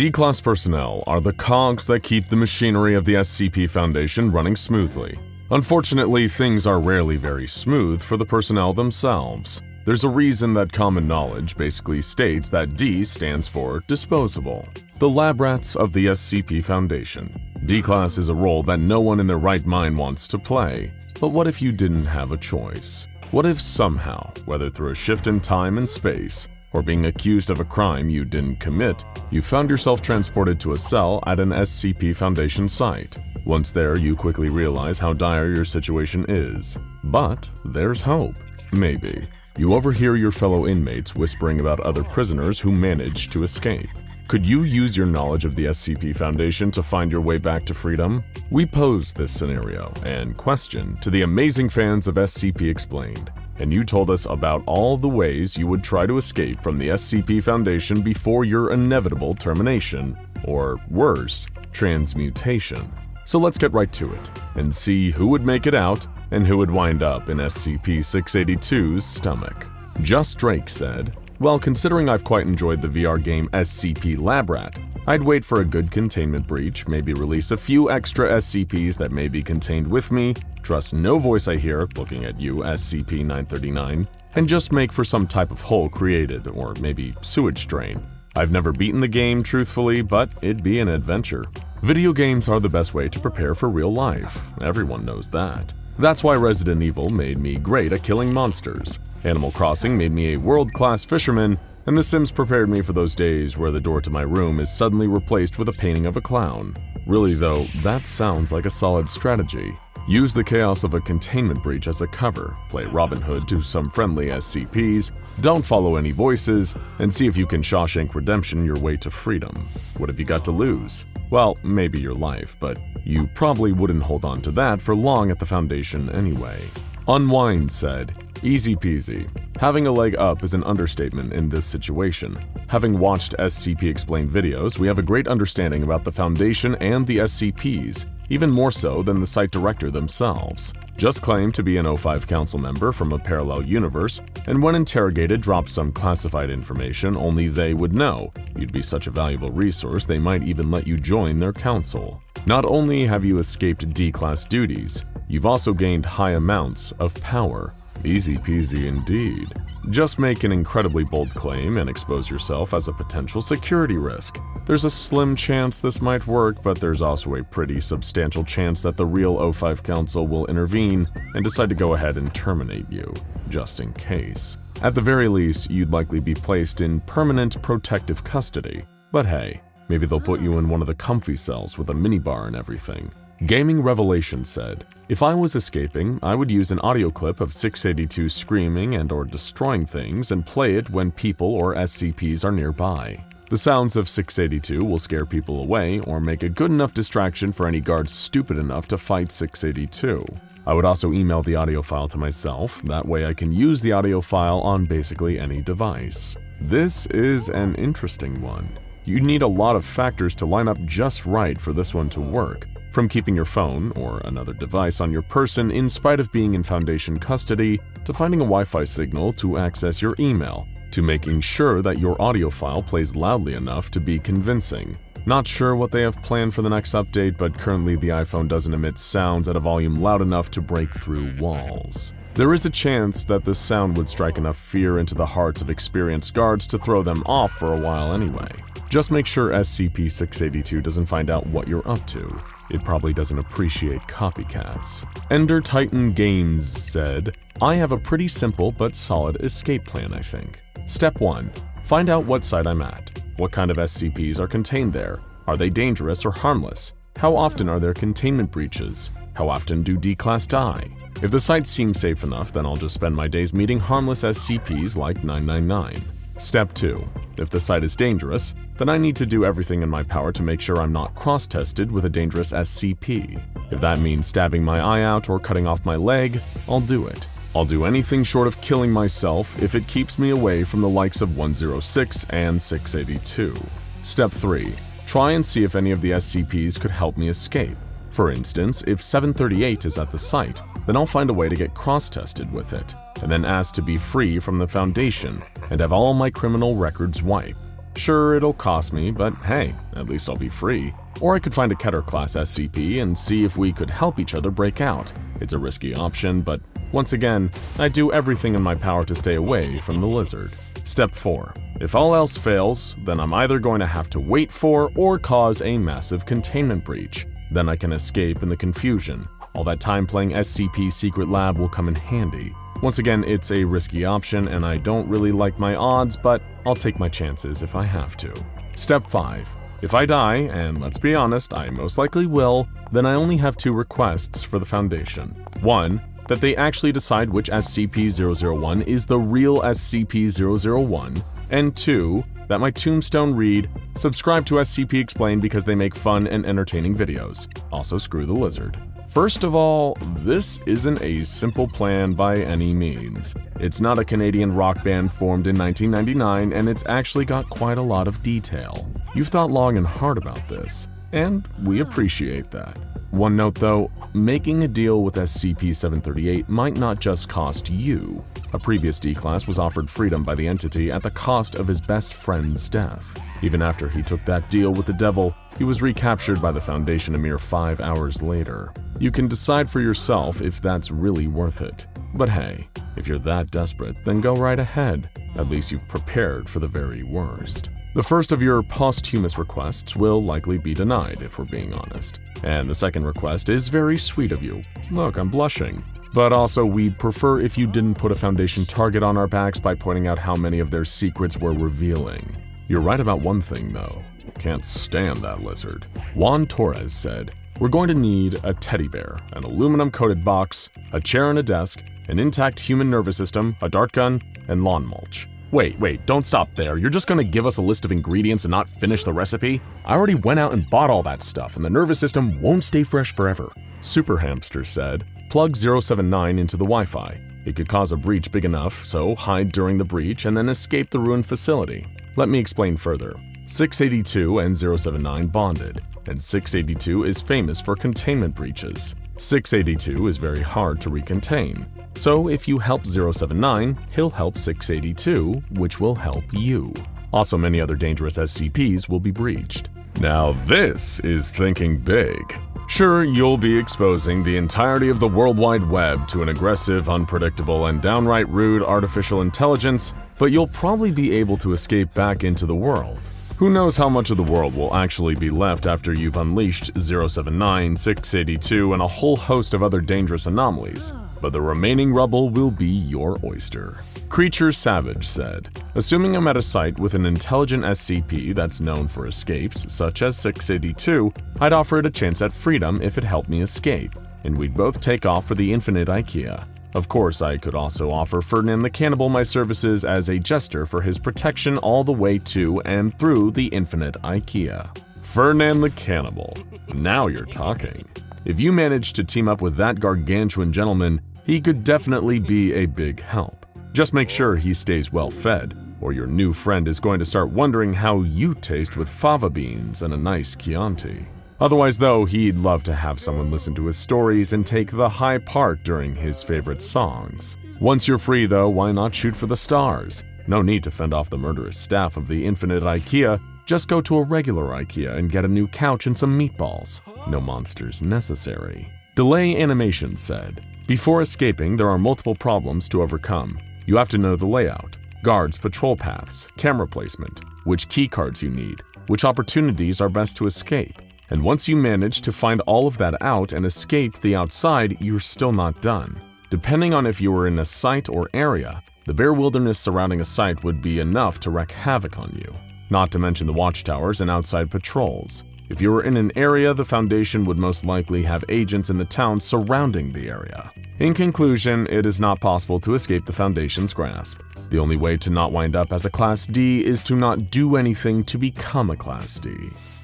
D-Class personnel are the cogs that keep the machinery of the SCP Foundation running smoothly. Unfortunately, things are rarely very smooth for the personnel themselves. There's a reason that common knowledge basically states that D stands for disposable. The lab rats of the SCP Foundation. D-Class is a role that no one in their right mind wants to play. But what if you didn't have a choice? What if somehow, whether through a shift in time and space, or being accused of a crime you didn't commit, you found yourself transported to a cell at an SCP Foundation site? Once there, you quickly realize how dire your situation is. But there's hope. Maybe. You overhear your fellow inmates whispering about other prisoners who managed to escape. Could you use your knowledge of the SCP Foundation to find your way back to freedom? We posed this scenario and question to the amazing fans of SCP Explained, and you told us about all the ways you would try to escape from the SCP Foundation before your inevitable termination, or worse, transmutation. So let's get right to it, and see who would make it out and who would wind up in SCP-682's stomach. Just Drake said, "Well, considering I've quite enjoyed the VR game SCP Lab Rat, I'd wait for a good containment breach, maybe release a few extra SCPs that may be contained with me, trust no voice I hear looking at you, SCP-939, and just make for some type of hole created, or maybe sewage drain. I've never beaten the game, truthfully, but it'd be an adventure. Video games are the best way to prepare for real life. Everyone knows that. That's why Resident Evil made me great at killing monsters. Animal Crossing made me a world-class fisherman, and The Sims prepared me for those days where the door to my room is suddenly replaced with a painting of a clown. Really though, that sounds like a solid strategy. Use the chaos of a containment breach as a cover, play Robin Hood to some friendly SCPs, don't follow any voices, and see if you can Shawshank Redemption your way to freedom. What have you got to lose? Well, maybe your life, but you probably wouldn't hold on to that for long at the Foundation anyway." Unwind said, "Easy peasy. Having a leg up is an understatement in this situation. Having watched SCP Explained videos, we have a great understanding about the Foundation and the SCPs, even more so than the site director themselves. Just claim to be an O5 council member from a parallel universe, and when interrogated drop some classified information only they would know. You'd be such a valuable resource they might even let you join their council. Not only have you escaped D-Class duties, you've also gained high amounts of power. Easy peasy indeed. Just make an incredibly bold claim and expose yourself as a potential security risk. There's a slim chance this might work, but there's also a pretty substantial chance that the real O5 Council will intervene and decide to go ahead and terminate you, just in case. At the very least, you'd likely be placed in permanent protective custody. But hey, maybe they'll put you in one of the comfy cells with a minibar and everything." Gaming Revelation said, "If I was escaping, I would use an audio clip of 682 screaming and or destroying things and play it when people or SCPs are nearby. The sounds of 682 will scare people away or make a good enough distraction for any guards stupid enough to fight 682. I would also email the audio file to myself, that way I can use the audio file on basically any device." This is an interesting one. You'd need a lot of factors to line up just right for this one to work. From keeping your phone or another device on your person in spite of being in Foundation custody, to finding a Wi-Fi signal to access your email, to making sure that your audio file plays loudly enough to be convincing. Not sure what they have planned for the next update, but currently the iPhone doesn't emit sounds at a volume loud enough to break through walls. There is a chance that the sound would strike enough fear into the hearts of experienced guards to throw them off for a while anyway. Just make sure SCP-682 doesn't find out what you're up to. It probably doesn't appreciate copycats. Ender Titan Games said, "I have a pretty simple but solid escape plan, I think. Step 1. Find out what site I'm at. What kind of SCPs are contained there? Are they dangerous or harmless? How often are there containment breaches? How often do D-Class die? If the site seems safe enough, then I'll just spend my days meeting harmless SCPs like 999. Step 2. If the site is dangerous, then I need to do everything in my power to make sure I'm not cross-tested with a dangerous SCP. If that means stabbing my eye out or cutting off my leg, I'll do it. I'll do anything short of killing myself if it keeps me away from the likes of 106 and 682. Step 3. Try and see if any of the SCPs could help me escape. For instance, if 738 is at the site, then I'll find a way to get cross-tested with it, and then ask to be free from the Foundation and have all my criminal records wiped. Sure, it'll cost me, but hey, at least I'll be free. Or I could find a Keter-class SCP and see if we could help each other break out. It's a risky option, but once again, I do everything in my power to stay away from the lizard. Step 4. If all else fails, then I'm either going to have to wait for or cause a massive containment breach. Then I can escape in the confusion. All that time playing SCP Secret Lab will come in handy. Once again, it's a risky option and I don't really like my odds, but I'll take my chances if I have to. Step 5. If I die, and let's be honest, I most likely will, then I only have 2 requests for the Foundation. 1. That they actually decide which SCP-001 is the real SCP-001, and 2. That my tombstone read, "Subscribe to SCP Explained because they make fun and entertaining videos. Also screw the lizard." First of all, this isn't a simple plan by any means. It's not a Canadian rock band formed in 1999, and it's actually got quite a lot of detail. You've thought long and hard about this, and we appreciate that. One note though, making a deal with SCP-738 might not just cost you. A previous D-Class was offered freedom by the entity at the cost of his best friend's death. Even after he took that deal with the devil, he was recaptured by the Foundation a mere 5 hours later. You can decide for yourself if that's really worth it. But hey, if you're that desperate, then go right ahead. At least you've prepared for the very worst. The first of your posthumous requests will likely be denied, if we're being honest. And the second request is very sweet of you. Look, I'm blushing. But also, we'd prefer if you didn't put a Foundation target on our backs by pointing out how many of their secrets we're revealing. You're right about one thing, though. Can't stand that lizard. Juan Torres said, "We're going to need a teddy bear, an aluminum-coated box, a chair and a desk, an intact human nervous system, a dart gun, and lawn mulch." Wait, don't stop there. You're just gonna give us a list of ingredients and not finish the recipe? I already went out and bought all that stuff, and the nervous system won't stay fresh forever. Super Hamster said, "Plug 079 into the Wi-Fi. It could cause a breach big enough, so hide during the breach and then escape the ruined facility." Let me explain further. 682 and 079 bonded, and 682 is famous for containment breaches. 682 is very hard to recontain. So if you help 079, he'll help 682, which will help you. Also, many other dangerous SCPs will be breached. Now this is thinking big. Sure, you'll be exposing the entirety of the World Wide Web to an aggressive, unpredictable, and downright rude artificial intelligence, but you'll probably be able to escape back into the world. Who knows how much of the world will actually be left after you've unleashed 079, 682, and a whole host of other dangerous anomalies, but the remaining rubble will be your oyster. Creature Savage said, "Assuming I'm at a site with an intelligent SCP that's known for escapes, such as 682, I'd offer it a chance at freedom if it helped me escape, and we'd both take off for the infinite IKEA. Of course, I could also offer Ferdinand the Cannibal my services as a jester for his protection all the way to and through the infinite IKEA." Ferdinand the Cannibal. Now you're talking. If you manage to team up with that gargantuan gentleman, he could definitely be a big help. Just make sure he stays well fed, or your new friend is going to start wondering how you taste with fava beans and a nice Chianti. Otherwise though, he'd love to have someone listen to his stories and take the high part during his favorite songs. Once you're free though, why not shoot for the stars? No need to fend off the murderous staff of the infinite IKEA, just go to a regular IKEA and get a new couch and some meatballs. No monsters necessary. Delay Animation said, "Before escaping, there are multiple problems to overcome. You have to know the layout, guards, patrol paths, camera placement, which keycards you need, which opportunities are best to escape. And once you manage to find all of that out and escape the outside, you're still not done. Depending on if you were in a site or area, the bare wilderness surrounding a site would be enough to wreak havoc on you. Not to mention the watchtowers and outside patrols. If you were in an area, the Foundation would most likely have agents in the town surrounding the area. In conclusion, it is not possible to escape the Foundation's grasp. The only way to not wind up as a Class D is to not do anything to become a Class D.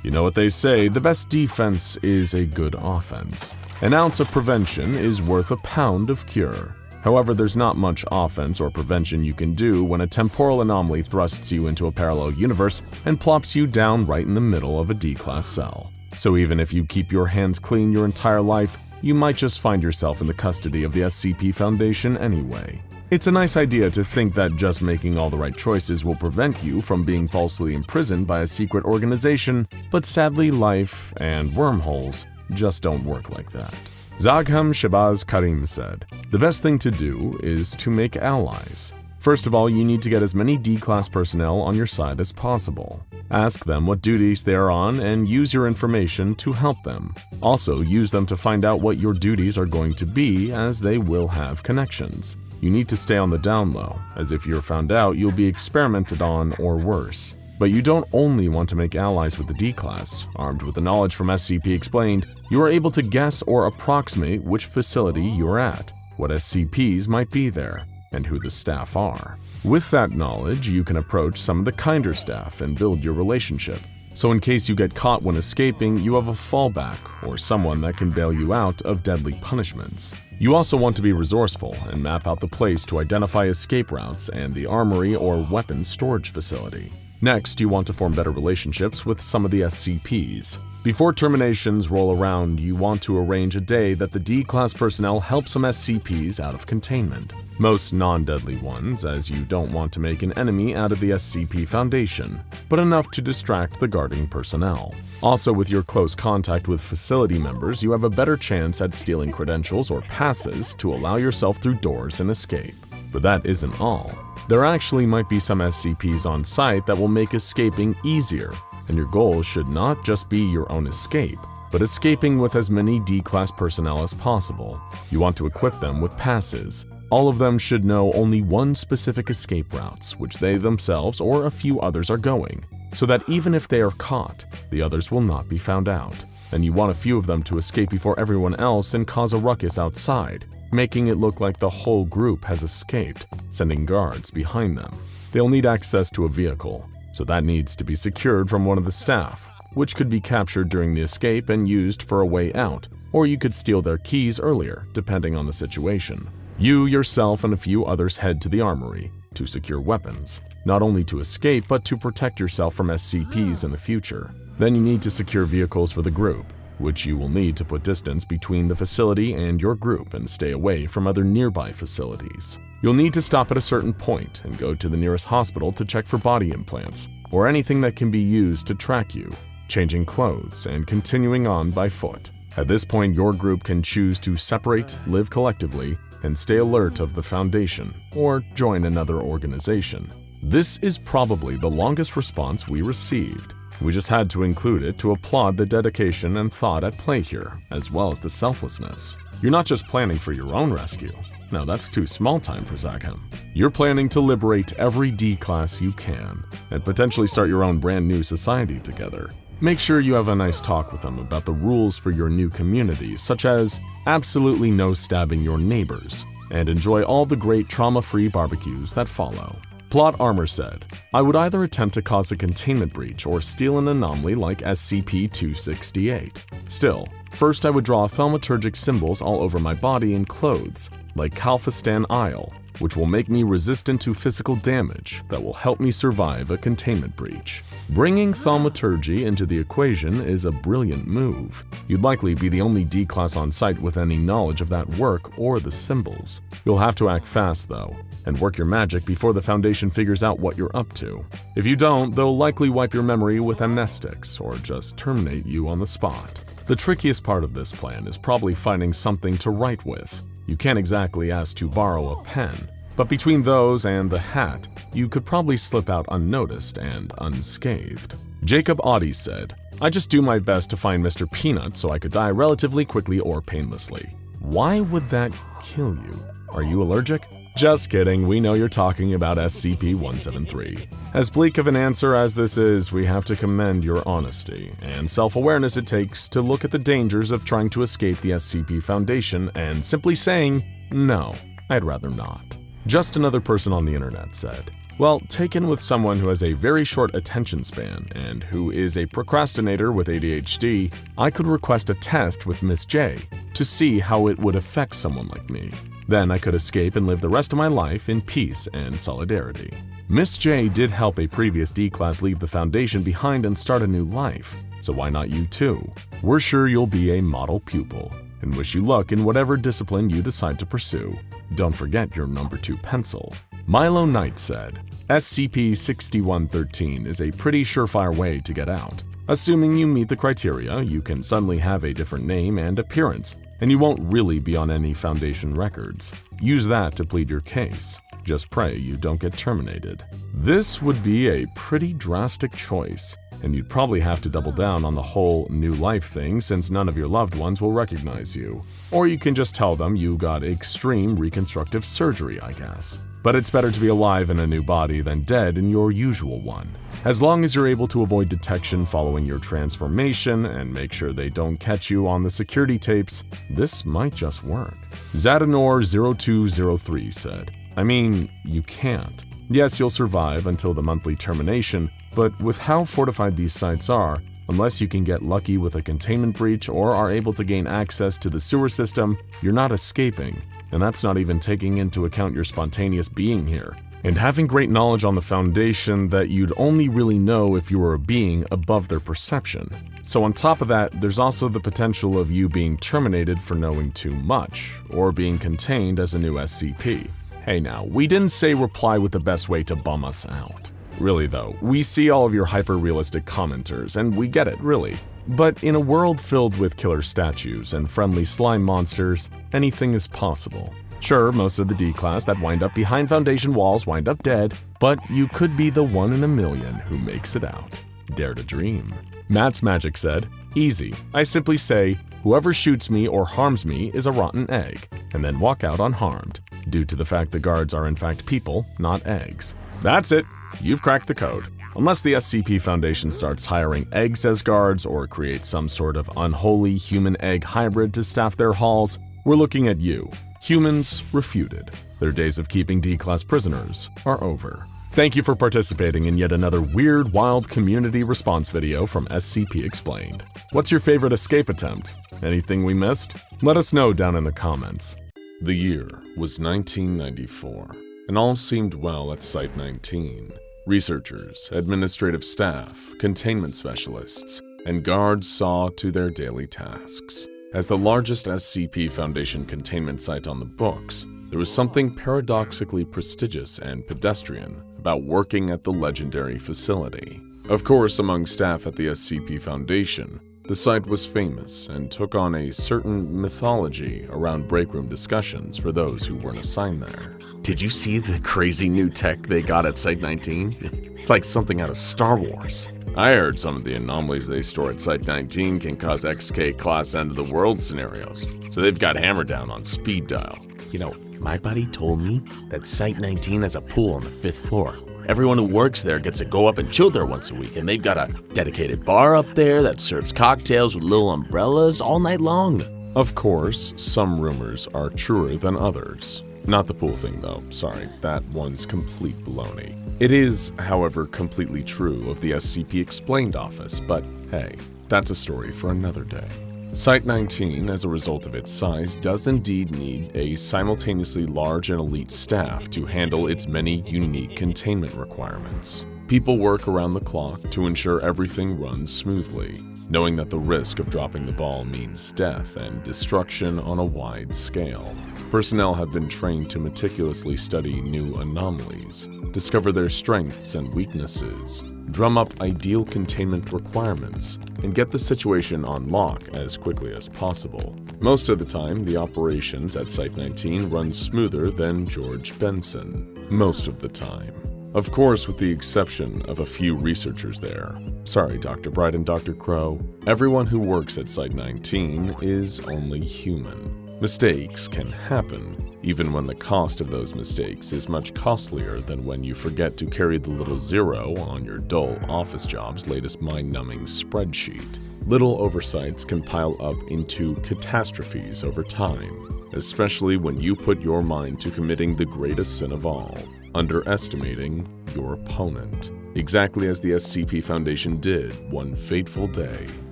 You know what they say, the best defense is a good offense. An ounce of prevention is worth a pound of cure. However, there's not much offense or prevention you can do when a temporal anomaly thrusts you into a parallel universe and plops you down right in the middle of a D-Class cell. So even if you keep your hands clean your entire life, you might just find yourself in the custody of the SCP Foundation anyway. It's a nice idea to think that just making all the right choices will prevent you from being falsely imprisoned by a secret organization, but sadly life and wormholes just don't work like that. Zagham Shabazz Karim said, "The best thing to do is to make allies. First of all, you need to get as many D-Class personnel on your side as possible. Ask them what duties they are on and use your information to help them. Also, use them to find out what your duties are going to be, as they will have connections. You need to stay on the down low, as if you're found out, you'll be experimented on or worse. But you don't only want to make allies with the D-Class. Armed with the knowledge from SCP explained, you are able to guess or approximate which facility you are at, what SCPs might be there, and who the staff are. With that knowledge, you can approach some of the kinder staff and build your relationship. So in case you get caught when escaping, you have a fallback or someone that can bail you out of deadly punishments. You also want to be resourceful and map out the place to identify escape routes and the armory or weapons storage facility. Next, you want to form better relationships with some of the SCPs. Before terminations roll around, you want to arrange a day that the D-Class personnel help some SCPs out of containment. Most non-deadly ones, as you don't want to make an enemy out of the SCP Foundation, but enough to distract the guarding personnel. Also, with your close contact with facility members, you have a better chance at stealing credentials or passes to allow yourself through doors and escape. But that isn't all. There actually might be some SCPs on site that will make escaping easier, and your goal should not just be your own escape, but escaping with as many D-Class personnel as possible. You want to equip them with passes. All of them should know only one specific escape routes, which they themselves or a few others are going, so that even if they are caught, the others will not be found out. And you want a few of them to escape before everyone else and cause a ruckus outside, making it look like the whole group has escaped, sending guards behind them. They'll need access to a vehicle, so that needs to be secured from one of the staff, which could be captured during the escape and used for a way out, or you could steal their keys earlier, depending on the situation. You, yourself, and a few others head to the armory to secure weapons, not only to escape, but to protect yourself from SCPs in the future. Then you need to secure vehicles for the group, which you will need to put distance between the facility and your group and stay away from other nearby facilities. You'll need to stop at a certain point and go to the nearest hospital to check for body implants or anything that can be used to track you, changing clothes and continuing on by foot. At this point, your group can choose to separate, live collectively, and stay alert of the Foundation, or join another organization. This is probably the longest response we received. We just had to include it to applaud the dedication and thought at play here, as well as the selflessness. You're not just planning for your own rescue. No, that's too small time for Zagham. You're planning to liberate every D-Class you can, and potentially start your own brand new society together. Make sure you have a nice talk with them about the rules for your new community, such as absolutely no stabbing your neighbors, and enjoy all the great trauma-free barbecues that follow. Plot Armor said, "I would either attempt to cause a containment breach or steal an anomaly like SCP-268. Still, first I would draw thaumaturgic symbols all over my body and clothes, like Kalfistan Isle, which will make me resistant to physical damage that will help me survive a containment breach. Bringing thaumaturgy into the equation is a brilliant move. You'd likely be the only D-Class on site with any knowledge of that work or the symbols. You'll have to act fast though, and work your magic before the Foundation figures out what you're up to. If you don't, they'll likely wipe your memory with amnestics or just terminate you on the spot. The trickiest part of this plan is probably finding something to write with. You can't exactly ask to borrow a pen, but between those and the hat, you could probably slip out unnoticed and unscathed." Jacob Audi said, "I just do my best to find Mr. Peanut so I could die relatively quickly or painlessly. Why would that kill you? Are you allergic?" Just kidding, we know you're talking about SCP-173. As bleak of an answer as this is, we have to commend your honesty and self-awareness it takes to look at the dangers of trying to escape the SCP Foundation and simply saying, "No, I'd rather not." Just another person on the internet said, "Well, taken with someone who has a very short attention span and who is a procrastinator with ADHD, I could request a test with Miss J to see how it would affect someone like me. Then I could escape and live the rest of my life in peace and solidarity." Miss J did help a previous D-Class leave the Foundation behind and start a new life, so why not you too? We're sure you'll be a model pupil, and wish you luck in whatever discipline you decide to pursue. Don't forget your number 2 pencil. Milo Knight said, SCP-6113 is a pretty surefire way to get out. Assuming you meet the criteria, you can suddenly have a different name and appearance, and you won't really be on any Foundation records. Use that to plead your case. Just pray you don't get terminated. This would be a pretty drastic choice, and you'd probably have to double down on the whole new life thing since none of your loved ones will recognize you. Or you can just tell them you got extreme reconstructive surgery, I guess. But it's better to be alive in a new body than dead in your usual one. As long as you're able to avoid detection following your transformation and make sure they don't catch you on the security tapes, this might just work. Zadanor0203 said, I mean, you can't. Yes, you'll survive until the monthly termination, but with how fortified these sites are, unless you can get lucky with a containment breach or are able to gain access to the sewer system, you're not escaping. And that's not even taking into account your spontaneous being here, and having great knowledge on the Foundation that you'd only really know if you were a being above their perception. So on top of that, there's also the potential of you being terminated for knowing too much, or being contained as a new SCP. Hey now, we didn't say reply with the best way to bum us out. Really though, we see all of your hyper-realistic commenters, and we get it, really. But in a world filled with killer statues and friendly slime monsters, anything is possible. Sure, most of the D-Class that wind up behind Foundation walls wind up dead, but you could be the 1 in a million who makes it out. Dare to dream. Matt's Magic said, easy. I simply say, whoever shoots me or harms me is a rotten egg, and then walk out unharmed, due to the fact the guards are in fact people, not eggs. That's it. You've cracked the code. Unless the SCP Foundation starts hiring eggs as guards or creates some sort of unholy human-egg hybrid to staff their halls, we're looking at you. Humans refuted. Their days of keeping D-Class prisoners are over. Thank you for participating in yet another weird, wild community response video from SCP Explained. What's your favorite escape attempt? Anything we missed? Let us know down in the comments. The year was 1994, and all seemed well at Site-19. Researchers, administrative staff, containment specialists, and guards saw to their daily tasks. As the largest SCP Foundation containment site on the books, there was something paradoxically prestigious and pedestrian about working at the legendary facility. Of course, among staff at the SCP Foundation, the site was famous and took on a certain mythology around breakroom discussions for those who weren't assigned there. Did you see the crazy new tech they got at Site-19? It's like something out of Star Wars. I heard some of the anomalies they store at Site-19 can cause XK class end-of-the-world scenarios, so they've got hammered down on speed dial. You know, my buddy told me that Site-19 has a pool on the 5th floor. Everyone who works there gets to go up and chill there once a week, and they've got a dedicated bar up there that serves cocktails with little umbrellas all night long. Of course, some rumors are truer than others. Not the pool thing though, sorry, that one's complete baloney. It is, however, completely true of the SCP Explained office, but hey, that's a story for another day. Site-19, as a result of its size, does indeed need a simultaneously large and elite staff to handle its many unique containment requirements. People work around the clock to ensure everything runs smoothly, knowing that the risk of dropping the ball means death and destruction on a wide scale. Personnel have been trained to meticulously study new anomalies, discover their strengths and weaknesses, drum up ideal containment requirements, and get the situation on lock as quickly as possible. Most of the time, the operations at Site-19 run smoother than George Benson. Most of the time. Of course, with the exception of a few researchers there. Sorry, Dr. Bright and Dr. Crow. Everyone who works at Site-19 is only human. Mistakes can happen, even when the cost of those mistakes is much costlier than when you forget to carry the little zero on your dull office job's latest mind-numbing spreadsheet. Little oversights can pile up into catastrophes over time, especially when you put your mind to committing the greatest sin of all, underestimating your opponent. Exactly as the SCP Foundation did one fateful day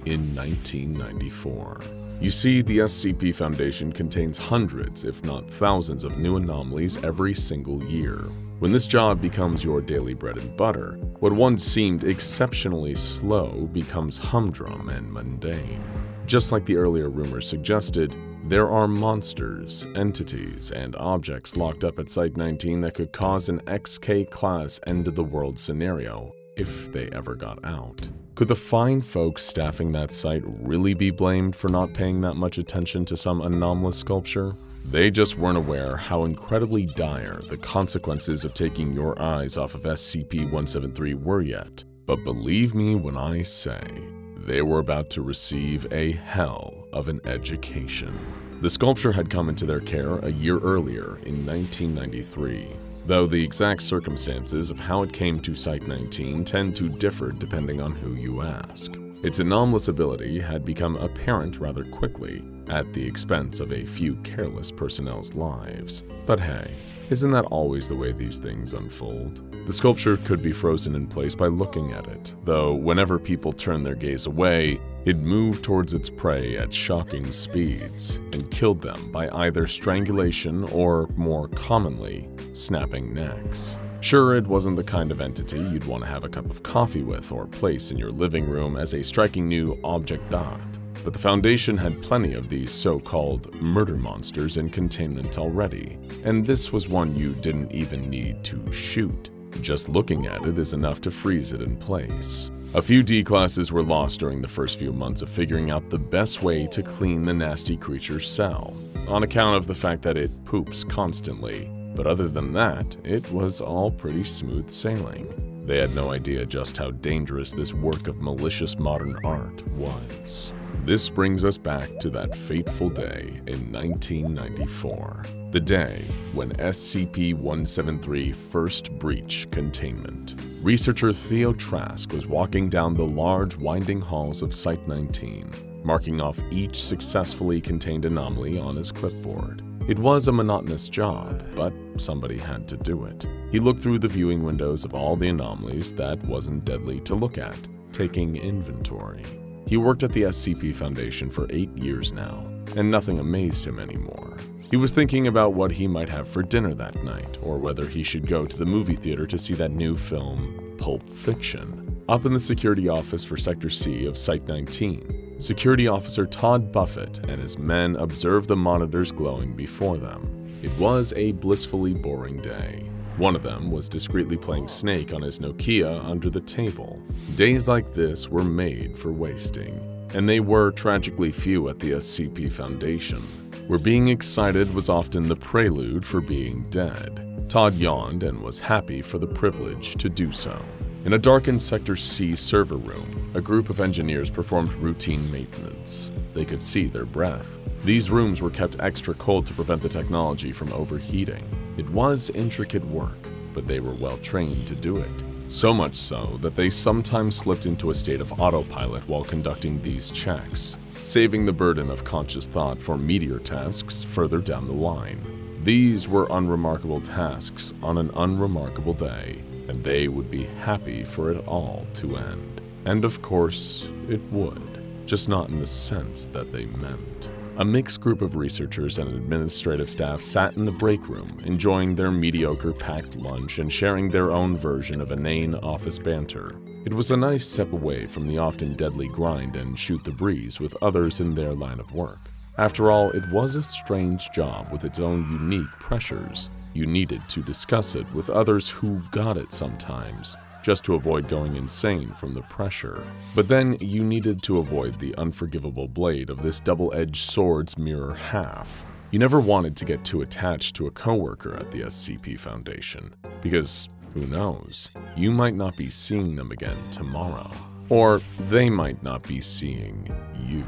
in 1994. You see, the SCP Foundation contains hundreds, if not thousands, of new anomalies every single year. When this job becomes your daily bread and butter, what once seemed exceptionally slow becomes humdrum and mundane. Just like the earlier rumors suggested, There are monsters, entities, and objects locked up at Site-19 that could cause an XK-class end-of-the-world scenario if they ever got out. Could the fine folks staffing that site really be blamed for not paying that much attention to some anomalous sculpture? They just weren't aware how incredibly dire the consequences of taking your eyes off of SCP-173 were yet. But believe me when I say, they were about to receive a hell of an education. The sculpture had come into their care a year earlier in 1993. Though the exact circumstances of how it came to Site-19 tend to differ depending on who you ask. Its anomalous ability had become apparent rather quickly, at the expense of a few careless personnel's lives. But hey, isn't that always the way these things unfold? The sculpture could be frozen in place by looking at it, though whenever people turned their gaze away, it moved towards its prey at shocking speeds and killed them by either strangulation or, more commonly, snapping necks. Sure, it wasn't the kind of entity you'd want to have a cup of coffee with or place in your living room as a striking new object d'art, but the Foundation had plenty of these so-called murder monsters in containment already, and this was one you didn't even need to shoot. Just looking at it is enough to freeze it in place. A few D-classes were lost during the first few months of figuring out the best way to clean the nasty creature's cell, on account of the fact that it poops constantly. But other than that, it was all pretty smooth sailing. They had no idea just how dangerous this work of malicious modern art was. This brings us back to that fateful day in 1994, the day when SCP-173 first breached containment. Researcher Theo Trask was walking down the large winding halls of Site-19, marking off each successfully contained anomaly on his clipboard. It was a monotonous job, but somebody had to do it. He looked through the viewing windows of all the anomalies that wasn't deadly to look at, taking inventory. He worked at the SCP Foundation for 8 years now, and nothing amazed him anymore. He was thinking about what he might have for dinner that night, or whether he should go to the movie theater to see that new film, Pulp Fiction. Up in the security office for Sector C of Site-19, Security Officer Todd Buffett and his men observed the monitors glowing before them. It was a blissfully boring day. One of them was discreetly playing Snake on his Nokia under the table. Days like this were made for wasting, and they were tragically few at the SCP Foundation, where being excited was often the prelude for being dead. Todd yawned and was happy for the privilege to do so. In a darkened Sector C server room, a group of engineers performed routine maintenance. They could see their breath. These rooms were kept extra cold to prevent the technology from overheating. It was intricate work, but they were well trained to do it. So much so that they sometimes slipped into a state of autopilot while conducting these checks, saving the burden of conscious thought for meteor tasks further down the line. These were unremarkable tasks on an unremarkable day, and they would be happy for it all to end. And of course, it would, just not in the sense that they meant. A mixed group of researchers and administrative staff sat in the break room, enjoying their mediocre packed lunch and sharing their own version of inane office banter. It was a nice step away from the often deadly grind and shoot the breeze with others in their line of work. After all, it was a strange job with its own unique pressures. You needed to discuss it with others who got it sometimes, just to avoid going insane from the pressure. But then you needed to avoid the unforgivable blade of this double-edged sword's mirror half. You never wanted to get too attached to a coworker at the SCP Foundation, because who knows, you might not be seeing them again tomorrow. Or they might not be seeing you.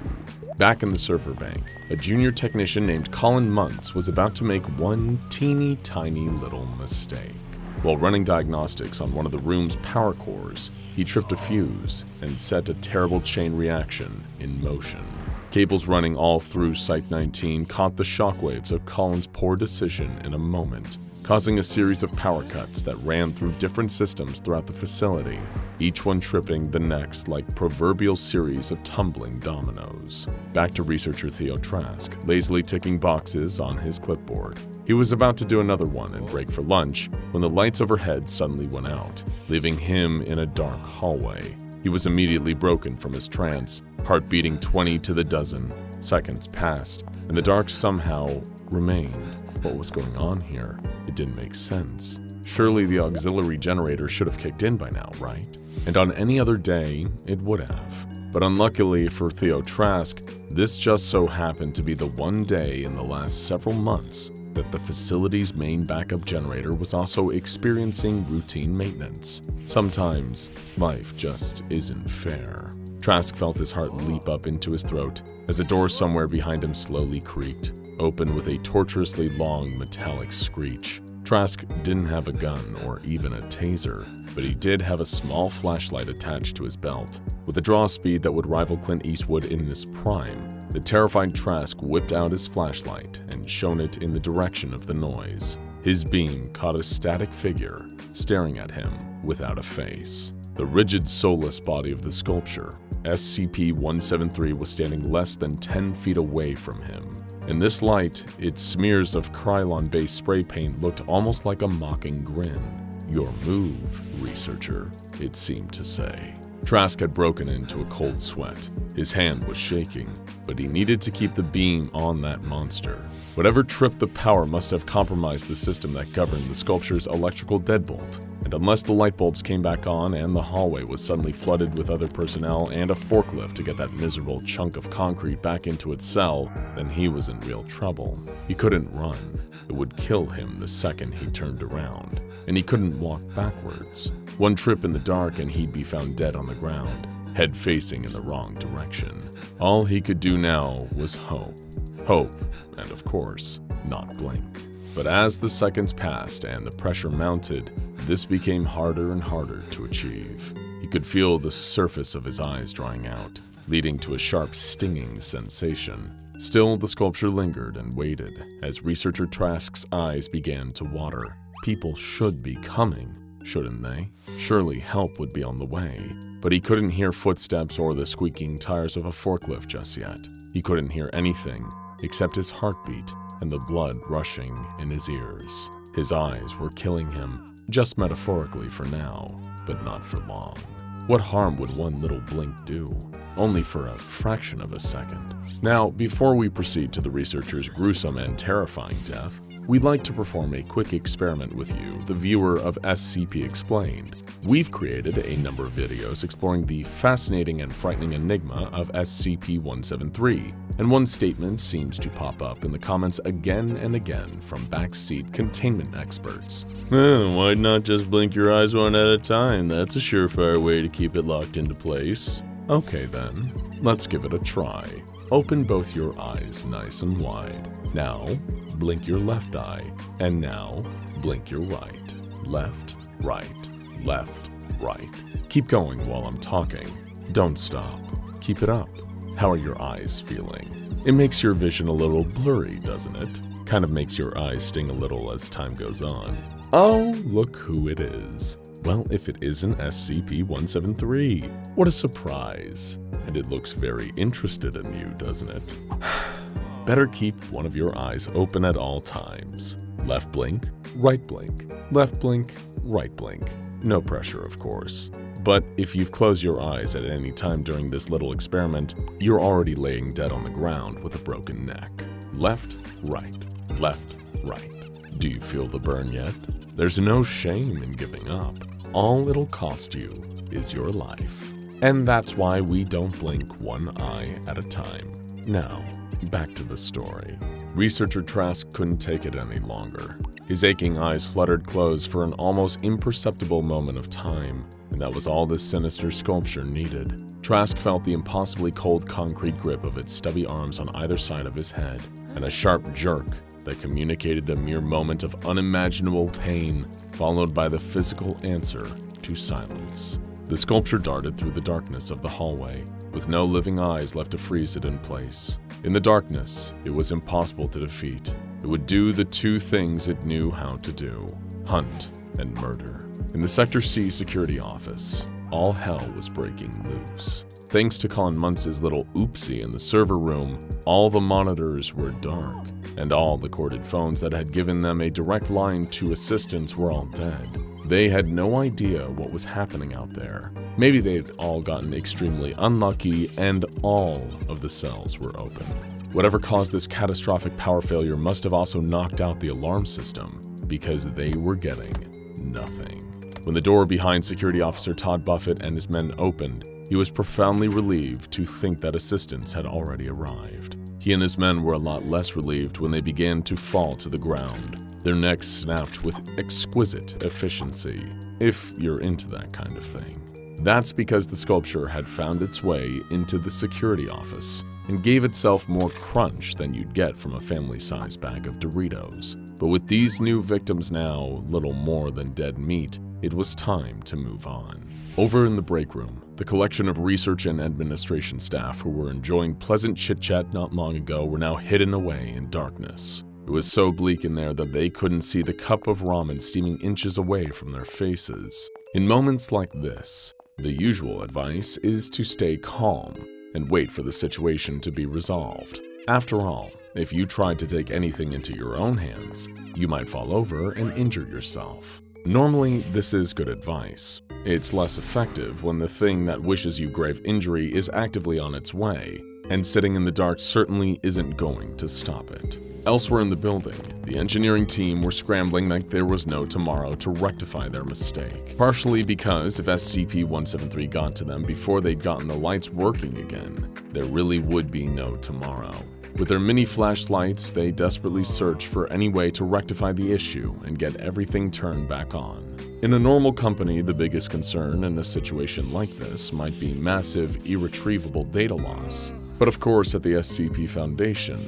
Back in the server bank, a junior technician named Colin Muntz was about to make one teeny tiny little mistake. While running diagnostics on one of the room's power cores, he tripped a fuse and set a terrible chain reaction in motion. Cables running all through Site-19 caught the shockwaves of Colin's poor decision in a moment, causing a series of power cuts that ran through different systems throughout the facility, each one tripping the next like proverbial series of tumbling dominoes. Back to researcher Theo Trask, lazily ticking boxes on his clipboard. He was about to do another one and break for lunch when the lights overhead suddenly went out, leaving him in a dark hallway. He was immediately broken from his trance, heart beating 20 to the dozen. Seconds passed, and the dark somehow remained. What was going on here? It didn't make sense. Surely the auxiliary generator should have kicked in by now, right? And on any other day, it would have. But unluckily for Theo Trask, this just so happened to be the one day in the last several months that the facility's main backup generator was also experiencing routine maintenance. Sometimes, life just isn't fair. Trask felt his heart leap up into his throat as a door somewhere behind him slowly creaked, open with a torturously long metallic screech. Trask didn't have a gun or even a taser, but he did have a small flashlight attached to his belt. With a draw speed that would rival Clint Eastwood in his prime, the terrified Trask whipped out his flashlight and shone it in the direction of the noise. His beam caught a static figure staring at him without a face. The rigid, soulless body of the sculpture, SCP-173, was standing less than 10 feet away from him. In this light, its smears of Krylon-based spray paint looked almost like a mocking grin. "Your move, researcher," it seemed to say. Trask had broken into a cold sweat. His hand was shaking, but he needed to keep the beam on that monster. Whatever tripped the power must have compromised the system that governed the sculpture's electrical deadbolt. And unless the light bulbs came back on and the hallway was suddenly flooded with other personnel and a forklift to get that miserable chunk of concrete back into its cell, then he was in real trouble. He couldn't run. It would kill him the second he turned around. And he couldn't walk backwards. One trip in the dark and he'd be found dead on the ground, head facing in the wrong direction. All he could do now was hope. Hope, and of course, not blink. But as the seconds passed and the pressure mounted, this became harder and harder to achieve. He could feel the surface of his eyes drying out, leading to a sharp stinging sensation. Still, the sculpture lingered and waited as researcher Trask's eyes began to water. People should be coming, shouldn't they? Surely help would be on the way. But he couldn't hear footsteps or the squeaking tires of a forklift just yet. He couldn't hear anything except his heartbeat and the blood rushing in his ears. His eyes were killing him, just metaphorically for now, but not for long. What harm would one little blink do? Only for a fraction of a second. Now, before we proceed to the researcher's gruesome and terrifying death, we'd like to perform a quick experiment with you, the viewer of SCP Explained. We've created a number of videos exploring the fascinating and frightening enigma of SCP-173, and one statement seems to pop up in the comments again and again from backseat containment experts. Why not just blink your eyes one at a time? That's a surefire way to keep it locked into place. Okay then, let's give it a try. Open both your eyes nice and wide. Now, blink your left eye, and now, blink your right. Left, right, left, right. Keep going while I'm talking. Don't stop. Keep it up. How are your eyes feeling? It makes your vision a little blurry, doesn't it? Kind of makes your eyes sting a little as time goes on. Oh, look who it is. Well, if it isn't SCP-173, what a surprise. And it looks very interested in you, doesn't it? Better keep one of your eyes open at all times. Left blink, right blink, left blink, right blink. No pressure, of course. But if you've closed your eyes at any time during this little experiment, you're already laying dead on the ground with a broken neck. Left, right, left, right. Do you feel the burn yet? There's no shame in giving up. All it'll cost you is your life. And that's why we don't blink one eye at a time. Now, back to the story. Researcher Trask couldn't take it any longer. His aching eyes fluttered closed for an almost imperceptible moment of time, and that was all this sinister sculpture needed. Trask felt the impossibly cold concrete grip of its stubby arms on either side of his head, and a sharp jerk that communicated a mere moment of unimaginable pain, followed by the physical answer to silence. The sculpture darted through the darkness of the hallway, with no living eyes left to freeze it in place. In the darkness, it was impossible to defeat. It would do the two things it knew how to do: hunt and murder. In the Sector C security office, all hell was breaking loose. Thanks to Colin Muntz's little oopsie in the server room, all the monitors were dark, and all the corded phones that had given them a direct line to assistance were all dead. They had no idea what was happening out there. Maybe they had all gotten extremely unlucky and all of the cells were open. Whatever caused this catastrophic power failure must have also knocked out the alarm system, because they were getting nothing. When the door behind Security Officer Todd Buffett and his men opened, he was profoundly relieved to think that assistance had already arrived. He and his men were a lot less relieved when they began to fall to the ground. Their necks snapped with exquisite efficiency, if you're into that kind of thing. That's because the sculpture had found its way into the security office and gave itself more crunch than you'd get from a family-sized bag of Doritos. But with these new victims now little more than dead meat, it was time to move on. Over in the break room, the collection of research and administration staff who were enjoying pleasant chit-chat not long ago were now hidden away in darkness. It was so bleak in there that they couldn't see the cup of ramen steaming inches away from their faces. In moments like this, the usual advice is to stay calm and wait for the situation to be resolved. After all, if you tried to take anything into your own hands, you might fall over and injure yourself. Normally, this is good advice. It's less effective when the thing that wishes you grave injury is actively on its way, and sitting in the dark certainly isn't going to stop it. Elsewhere in the building, the engineering team were scrambling like there was no tomorrow to rectify their mistake. Partially because if SCP-173 got to them before they'd gotten the lights working again, there really would be no tomorrow. With their mini flashlights, they desperately searched for any way to rectify the issue and get everything turned back on. In a normal company, the biggest concern in a situation like this might be massive, irretrievable data loss. But of course, at the SCP Foundation,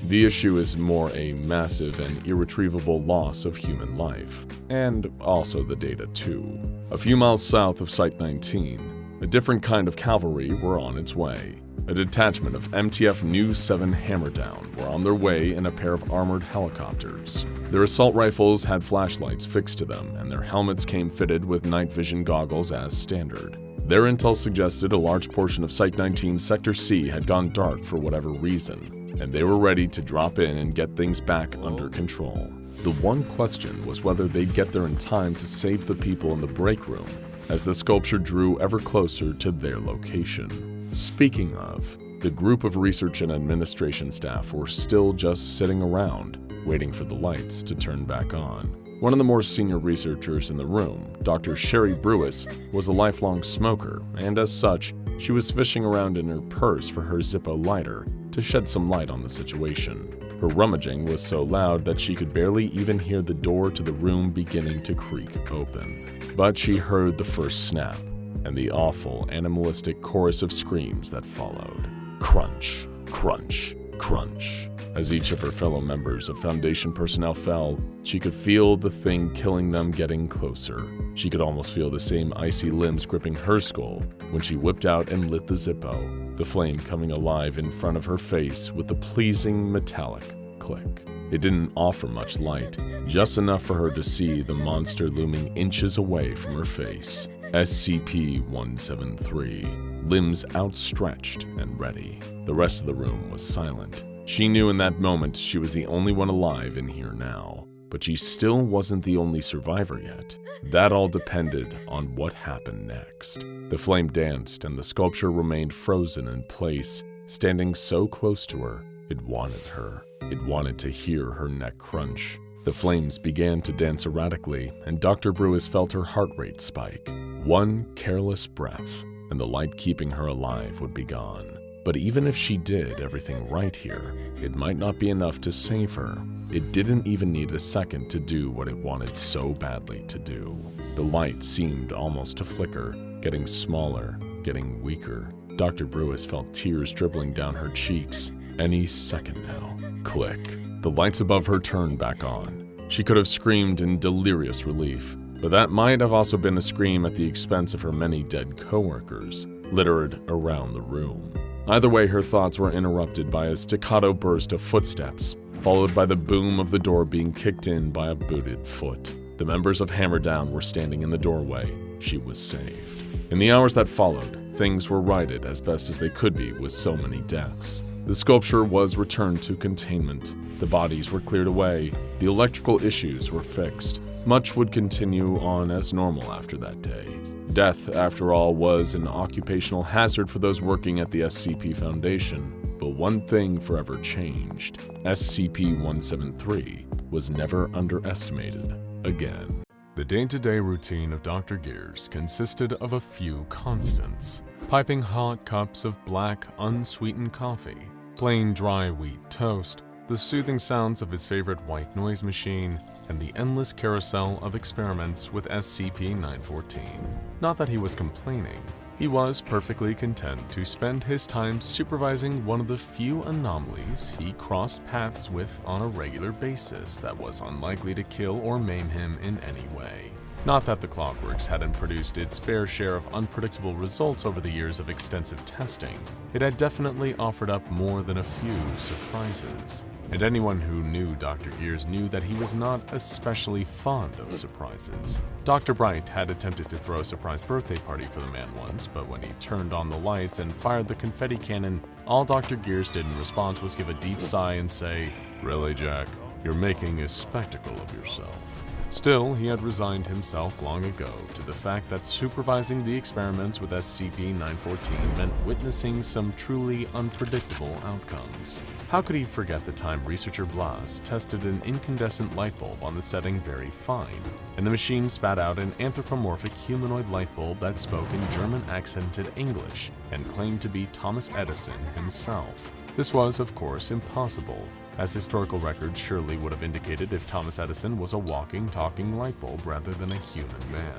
the issue is more a massive and irretrievable loss of human life, and also the data too. A few miles south of Site-19, a different kind of cavalry were on its way. A detachment of MTF New 7 Hammerdown were on their way in a pair of armored helicopters. Their assault rifles had flashlights fixed to them, and their helmets came fitted with night vision goggles as standard. Their intel suggested a large portion of Site-19 Sector C had gone dark for whatever reason, and they were ready to drop in and get things back under control. The one question was whether they'd get there in time to save the people in the break room, as the sculpture drew ever closer to their location. Speaking of, the group of research and administration staff were still just sitting around, waiting for the lights to turn back on. One of the more senior researchers in the room, Dr. Sherry Brewis, was a lifelong smoker, and as such, she was fishing around in her purse for her Zippo lighter to shed some light on the situation. Her rummaging was so loud that she could barely even hear the door to the room beginning to creak open. But she heard the first snap, and the awful, animalistic chorus of screams that followed. Crunch, crunch, crunch. As each of her fellow members of Foundation personnel fell, she could feel the thing killing them getting closer. She could almost feel the same icy limbs gripping her skull when she whipped out and lit the Zippo, the flame coming alive in front of her face with a pleasing metallic click. It didn't offer much light, just enough for her to see the monster looming inches away from her face. SCP-173, limbs outstretched and ready. The rest of the room was silent. She knew in that moment she was the only one alive in here now, but she still wasn't the only survivor yet. That all depended on what happened next. The flame danced and the sculpture remained frozen in place, standing so close to her, it wanted her. It wanted to hear her neck crunch. The flames began to dance erratically, and Dr. Brewis felt her heart rate spike. One careless breath, and the light keeping her alive would be gone. But even if she did everything right here, it might not be enough to save her. It didn't even need a second to do what it wanted so badly to do. The light seemed almost to flicker, getting smaller, getting weaker. Dr. Brewis felt tears dribbling down her cheeks. Any second now. Click. The lights above her turned back on. She could have screamed in delirious relief, but that might have also been a scream at the expense of her many dead coworkers, littered around the room. Either way, her thoughts were interrupted by a staccato burst of footsteps, followed by the boom of the door being kicked in by a booted foot. The members of Hammerdown were standing in the doorway. She was saved. In the hours that followed, things were righted as best as they could be with so many deaths. The sculpture was returned to containment, The bodies were cleared away, the electrical issues were fixed. Much would continue on as normal after that day. Death, after all, was an occupational hazard for those working at the SCP Foundation. But one thing forever changed. SCP-173 was never underestimated again. The day-to-day routine of Dr. Gears consisted of a few constants. Piping hot cups of black, unsweetened coffee, plain dry wheat toast, the soothing sounds of his favorite white noise machine, and the endless carousel of experiments with SCP-914. Not that he was complaining. He was perfectly content to spend his time supervising one of the few anomalies he crossed paths with on a regular basis that was unlikely to kill or maim him in any way. Not that the Clockworks hadn't produced its fair share of unpredictable results over the years of extensive testing. It had definitely offered up more than a few surprises. And anyone who knew Dr. Gears knew that he was not especially fond of surprises. Dr. Bright had attempted to throw a surprise birthday party for the man once, but when he turned on the lights and fired the confetti cannon, all Dr. Gears did in response was give a deep sigh and say, "Really, Jack? You're making a spectacle of yourself." Still, he had resigned himself long ago to the fact that supervising the experiments with SCP-914 meant witnessing some truly unpredictable outcomes. How could he forget the time researcher Blas tested an incandescent light bulb on the setting Very Fine, and the machine spat out an anthropomorphic humanoid light bulb that spoke in German-accented English and claimed to be Thomas Edison himself? This was, of course, impossible, as historical records surely would have indicated if Thomas Edison was a walking, talking light bulb rather than a human man.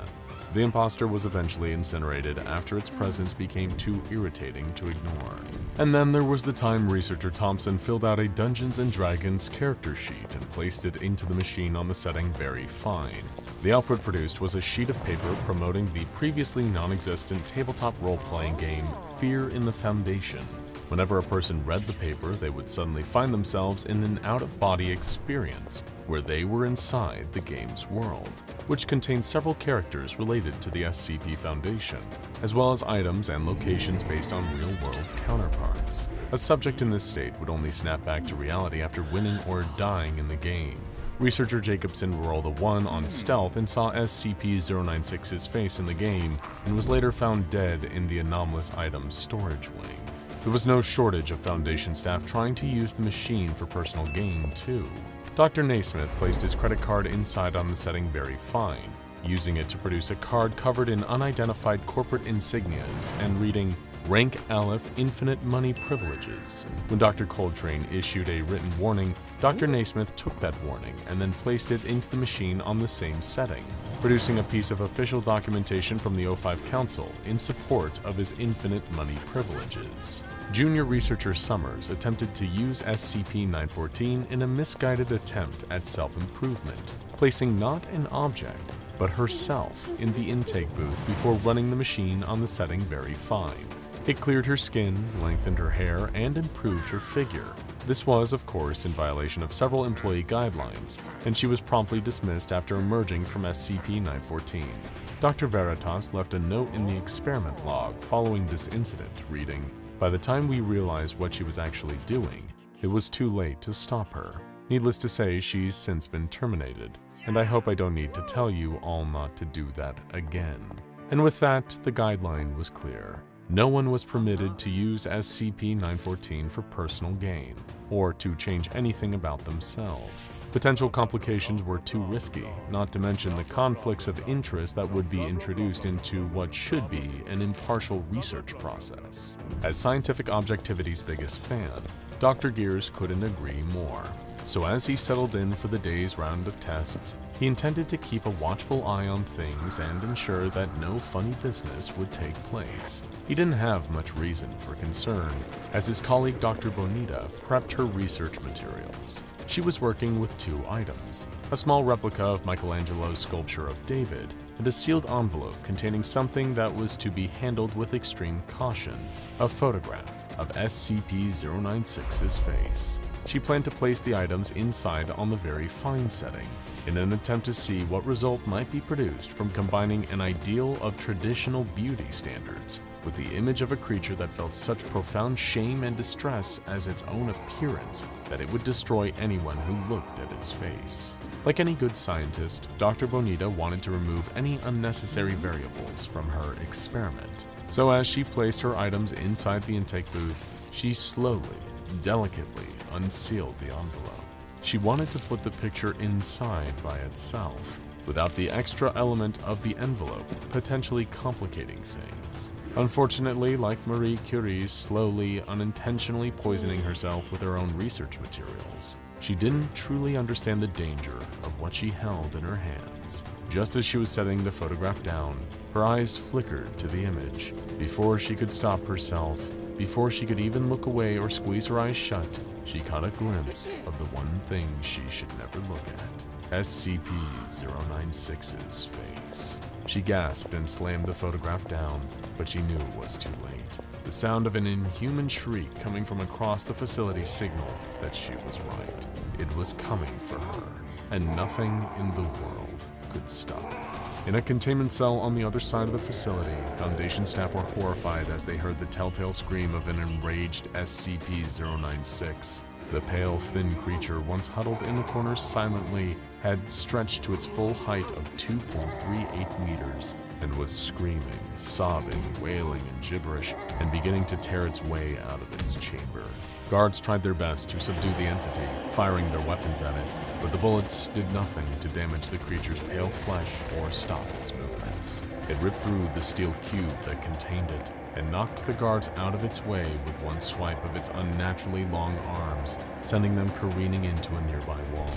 The imposter was eventually incinerated after its presence became too irritating to ignore. And then there was the time researcher Thompson filled out a Dungeons & Dragons character sheet and placed it into the machine on the setting Very Fine. The output produced was a sheet of paper promoting the previously non-existent tabletop role-playing game Fear in the Foundation. Whenever a person read the paper, they would suddenly find themselves in an out-of-body experience where they were inside the game's world, which contained several characters related to the SCP Foundation, as well as items and locations based on real-world counterparts. A subject in this state would only snap back to reality after winning or dying in the game. Researcher Jacobson rolled a 1 on stealth and saw SCP-096's face in the game, and was later found dead in the anomalous item's storage wing. There was no shortage of Foundation staff trying to use the machine for personal gain, too. Dr. Naismith placed his credit card inside on the setting Very Fine, using it to produce a card covered in unidentified corporate insignias and reading, "Rank Aleph Infinite Money Privileges." When Dr. Coltrane issued a written warning, Dr. Naismith took that warning and then placed it into the machine on the same setting, producing a piece of official documentation from the O5 Council in support of his infinite money privileges. Junior researcher Summers attempted to use SCP-914 in a misguided attempt at self-improvement, placing not an object, but herself in the intake booth before running the machine on the setting Very Fine. It cleared her skin, lengthened her hair, and improved her figure. This was, of course, in violation of several employee guidelines, and she was promptly dismissed after emerging from SCP-914. Dr. Veritas left a note in the experiment log following this incident, reading, "By the time we realized what she was actually doing, it was too late to stop her. Needless to say, she's since been terminated, and I hope I don't need to tell you all not to do that again." And with that, the guideline was clear. No one was permitted to use SCP-914 for personal gain, or to change anything about themselves. Potential complications were too risky, not to mention the conflicts of interest that would be introduced into what should be an impartial research process. As scientific objectivity's biggest fan, Dr. Gears couldn't agree more. So as he settled in for the day's round of tests, he intended to keep a watchful eye on things and ensure that no funny business would take place. He didn't have much reason for concern, as his colleague Dr. Bonita prepped her research materials. She was working with 2 items, a small replica of Michelangelo's sculpture of David, and a sealed envelope containing something that was to be handled with extreme caution, a photograph of SCP-096's face. She planned to place the items inside on the Very Fine setting, in an attempt to see what result might be produced from combining an ideal of traditional beauty standards with the image of a creature that felt such profound shame and distress as its own appearance that it would destroy anyone who looked at its face. Like any good scientist, Dr. Bonita wanted to remove any unnecessary variables from her experiment. So as she placed her items inside the intake booth, she slowly, delicately unsealed the envelope. She wanted to put the picture inside by itself, without the extra element of the envelope potentially complicating things. Unfortunately, like Marie Curie's slowly, unintentionally poisoning herself with her own research materials, she didn't truly understand the danger of what she held in her hands. Just as she was setting the photograph down, her eyes flickered to the image. Before she could stop herself, before she could even look away or squeeze her eyes shut, she caught a glimpse of the one thing she should never look at: SCP-096's face. She gasped and slammed the photograph down, but she knew it was too late. The sound of an inhuman shriek coming from across the facility signaled that she was right. It was coming for her, and nothing in the world could stop it. In a containment cell on the other side of the facility, Foundation staff were horrified as they heard the telltale scream of an enraged SCP-096. The pale, thin creature, once huddled in the corners silently, had stretched to its full height of 2.38 meters and was screaming, sobbing, wailing, and gibberish, and beginning to tear its way out of its chamber. Guards tried their best to subdue the entity, firing their weapons at it, but the bullets did nothing to damage the creature's pale flesh or stop its movements. It ripped through the steel cube that contained it and knocked the guards out of its way with one swipe of its unnaturally long arms, sending them careening into a nearby wall.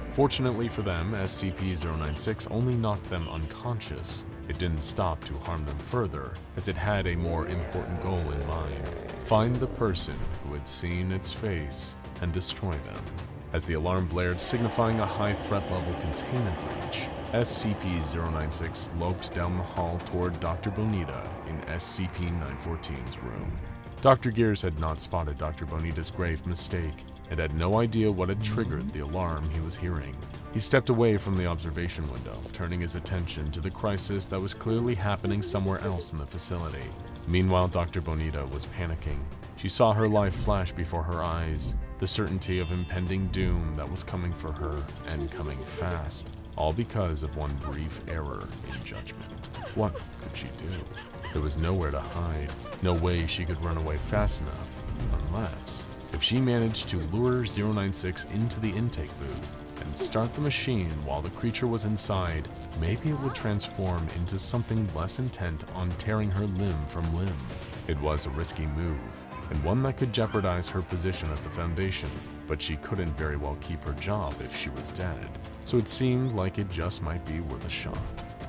Fortunately for them, SCP-096 only knocked them unconscious. It didn't stop to harm them further, as it had a more important goal in mind: find the person who had seen its face and destroy them. As the alarm blared, signifying a high threat level containment breach, SCP-096 loped down the hall toward Dr. Bonita in SCP-914's room. Dr. Gears had not spotted Dr. Bonita's grave mistake and had no idea what had triggered the alarm he was hearing. He stepped away from the observation window, turning his attention to the crisis that was clearly happening somewhere else in the facility. Meanwhile, Dr. Bonita was panicking. She saw her life flash before her eyes, the certainty of impending doom that was coming for her, and coming fast, all because of one brief error in judgment. What could she do? There was nowhere to hide, no way she could run away fast enough, unless if she managed to lure 096 into the intake booth and start the machine while the creature was inside, maybe it would transform into something less intent on tearing her limb from limb. It was a risky move, and one that could jeopardize her position at the Foundation, but she couldn't very well keep her job if she was dead, so it seemed like it just might be worth a shot.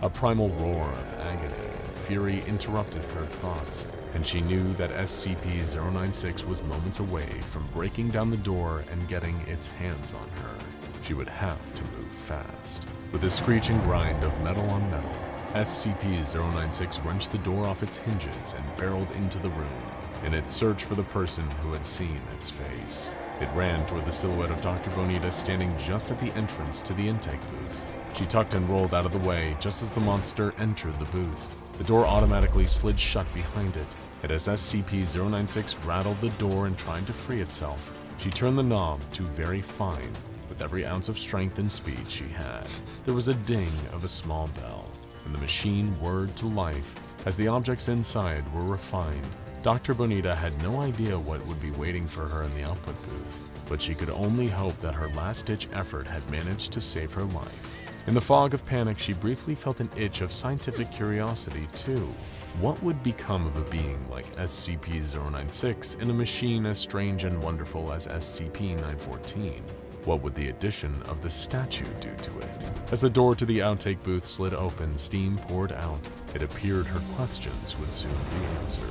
A primal roar of agony and fury interrupted her thoughts, and she knew that SCP-096 was moments away from breaking down the door and getting its hands on her. She would have to move fast. With a screeching grind of metal on metal, SCP-096 wrenched the door off its hinges and barreled into the room in its search for the person who had seen its face. It ran toward the silhouette of Dr. Bonita standing just at the entrance to the intake booth. She tucked and rolled out of the way just as the monster entered the booth. The door automatically slid shut behind it, and as SCP-096 rattled the door and tried to free itself, she turned the knob to very fine with every ounce of strength and speed she had. There was a ding of a small bell, and the machine whirred to life as the objects inside were refined. Dr. Bonita had no idea what would be waiting for her in the output booth, but she could only hope that her last-ditch effort had managed to save her life. In the fog of panic, she briefly felt an itch of scientific curiosity, too. What would become of a being like SCP-096 in a machine as strange and wonderful as SCP-914? What would the addition of the statue do to it? As the door to the outtake booth slid open, steam poured out. It appeared her questions would soon be answered.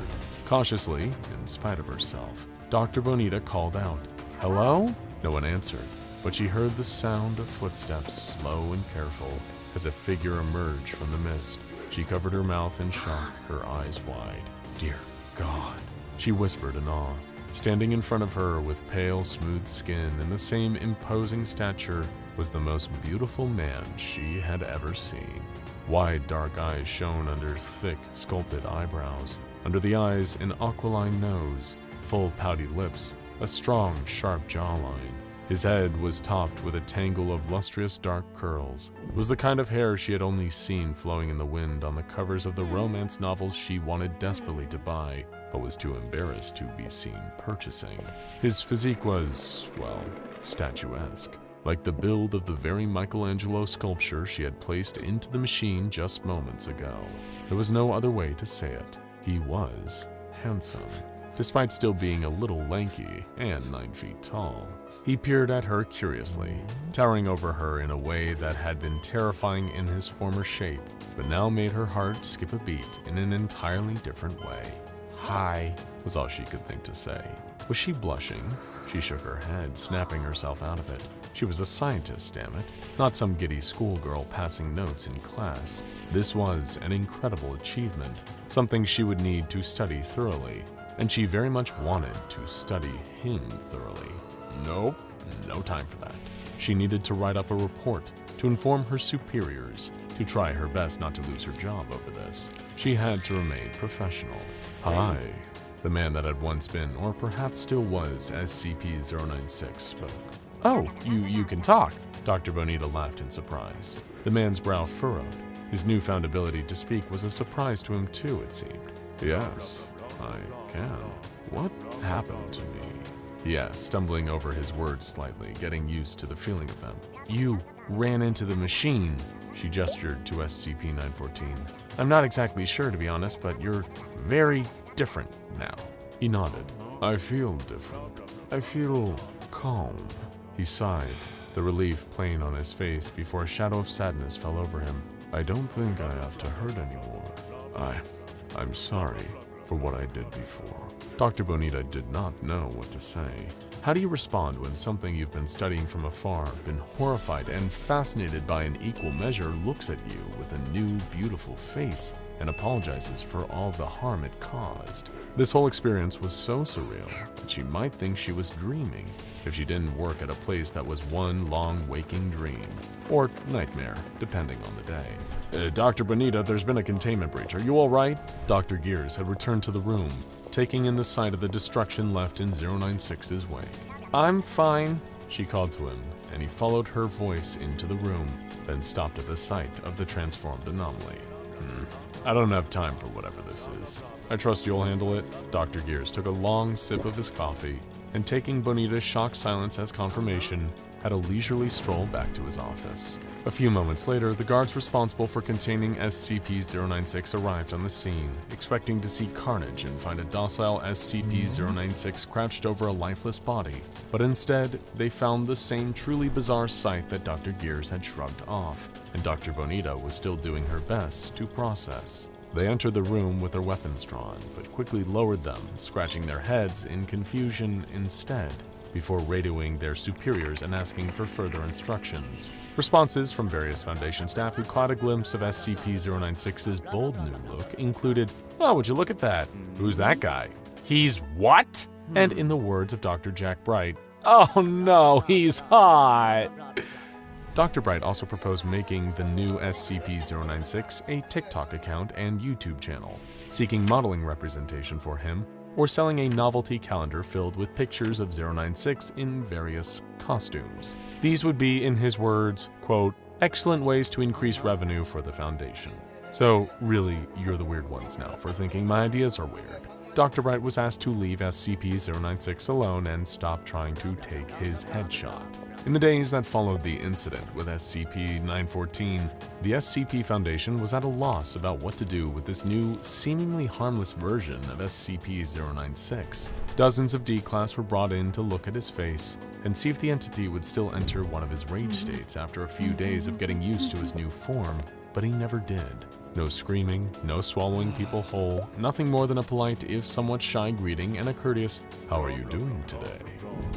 Cautiously, in spite of herself, Dr. Bonita called out, "Hello?" No one answered, but she heard the sound of footsteps, slow and careful, as a figure emerged from the mist. She covered her mouth in shock, her eyes wide. "Dear God," she whispered in awe. Standing in front of her with pale, smooth skin and the same imposing stature was the most beautiful man she had ever seen. Wide, dark eyes shone under thick, sculpted eyebrows. Under the eyes, an aquiline nose, full pouty lips, a strong, sharp jawline. His head was topped with a tangle of lustrous dark curls. It was the kind of hair she had only seen flowing in the wind on the covers of the romance novels she wanted desperately to buy, but was too embarrassed to be seen purchasing. His physique was, well, statuesque, like the build of the very Michelangelo sculpture she had placed into the machine just moments ago. There was no other way to say it. He was handsome, despite still being a little lanky and 9 feet tall. He peered at her curiously, towering over her in a way that had been terrifying in his former shape, but now made her heart skip a beat in an entirely different way. "Hi," was all she could think to say. Was she blushing? She shook her head, snapping herself out of it. She was a scientist, damn it, not some giddy schoolgirl passing notes in class. This was an incredible achievement, something she would need to study thoroughly, and she very much wanted to study him thoroughly. Nope, no time for that. She needed to write up a report, to inform her superiors, to try her best not to lose her job over this. She had to remain professional. "Hi," the man that had once been, or perhaps still was, SCP-096 spoke. "Oh, you can talk." Dr. Bonita laughed in surprise. The man's brow furrowed. His newfound ability to speak was a surprise to him too, it seemed. "Yes, I can. What happened to me?" he asked, stumbling over his words slightly, getting used to the feeling of them. "You ran into the machine." She gestured to SCP-914. "I'm not exactly sure, to be honest, but you're very different now." He nodded. "I feel different. I feel calm." He sighed, the relief plain on his face before a shadow of sadness fell over him. "I don't think I have to hurt anymore. I'm sorry for what I did before." Dr. Bonita did not know what to say. How do you respond when something you've been studying from afar, been horrified and fascinated by in equal measure, looks at you with a new, beautiful face and apologizes for all the harm it caused? This whole experience was so surreal that she might think she was dreaming if she didn't work at a place that was one long waking dream, or nightmare, depending on the day. "Dr. Bonita, there's been a containment breach. Are you all right?" Dr. Gears had returned to the room, taking in the sight of the destruction left in 096's wake. "I'm fine," she called to him, and he followed her voice into the room, then stopped at the sight of the transformed anomaly. "I don't have time for whatever this is. I trust you'll handle it." Dr. Gears took a long sip of his coffee, and taking Bonita's shocked silence as confirmation, had a leisurely stroll back to his office. A few moments later, the guards responsible for containing SCP-096 arrived on the scene, expecting to see carnage and find a docile SCP-096 crouched over a lifeless body, but instead, they found the same truly bizarre sight that Dr. Gears had shrugged off, and Dr. Bonita was still doing her best to process. They entered the room with their weapons drawn, but quickly lowered them, scratching their heads in confusion instead, before radioing their superiors and asking for further instructions. Responses from various Foundation staff who caught a glimpse of SCP-096's bold new look included, "Oh, would you look at that? Who's that guy? He's what?" And in the words of Dr. Jack Bright, "Oh no, he's hot!" Dr. Bright also proposed making the new SCP-096 a TikTok account and YouTube channel, seeking modeling representation for him, or selling a novelty calendar filled with pictures of 096 in various costumes. These would be, in his words, quote, "excellent ways to increase revenue for the Foundation." So really, you're the weird ones now for thinking my ideas are weird. Dr. Bright was asked to leave SCP-096 alone and stop trying to take his headshot. In the days that followed the incident with SCP-914, the SCP Foundation was at a loss about what to do with this new, seemingly harmless version of SCP-096. Dozens of D-Class were brought in to look at his face and see if the entity would still enter one of his rage states after a few days of getting used to his new form, but he never did. No screaming, no swallowing people whole, nothing more than a polite, if somewhat shy greeting and a courteous, "How are you doing today?"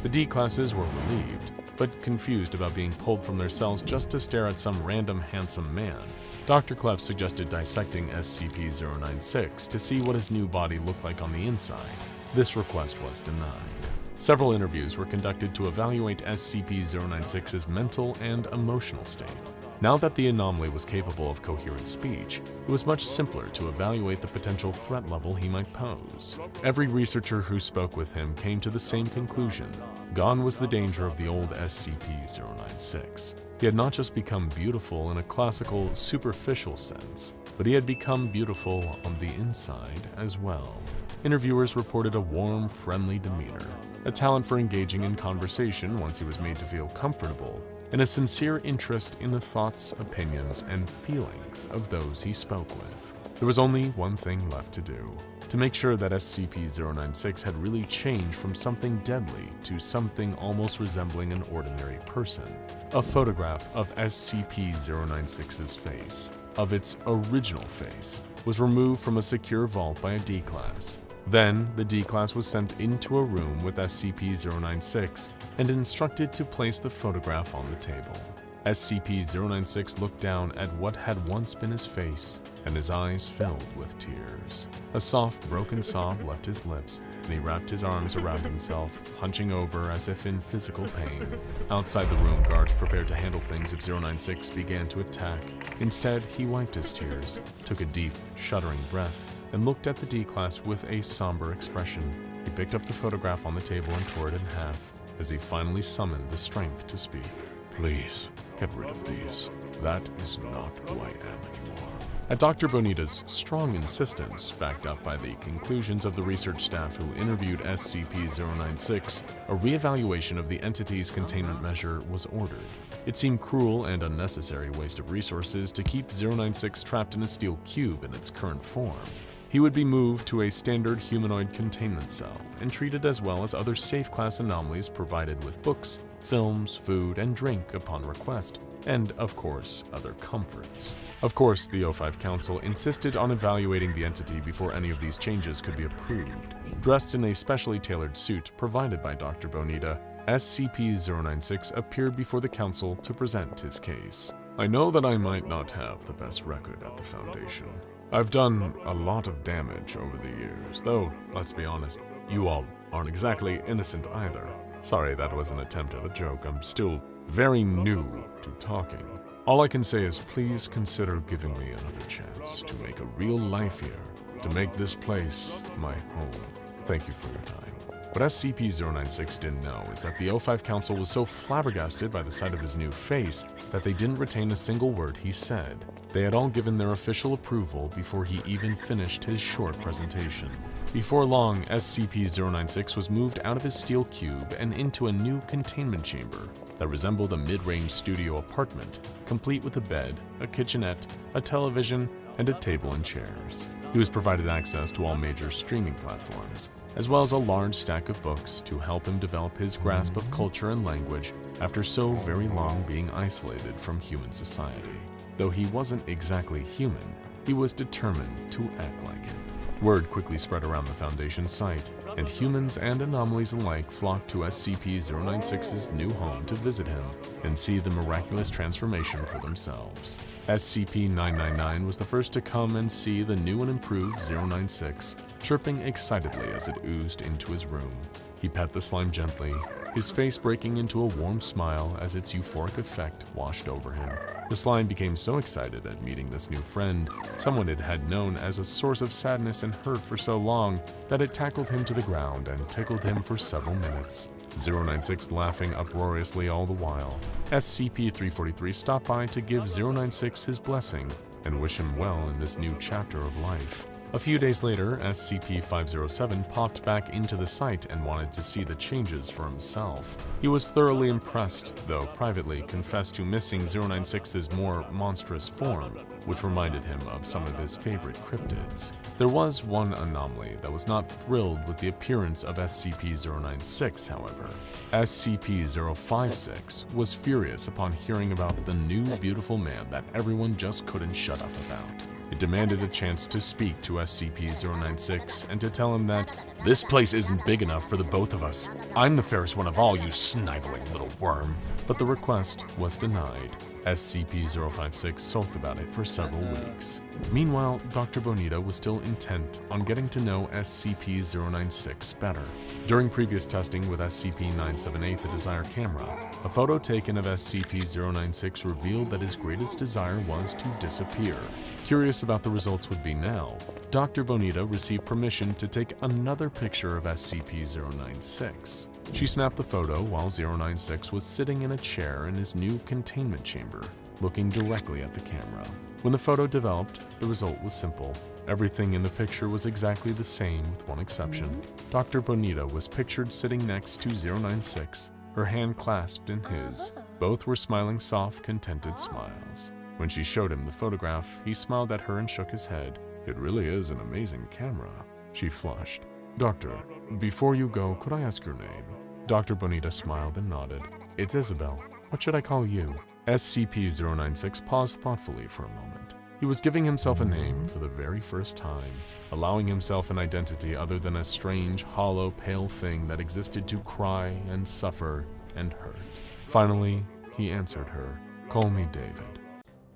The D-Classes were relieved, but confused about being pulled from their cells just to stare at some random handsome man. Dr. Clef suggested dissecting SCP-096 to see what his new body looked like on the inside. This request was denied. Several interviews were conducted to evaluate SCP-096's mental and emotional state. Now that the anomaly was capable of coherent speech, it was much simpler to evaluate the potential threat level he might pose. Every researcher who spoke with him came to the same conclusion. Gone was the danger of the old SCP-096. He had not just become beautiful in a classical, superficial sense, but he had become beautiful on the inside as well. Interviewers reported a warm, friendly demeanor, a talent for engaging in conversation once he was made to feel comfortable, and a sincere interest in the thoughts, opinions, and feelings of those he spoke with. There was only one thing left to do: to make sure that SCP-096 had really changed from something deadly to something almost resembling an ordinary person. A photograph of SCP-096's face, of its original face, was removed from a secure vault by a D-Class. Then, the D-Class was sent into a room with SCP-096 and instructed to place the photograph on the table. SCP-096 looked down at what had once been his face, and his eyes filled with tears. A soft, broken sob left his lips, and he wrapped his arms around himself, hunching over as if in physical pain. Outside the room, guards prepared to handle things if 096 began to attack. Instead, he wiped his tears, took a deep, shuddering breath, and looked at the D-Class with a somber expression. He picked up the photograph on the table and tore it in half, as he finally summoned the strength to speak. "Please, get rid of these. That is not who I am anymore." At Dr. Bonita's strong insistence, backed up by the conclusions of the research staff who interviewed SCP-096, a reevaluation of the entity's containment measure was ordered. It seemed cruel and unnecessary waste of resources to keep 096 trapped in a steel cube in its current form. He would be moved to a standard humanoid containment cell and treated as well as other safe-class anomalies, provided with books, films, food, and drink upon request, and, of course, other comforts. Of course, the O5 Council insisted on evaluating the entity before any of these changes could be approved. Dressed in a specially tailored suit provided by Dr. Bonita, SCP-096 appeared before the Council to present his case. "I know that I might not have the best record at the Foundation. I've done a lot of damage over the years, though, let's be honest, you all aren't exactly innocent either. Sorry, that was an attempt at a joke. I'm still very new to talking. All I can say is please consider giving me another chance to make a real life here, to make this place my home. Thank you for your time." What SCP-096 didn't know is that the O5 Council was so flabbergasted by the sight of his new face that they didn't retain a single word he said. They had all given their official approval before he even finished his short presentation. Before long, SCP-096 was moved out of his steel cube and into a new containment chamber that resembled a mid-range studio apartment, complete with a bed, a kitchenette, a television, and a table and chairs. He was provided access to all major streaming platforms, as well as a large stack of books to help him develop his grasp of culture and language after so very long being isolated from human society. Though he wasn't exactly human, he was determined to act like it. Word quickly spread around the Foundation site, and humans and anomalies alike flocked to SCP-096's new home to visit him and see the miraculous transformation for themselves. SCP-999 was the first to come and see the new and improved 096, chirping excitedly as it oozed into his room. He pet the slime gently, his face breaking into a warm smile as its euphoric effect washed over him. The slime became so excited at meeting this new friend, someone it had known as a source of sadness and hurt for so long, that it tackled him to the ground and tickled him for several minutes. 096 laughing uproariously all the while. SCP-343 stopped by to give 096 his blessing and wish him well in this new chapter of life. A few days later, SCP-507 popped back into the site and wanted to see the changes for himself. He was thoroughly impressed, though privately confessed to missing 096's more monstrous form, which reminded him of some of his favorite cryptids. There was one anomaly that was not thrilled with the appearance of SCP-096, however. SCP-056 was furious upon hearing about the new beautiful man that everyone just couldn't shut up about. It demanded a chance to speak to SCP-096 and to tell him that this place isn't big enough for the both of us. I'm the fairest one of all, you sniveling little worm. But the request was denied. SCP-056 sulked about it for several weeks. Meanwhile, Dr. Bonita was still intent on getting to know SCP-096 better. During previous testing with SCP-978, the Desire camera, a photo taken of SCP-096 revealed that his greatest desire was to disappear. Curious about the results would be now, Dr. Bonita received permission to take another picture of SCP-096. She snapped the photo while 096 was sitting in a chair in his new containment chamber, looking directly at the camera. When the photo developed, the result was simple. Everything in the picture was exactly the same with one exception. Dr. Bonita was pictured sitting next to 096, her hand clasped in his. Both were smiling soft, contented smiles. When she showed him the photograph, he smiled at her and shook his head. "It really is an amazing camera." She flushed. "Doctor, before you go, could I ask your name?" Dr. Bonita smiled and nodded. "It's Isabel. What should I call you?" SCP-096 paused thoughtfully for a moment. He was giving himself a name for the very first time, allowing himself an identity other than a strange, hollow, pale thing that existed to cry and suffer and hurt. Finally, he answered her, "Call me David."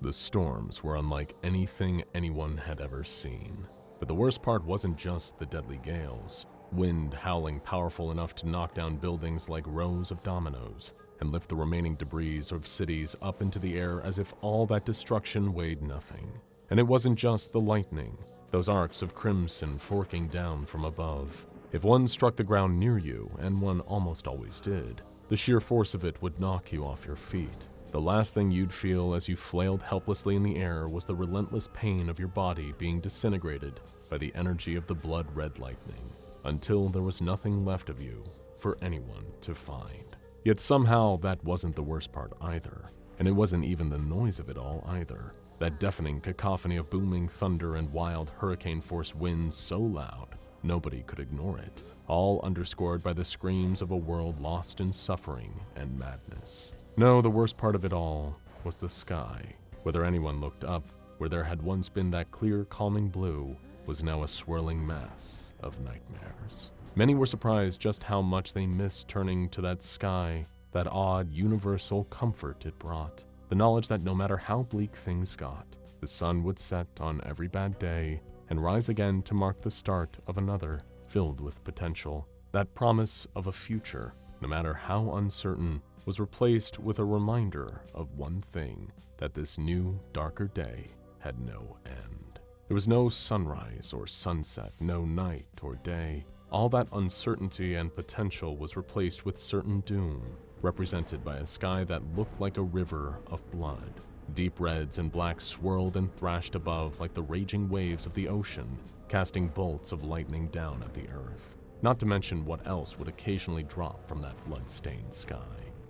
The storms were unlike anything anyone had ever seen. But the worst part wasn't just the deadly gales. Wind howling powerful enough to knock down buildings like rows of dominoes and lift the remaining debris of cities up into the air as if all that destruction weighed nothing. And it wasn't just the lightning, those arcs of crimson forking down from above. If one struck the ground near you, and one almost always did, the sheer force of it would knock you off your feet. The last thing you'd feel as you flailed helplessly in the air was the relentless pain of your body being disintegrated by the energy of the blood-red lightning, until there was nothing left of you for anyone to find. Yet somehow that wasn't the worst part either, and it wasn't even the noise of it all either. That deafening cacophony of booming thunder and wild hurricane-force winds so loud, nobody could ignore it, all underscored by the screams of a world lost in suffering and madness. No, the worst part of it all was the sky. Whether anyone looked up, where there had once been that clear, calming blue, was now a swirling mass of nightmares. Many were surprised just how much they missed turning to that sky, that odd, universal comfort it brought. The knowledge that no matter how bleak things got, the sun would set on every bad day and rise again to mark the start of another, filled with potential. That promise of a future, no matter how uncertain, was replaced with a reminder of one thing, that this new, darker day had no end. There was no sunrise or sunset, no night or day. All that uncertainty and potential was replaced with certain doom, represented by a sky that looked like a river of blood. Deep reds and blacks swirled and thrashed above like the raging waves of the ocean, casting bolts of lightning down at the earth. Not to mention what else would occasionally drop from that blood-stained sky.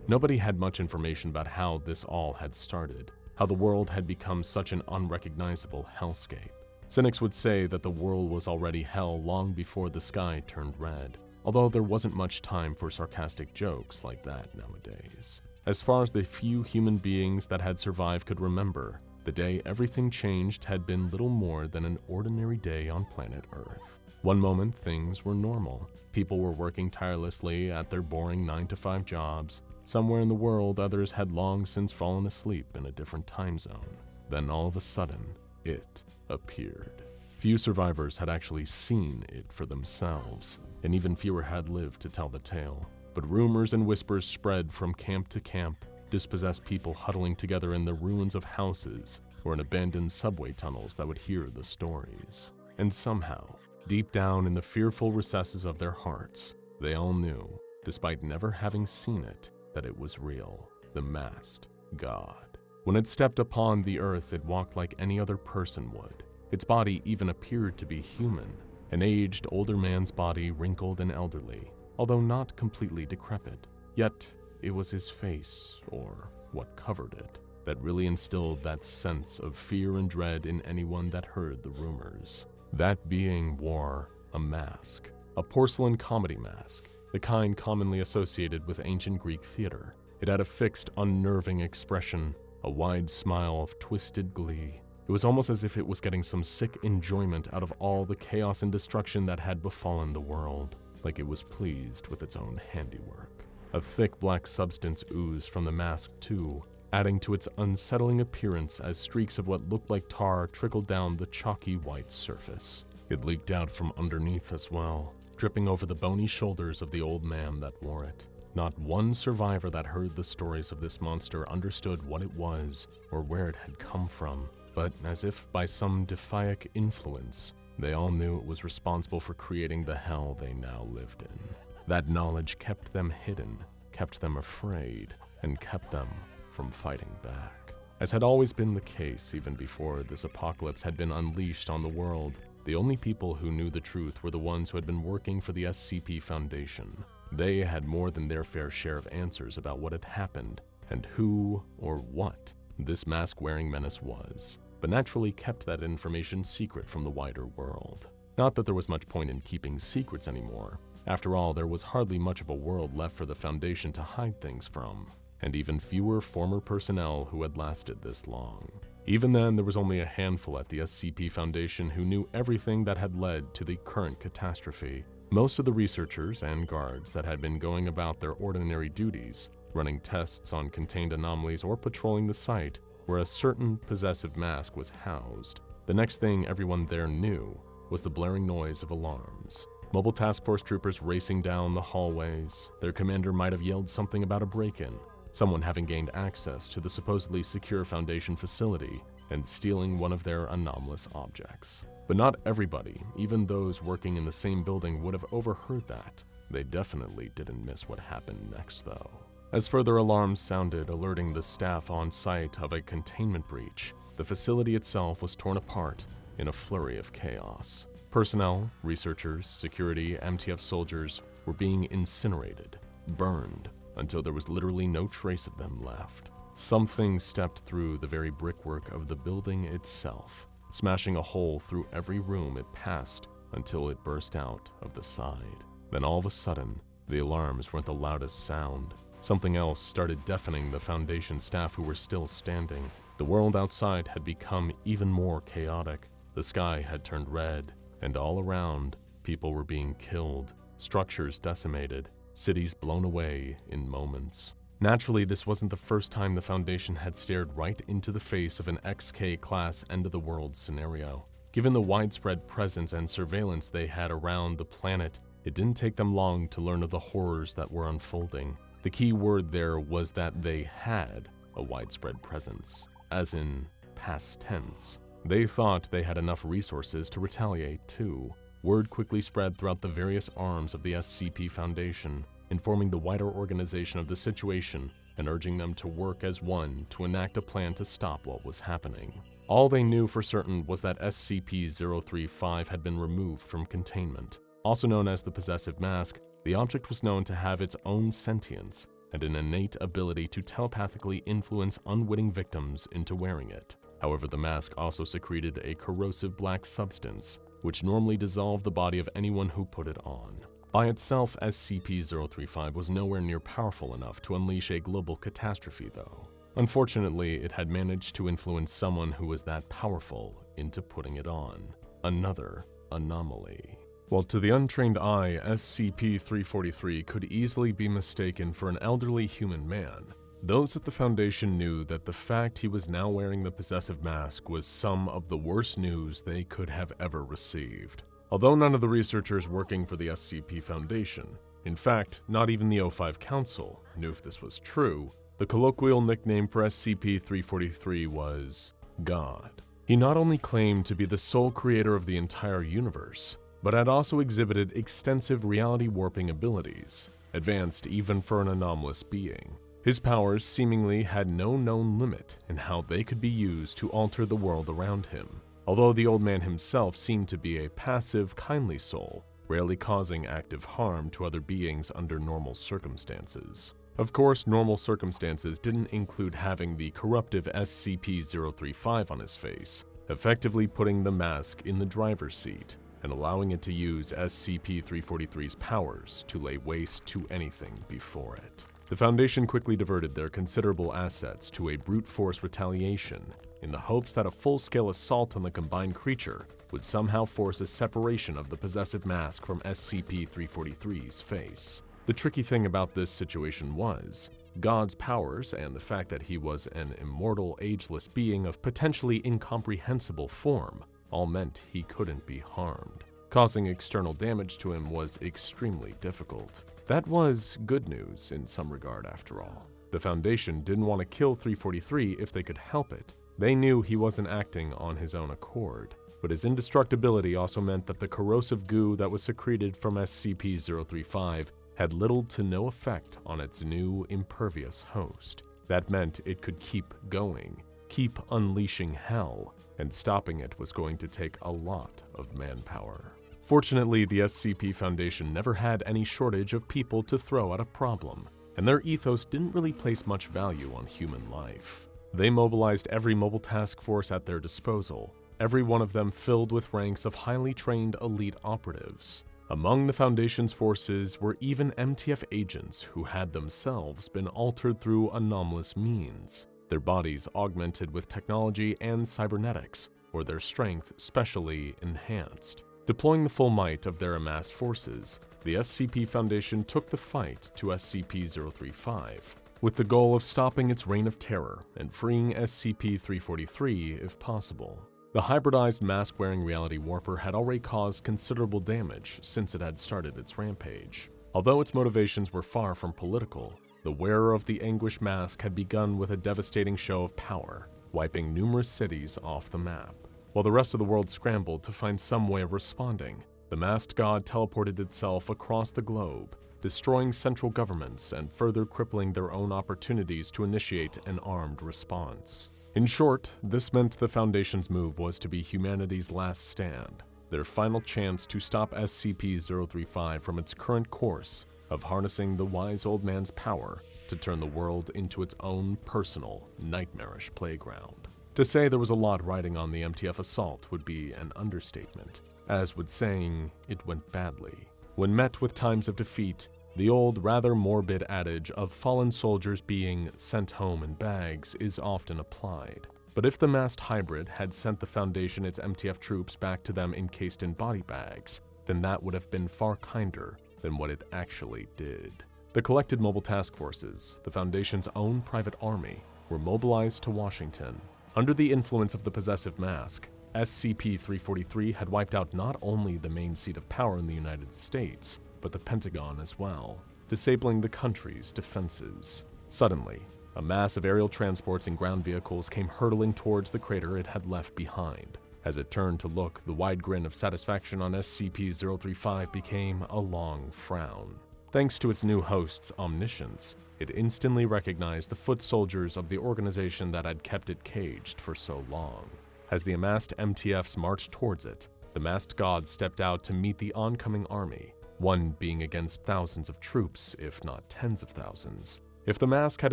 Nobody had much information about how this all had started, how the world had become such an unrecognizable hellscape. Cynics would say that the world was already hell long before the sky turned red, although there wasn't much time for sarcastic jokes like that nowadays. As far as the few human beings that had survived could remember, the day everything changed had been little more than an ordinary day on planet Earth. One moment, things were normal. People were working tirelessly at their boring 9-to-5 jobs. Somewhere in the world, others had long since fallen asleep in a different time zone. Then all of a sudden, it appeared. Few survivors had actually seen it for themselves, and even fewer had lived to tell the tale. But rumors and whispers spread from camp to camp, dispossessed people huddling together in the ruins of houses or in abandoned subway tunnels that would hear the stories. And somehow, deep down in the fearful recesses of their hearts, they all knew, despite never having seen it, that it was real, the masked god. When it stepped upon the earth, it walked like any other person would. Its body even appeared to be human, an aged, older man's body, wrinkled and elderly, although not completely decrepit. Yet, it was his face, or what covered it, that really instilled that sense of fear and dread in anyone that heard the rumors. That being wore a mask, a porcelain comedy mask, the kind commonly associated with ancient Greek theater. It had a fixed, unnerving expression, a wide smile of twisted glee. It was almost as if it was getting some sick enjoyment out of all the chaos and destruction that had befallen the world, like it was pleased with its own handiwork. A thick black substance oozed from the mask too, adding to its unsettling appearance as streaks of what looked like tar trickled down the chalky white surface. It leaked out from underneath as well, dripping over the bony shoulders of the old man that wore it. Not one survivor that heard the stories of this monster understood what it was or where it had come from, but as if by some deific influence, they all knew it was responsible for creating the hell they now lived in. That knowledge kept them hidden, kept them afraid, and kept them from fighting back. As had always been the case even before this apocalypse had been unleashed on the world, the only people who knew the truth were the ones who had been working for the SCP Foundation. They had more than their fair share of answers about what had happened and who or what this mask-wearing menace was, but naturally kept that information secret from the wider world. Not that there was much point in keeping secrets anymore. After all, there was hardly much of a world left for the Foundation to hide things from, and even fewer former personnel who had lasted this long. Even then, there was only a handful at the SCP Foundation who knew everything that had led to the current catastrophe. Most of the researchers and guards that had been going about their ordinary duties, running tests on contained anomalies or patrolling the site where a certain possessive mask was housed. The next thing everyone there knew was the blaring noise of alarms. Mobile task force troopers racing down the hallways. Their commander might have yelled something about a break-in, someone having gained access to the supposedly secure Foundation facility and stealing one of their anomalous objects. But not everybody, even those working in the same building, would have overheard that. They definitely didn't miss what happened next, though. As further alarms sounded, alerting the staff on site of a containment breach, the facility itself was torn apart in a flurry of chaos. Personnel, researchers, security, MTF soldiers were being incinerated, burned, until there was literally no trace of them left. Something stepped through the very brickwork of the building itself, smashing a hole through every room it passed until it burst out of the side. Then all of a sudden, the alarms weren't the loudest sound. Something else started deafening the Foundation staff who were still standing. The world outside had become even more chaotic. The sky had turned red, and all around, people were being killed, structures decimated, cities blown away in moments. Naturally, this wasn't the first time the Foundation had stared right into the face of an XK-class end-of-the-world scenario. Given the widespread presence and surveillance they had around the planet, it didn't take them long to learn of the horrors that were unfolding. The key word there was that they had a widespread presence, as in past tense. They thought they had enough resources to retaliate too. Word quickly spread throughout the various arms of the SCP Foundation, informing the wider organization of the situation and urging them to work as one to enact a plan to stop what was happening. All they knew for certain was that SCP-035 had been removed from containment. Also known as the Possessive Mask, the object was known to have its own sentience and an innate ability to telepathically influence unwitting victims into wearing it. However, the mask also secreted a corrosive black substance, which normally dissolved the body of anyone who put it on. By itself, SCP-035 was nowhere near powerful enough to unleash a global catastrophe, though. Unfortunately, it had managed to influence someone who was that powerful into putting it on. Another anomaly. While to the untrained eye, SCP-343 could easily be mistaken for an elderly human man, those at the Foundation knew that the fact he was now wearing the possessive mask was some of the worst news they could have ever received. Although none of the researchers working for the SCP Foundation, in fact, not even the O5 Council, knew if this was true, the colloquial nickname for SCP-343 was God. He not only claimed to be the sole creator of the entire universe, but had also exhibited extensive reality warping abilities, advanced even for an anomalous being. His powers seemingly had no known limit in how they could be used to alter the world around him, although the old man himself seemed to be a passive, kindly soul, rarely causing active harm to other beings under normal circumstances. Of course, normal circumstances didn't include having the corruptive SCP-035 on his face, effectively putting the mask in the driver's seat and allowing it to use SCP-343's powers to lay waste to anything before it. The Foundation quickly diverted their considerable assets to a brute force retaliation in the hopes that a full-scale assault on the combined creature would somehow force a separation of the possessive mask from SCP-343's face. The tricky thing about this situation was, God's powers and the fact that he was an immortal, ageless being of potentially incomprehensible form all meant he couldn't be harmed. Causing external damage to him was extremely difficult. That was good news in some regard after all. The Foundation didn't want to kill 343 if they could help it. They knew he wasn't acting on his own accord, but his indestructibility also meant that the corrosive goo that was secreted from SCP-035 had little to no effect on its new impervious host. That meant it could keep going, keep unleashing hell, and stopping it was going to take a lot of manpower. Fortunately, the SCP Foundation never had any shortage of people to throw at a problem, and their ethos didn't really place much value on human life. They mobilized every mobile task force at their disposal, every one of them filled with ranks of highly trained elite operatives. Among the Foundation's forces were even MTF agents who had themselves been altered through anomalous means, their bodies augmented with technology and cybernetics, or their strength specially enhanced. Deploying the full might of their amassed forces, the SCP Foundation took the fight to SCP-035, with the goal of stopping its reign of terror and freeing SCP-343 if possible. The hybridized mask-wearing reality warper had already caused considerable damage since it had started its rampage. Although its motivations were far from political, the wearer of the Anguish mask had begun with a devastating show of power, wiping numerous cities off the map. While the rest of the world scrambled to find some way of responding, the masked god teleported itself across the globe, destroying central governments and further crippling their own opportunities to initiate an armed response. In short, this meant the Foundation's move was to be humanity's last stand, their final chance to stop SCP-035 from its current course of harnessing the wise old man's power to turn the world into its own personal, nightmarish playground. To say there was a lot riding on the MTF assault would be an understatement, as would saying it went badly. When met with times of defeat, the old, rather morbid adage of fallen soldiers being sent home in bags is often applied. But if the masked hybrid had sent the Foundation its MTF troops back to them encased in body bags, then that would have been far kinder than what it actually did. The collected mobile task forces, the Foundation's own private army, were mobilized to Washington. Under the influence of the possessive mask, SCP-343 had wiped out not only the main seat of power in the United States, but the Pentagon as well, disabling the country's defenses. Suddenly, a mass of aerial transports and ground vehicles came hurtling towards the crater it had left behind. As it turned to look, the wide grin of satisfaction on SCP-035 became a long frown. Thanks to its new host's omniscience, it instantly recognized the foot soldiers of the organization that had kept it caged for so long. As the amassed MTFs marched towards it, the masked god stepped out to meet the oncoming army, one being against thousands of troops, if not tens of thousands. If the mask had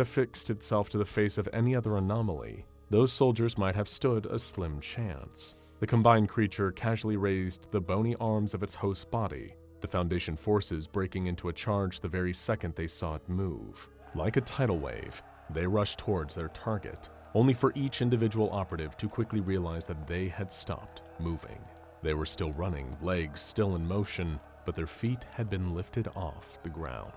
affixed itself to the face of any other anomaly, those soldiers might have stood a slim chance. The combined creature casually raised the bony arms of its host's body, the Foundation forces breaking into a charge the very second they saw it move. Like a tidal wave, they rushed towards their target, only for each individual operative to quickly realize that they had stopped moving. They were still running, legs still in motion, but their feet had been lifted off the ground.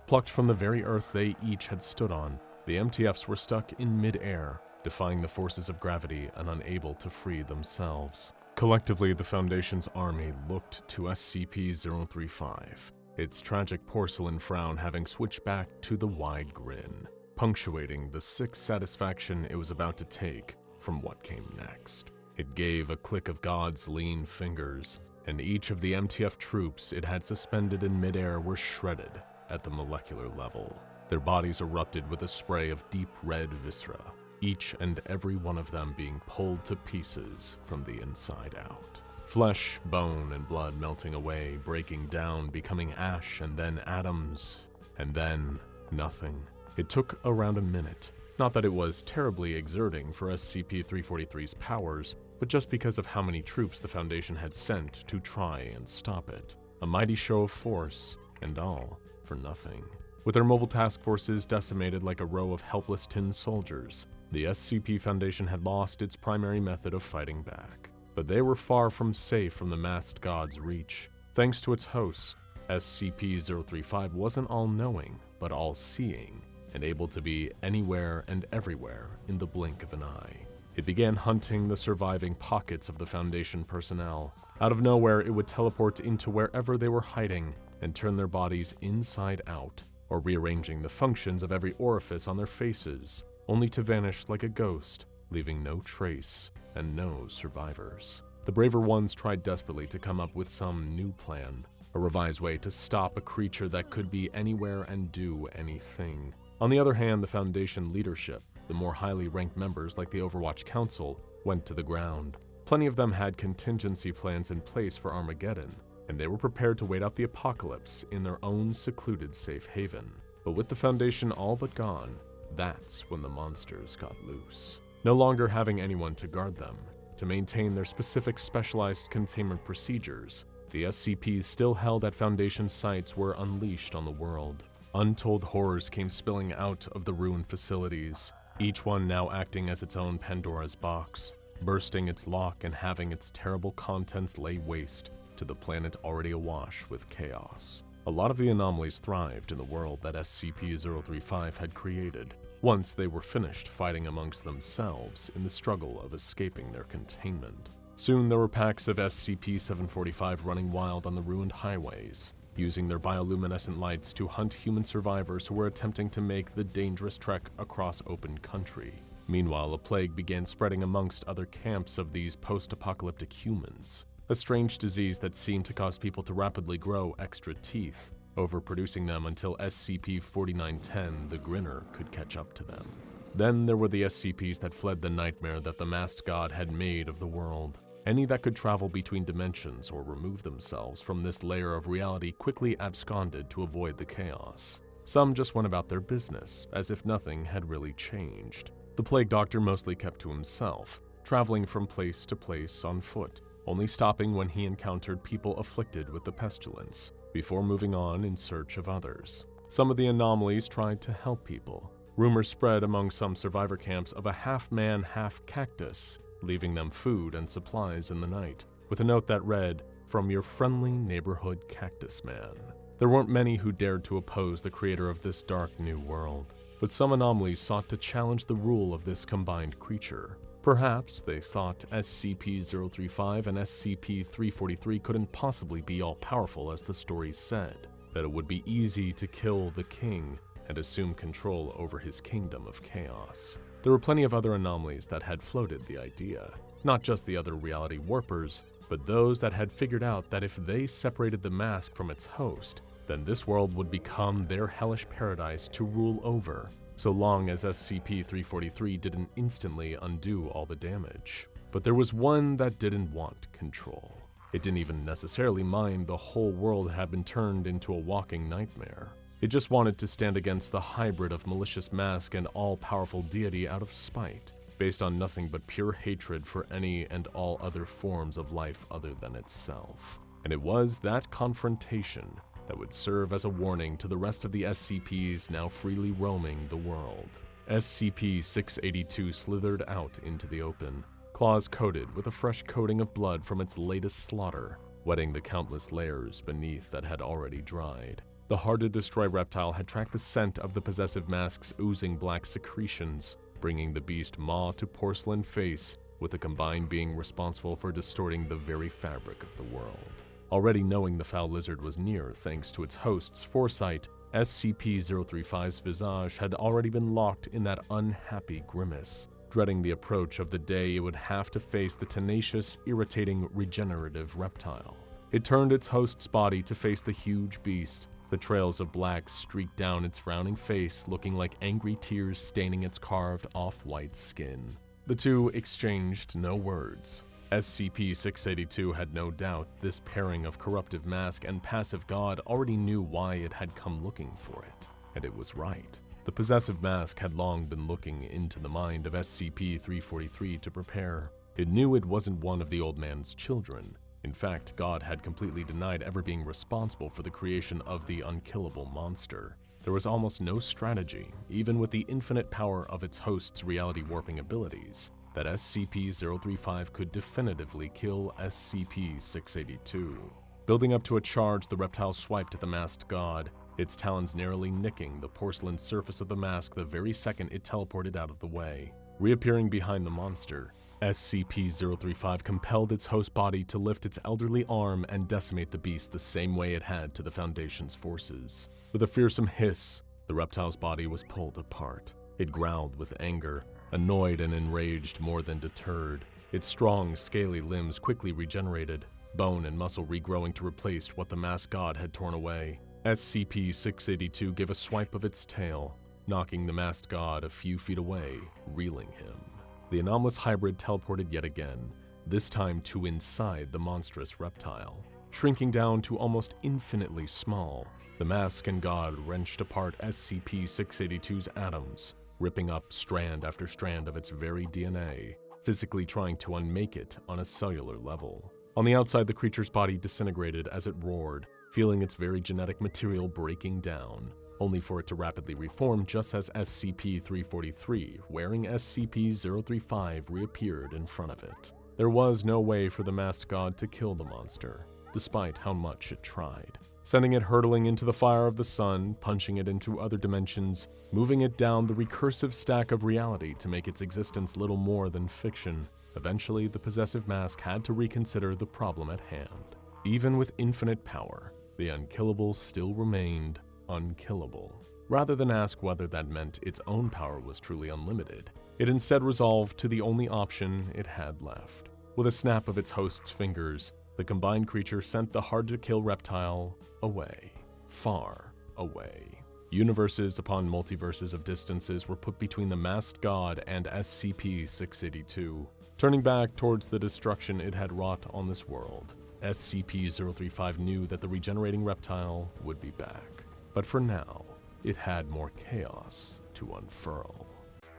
Plucked from the very earth they each had stood on, the MTFs were stuck in mid-air, defying the forces of gravity and unable to free themselves. Collectively, the Foundation's army looked to SCP-035, its tragic porcelain frown having switched back to the wide grin, punctuating the sick satisfaction it was about to take from what came next. It gave a click of God's lean fingers, and each of the MTF troops it had suspended in midair were shredded at the molecular level. Their bodies erupted with a spray of deep red viscera, each and every one of them being pulled to pieces from the inside out. Flesh, bone, and blood melting away, breaking down, becoming ash, and then atoms, and then nothing. It took around a minute. Not that it was terribly exerting for SCP-343's powers, but just because of how many troops the Foundation had sent to try and stop it. A mighty show of force, and all for nothing. With their mobile task forces decimated like a row of helpless tin soldiers, the SCP Foundation had lost its primary method of fighting back. But they were far from safe from the masked god's reach. Thanks to its hosts, SCP-035 wasn't all-knowing, but all-seeing, and able to be anywhere and everywhere in the blink of an eye. It began hunting the surviving pockets of the Foundation personnel. Out of nowhere, it would teleport into wherever they were hiding and turn their bodies inside out, or rearranging the functions of every orifice on their faces, only to vanish like a ghost, leaving no trace and no survivors. The braver ones tried desperately to come up with some new plan, a revised way to stop a creature that could be anywhere and do anything. On the other hand, the Foundation leadership, the more highly ranked members like the Overwatch Council, went to the ground. Plenty of them had contingency plans in place for Armageddon, and they were prepared to wait out the apocalypse in their own secluded safe haven. But with the Foundation all but gone, that's when the monsters got loose. No longer having anyone to guard them, to maintain their specific specialized containment procedures, the SCPs still held at Foundation sites were unleashed on the world. Untold horrors came spilling out of the ruined facilities, each one now acting as its own Pandora's box, bursting its lock and having its terrible contents lay waste to the planet already awash with chaos. A lot of the anomalies thrived in the world that SCP-035 had created, once they were finished fighting amongst themselves in the struggle of escaping their containment. Soon there were packs of SCP-745 running wild on the ruined highways, using their bioluminescent lights to hunt human survivors who were attempting to make the dangerous trek across open country. Meanwhile, a plague began spreading amongst other camps of these post-apocalyptic humans, a strange disease that seemed to cause people to rapidly grow extra teeth, overproducing them until SCP-4910, the Grinner, could catch up to them. Then there were the SCPs that fled the nightmare that the masked god had made of the world. Any that could travel between dimensions or remove themselves from this layer of reality quickly absconded to avoid the chaos. Some just went about their business, as if nothing had really changed. The Plague Doctor mostly kept to himself, traveling from place to place on foot, only stopping when he encountered people afflicted with the pestilence, before moving on in search of others. Some of the anomalies tried to help people. Rumors spread among some survivor camps of a half-man, half-cactus, leaving them food and supplies in the night, with a note that read, "From your friendly neighborhood cactus man." There weren't many who dared to oppose the creator of this dark new world, but some anomalies sought to challenge the rule of this combined creature. Perhaps they thought SCP-035 and SCP-343 couldn't possibly be all-powerful as the story said, that it would be easy to kill the king and assume control over his kingdom of chaos. There were plenty of other anomalies that had floated the idea, not just the other reality warpers, but those that had figured out that if they separated the mask from its host, then this world would become their hellish paradise to rule over, so long as SCP-343 didn't instantly undo all the damage. But there was one that didn't want control. It didn't even necessarily mind the whole world had been turned into a walking nightmare. It just wanted to stand against the hybrid of malicious mask and all-powerful deity out of spite, based on nothing but pure hatred for any and all other forms of life other than itself. And it was that confrontation that would serve as a warning to the rest of the SCPs now freely roaming the world. SCP-682 slithered out into the open, claws coated with a fresh coating of blood from its latest slaughter, wetting the countless layers beneath that had already dried. The hard-to-destroy reptile had tracked the scent of the possessive mask's oozing black secretions, bringing the beast maw to porcelain face, with the combined being responsible for distorting the very fabric of the world. Already knowing the foul lizard was near thanks to its host's foresight, SCP-035's visage had already been locked in that unhappy grimace, dreading the approach of the day it would have to face the tenacious, irritating, regenerative reptile. It turned its host's body to face the huge beast. The trails of black streaked down its frowning face, looking like angry tears staining its carved off-white skin. The two exchanged no words. SCP-682 had no doubt this pairing of corruptive mask and passive god already knew why it had come looking for it, and it was right. The possessive mask had long been looking into the mind of SCP-343 to prepare. It knew it wasn't one of the old man's children. In fact, God had completely denied ever being responsible for the creation of the unkillable monster. There was almost no strategy, even with the infinite power of its host's reality warping abilities, that SCP-035 could definitively kill SCP-682. Building up to a charge, the reptile swiped at the masked god, its talons narrowly nicking the porcelain surface of the mask the very second it teleported out of the way. Reappearing behind the monster, SCP-035 compelled its host body to lift its elderly arm and decimate the beast the same way it had to the Foundation's forces. With a fearsome hiss, the reptile's body was pulled apart. It growled with anger, annoyed and enraged more than deterred. Its strong, scaly limbs quickly regenerated, bone and muscle regrowing to replace what the masked god had torn away. SCP-682 gave a swipe of its tail, knocking the masked god a few feet away, reeling him. The anomalous hybrid teleported yet again, this time to inside the monstrous reptile. Shrinking down to almost infinitely small, the mask and god wrenched apart SCP-682's atoms, ripping up strand after strand of its very DNA, physically trying to unmake it on a cellular level. On the outside, the creature's body disintegrated as it roared, feeling its very genetic material breaking down, only for it to rapidly reform just as SCP-343, wearing SCP-035, reappeared in front of it. There was no way for the masked god to kill the monster, despite how much it tried. Sending it hurtling into the fire of the sun, punching it into other dimensions, moving it down the recursive stack of reality to make its existence little more than fiction. Eventually, the possessive mask had to reconsider the problem at hand. Even with infinite power, the unkillable still remained unkillable. Rather than ask whether that meant its own power was truly unlimited, it instead resolved to the only option it had left. With a snap of its host's fingers, the combined creature sent the hard-to-kill reptile away, far away. Universes upon multiverses of distances were put between the masked god and SCP-682, turning back towards the destruction it had wrought on this world. SCP-035 knew that the regenerating reptile would be back. But for now, it had more chaos to unfurl.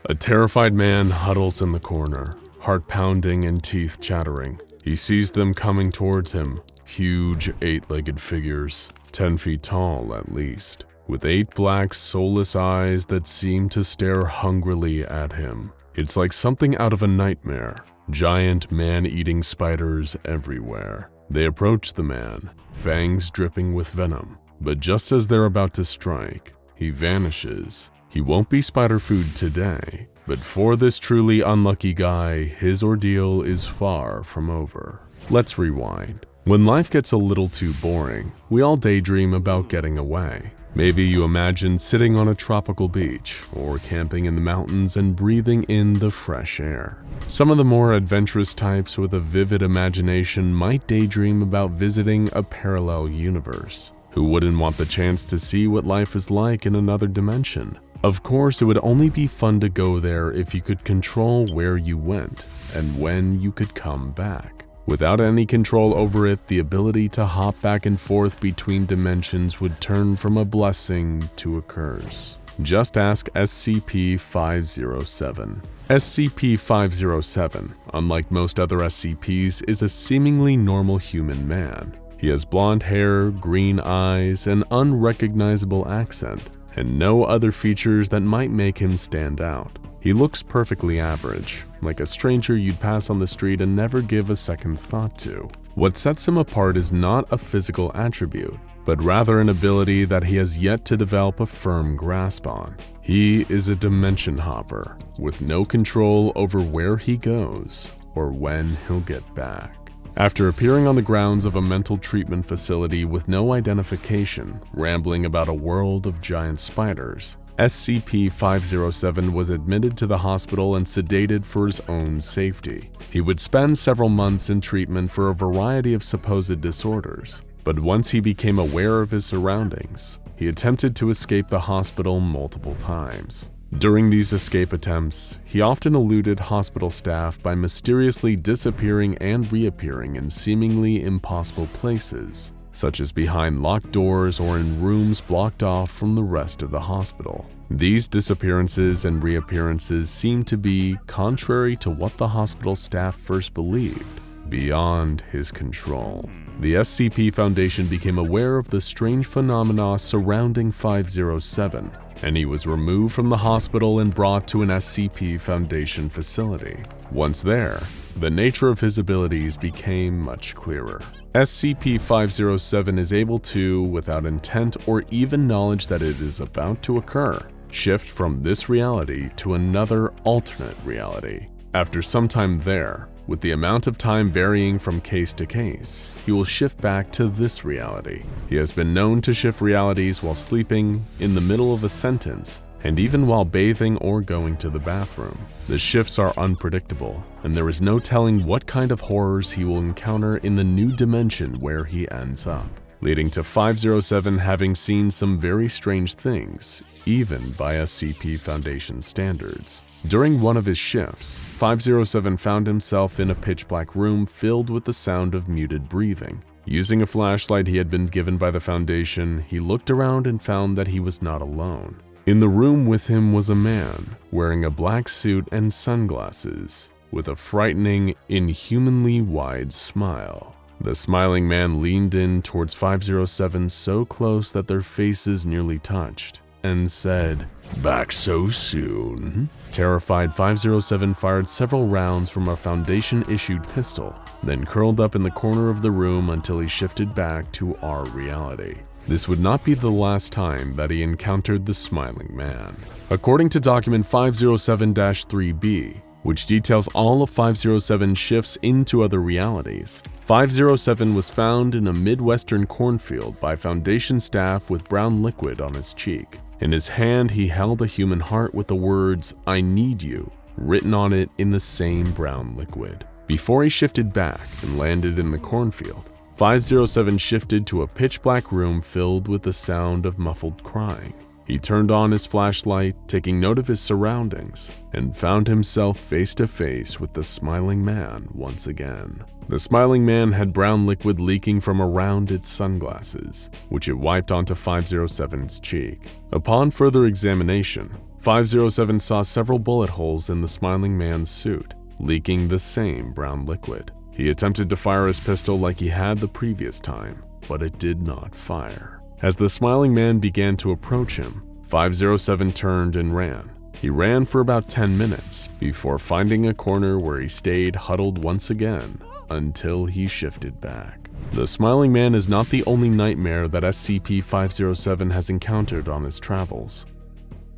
A terrified man huddles in the corner, heart pounding and teeth chattering. He sees them coming towards him, huge 8-legged figures, 10 feet tall at least, with 8 black, soulless eyes that seem to stare hungrily at him. It's like something out of a nightmare. Giant man-eating spiders everywhere. They approach the man, fangs dripping with venom. But just as they're about to strike, he vanishes. He won't be spider food today, but for this truly unlucky guy, his ordeal is far from over. Let's rewind. When life gets a little too boring, we all daydream about getting away. Maybe you imagine sitting on a tropical beach or camping in the mountains and breathing in the fresh air. Some of the more adventurous types with a vivid imagination might daydream about visiting a parallel universe. Who wouldn't want the chance to see what life is like in another dimension? Of course, it would only be fun to go there if you could control where you went and when you could come back. Without any control over it, the ability to hop back and forth between dimensions would turn from a blessing to a curse. Just ask SCP-507. SCP-507, unlike most other SCPs, is a seemingly normal human man. He has blonde hair, green eyes, an unrecognizable accent, and no other features that might make him stand out. He looks perfectly average, like a stranger you'd pass on the street and never give a second thought to. What sets him apart is not a physical attribute, but rather an ability that he has yet to develop a firm grasp on. He is a dimension hopper, with no control over where he goes or when he'll get back. After appearing on the grounds of a mental treatment facility with no identification, rambling about a world of giant spiders, SCP-507 was admitted to the hospital and sedated for his own safety. He would spend several months in treatment for a variety of supposed disorders, but once he became aware of his surroundings, he attempted to escape the hospital multiple times. During these escape attempts, he often eluded hospital staff by mysteriously disappearing and reappearing in seemingly impossible places, such as behind locked doors or in rooms blocked off from the rest of the hospital. These disappearances and reappearances seemed to be, contrary to what the hospital staff first believed, beyond his control. The SCP Foundation became aware of the strange phenomena surrounding 507, and he was removed from the hospital and brought to an SCP Foundation facility. Once there, the nature of his abilities became much clearer. SCP-507 is able to, without intent or even knowledge that it is about to occur, shift from this reality to another alternate reality. After some time there, with the amount of time varying from case to case, he will shift back to this reality. He has been known to shift realities while sleeping, in the middle of a sentence, and even while bathing or going to the bathroom. The shifts are unpredictable, and there is no telling what kind of horrors he will encounter in the new dimension where he ends up, leading to 507 having seen some very strange things, even by SCP Foundation standards. During one of his shifts, 507 found himself in a pitch-black room filled with the sound of muted breathing. Using a flashlight he had been given by the Foundation, he looked around and found that he was not alone. In the room with him was a man, wearing a black suit and sunglasses, with a frightening, inhumanly wide smile. The smiling man leaned in towards 507 so close that their faces nearly touched, and said, "Back so soon?" Terrified, 507 fired several rounds from a Foundation-issued pistol, then curled up in the corner of the room until he shifted back to our reality. This would not be the last time that he encountered the smiling man. According to document 507-3B, which details all of 507's shifts into other realities, 507 was found in a Midwestern cornfield by Foundation staff with brown liquid on his cheek. In his hand, he held a human heart with the words, "I need you," written on it in the same brown liquid. Before he shifted back and landed in the cornfield, 507 shifted to a pitch-black room filled with the sound of muffled crying. He turned on his flashlight, taking note of his surroundings, and found himself face to face with the smiling man once again. The smiling man had brown liquid leaking from around its sunglasses, which it wiped onto 507's cheek. Upon further examination, 507 saw several bullet holes in the smiling man's suit, leaking the same brown liquid. He attempted to fire his pistol like he had the previous time, but it did not fire. As the smiling man began to approach him, 507 turned and ran. He ran for about 10 minutes before finding a corner where he stayed huddled once again until he shifted back. The smiling man is not the only nightmare that SCP-507 has encountered on his travels.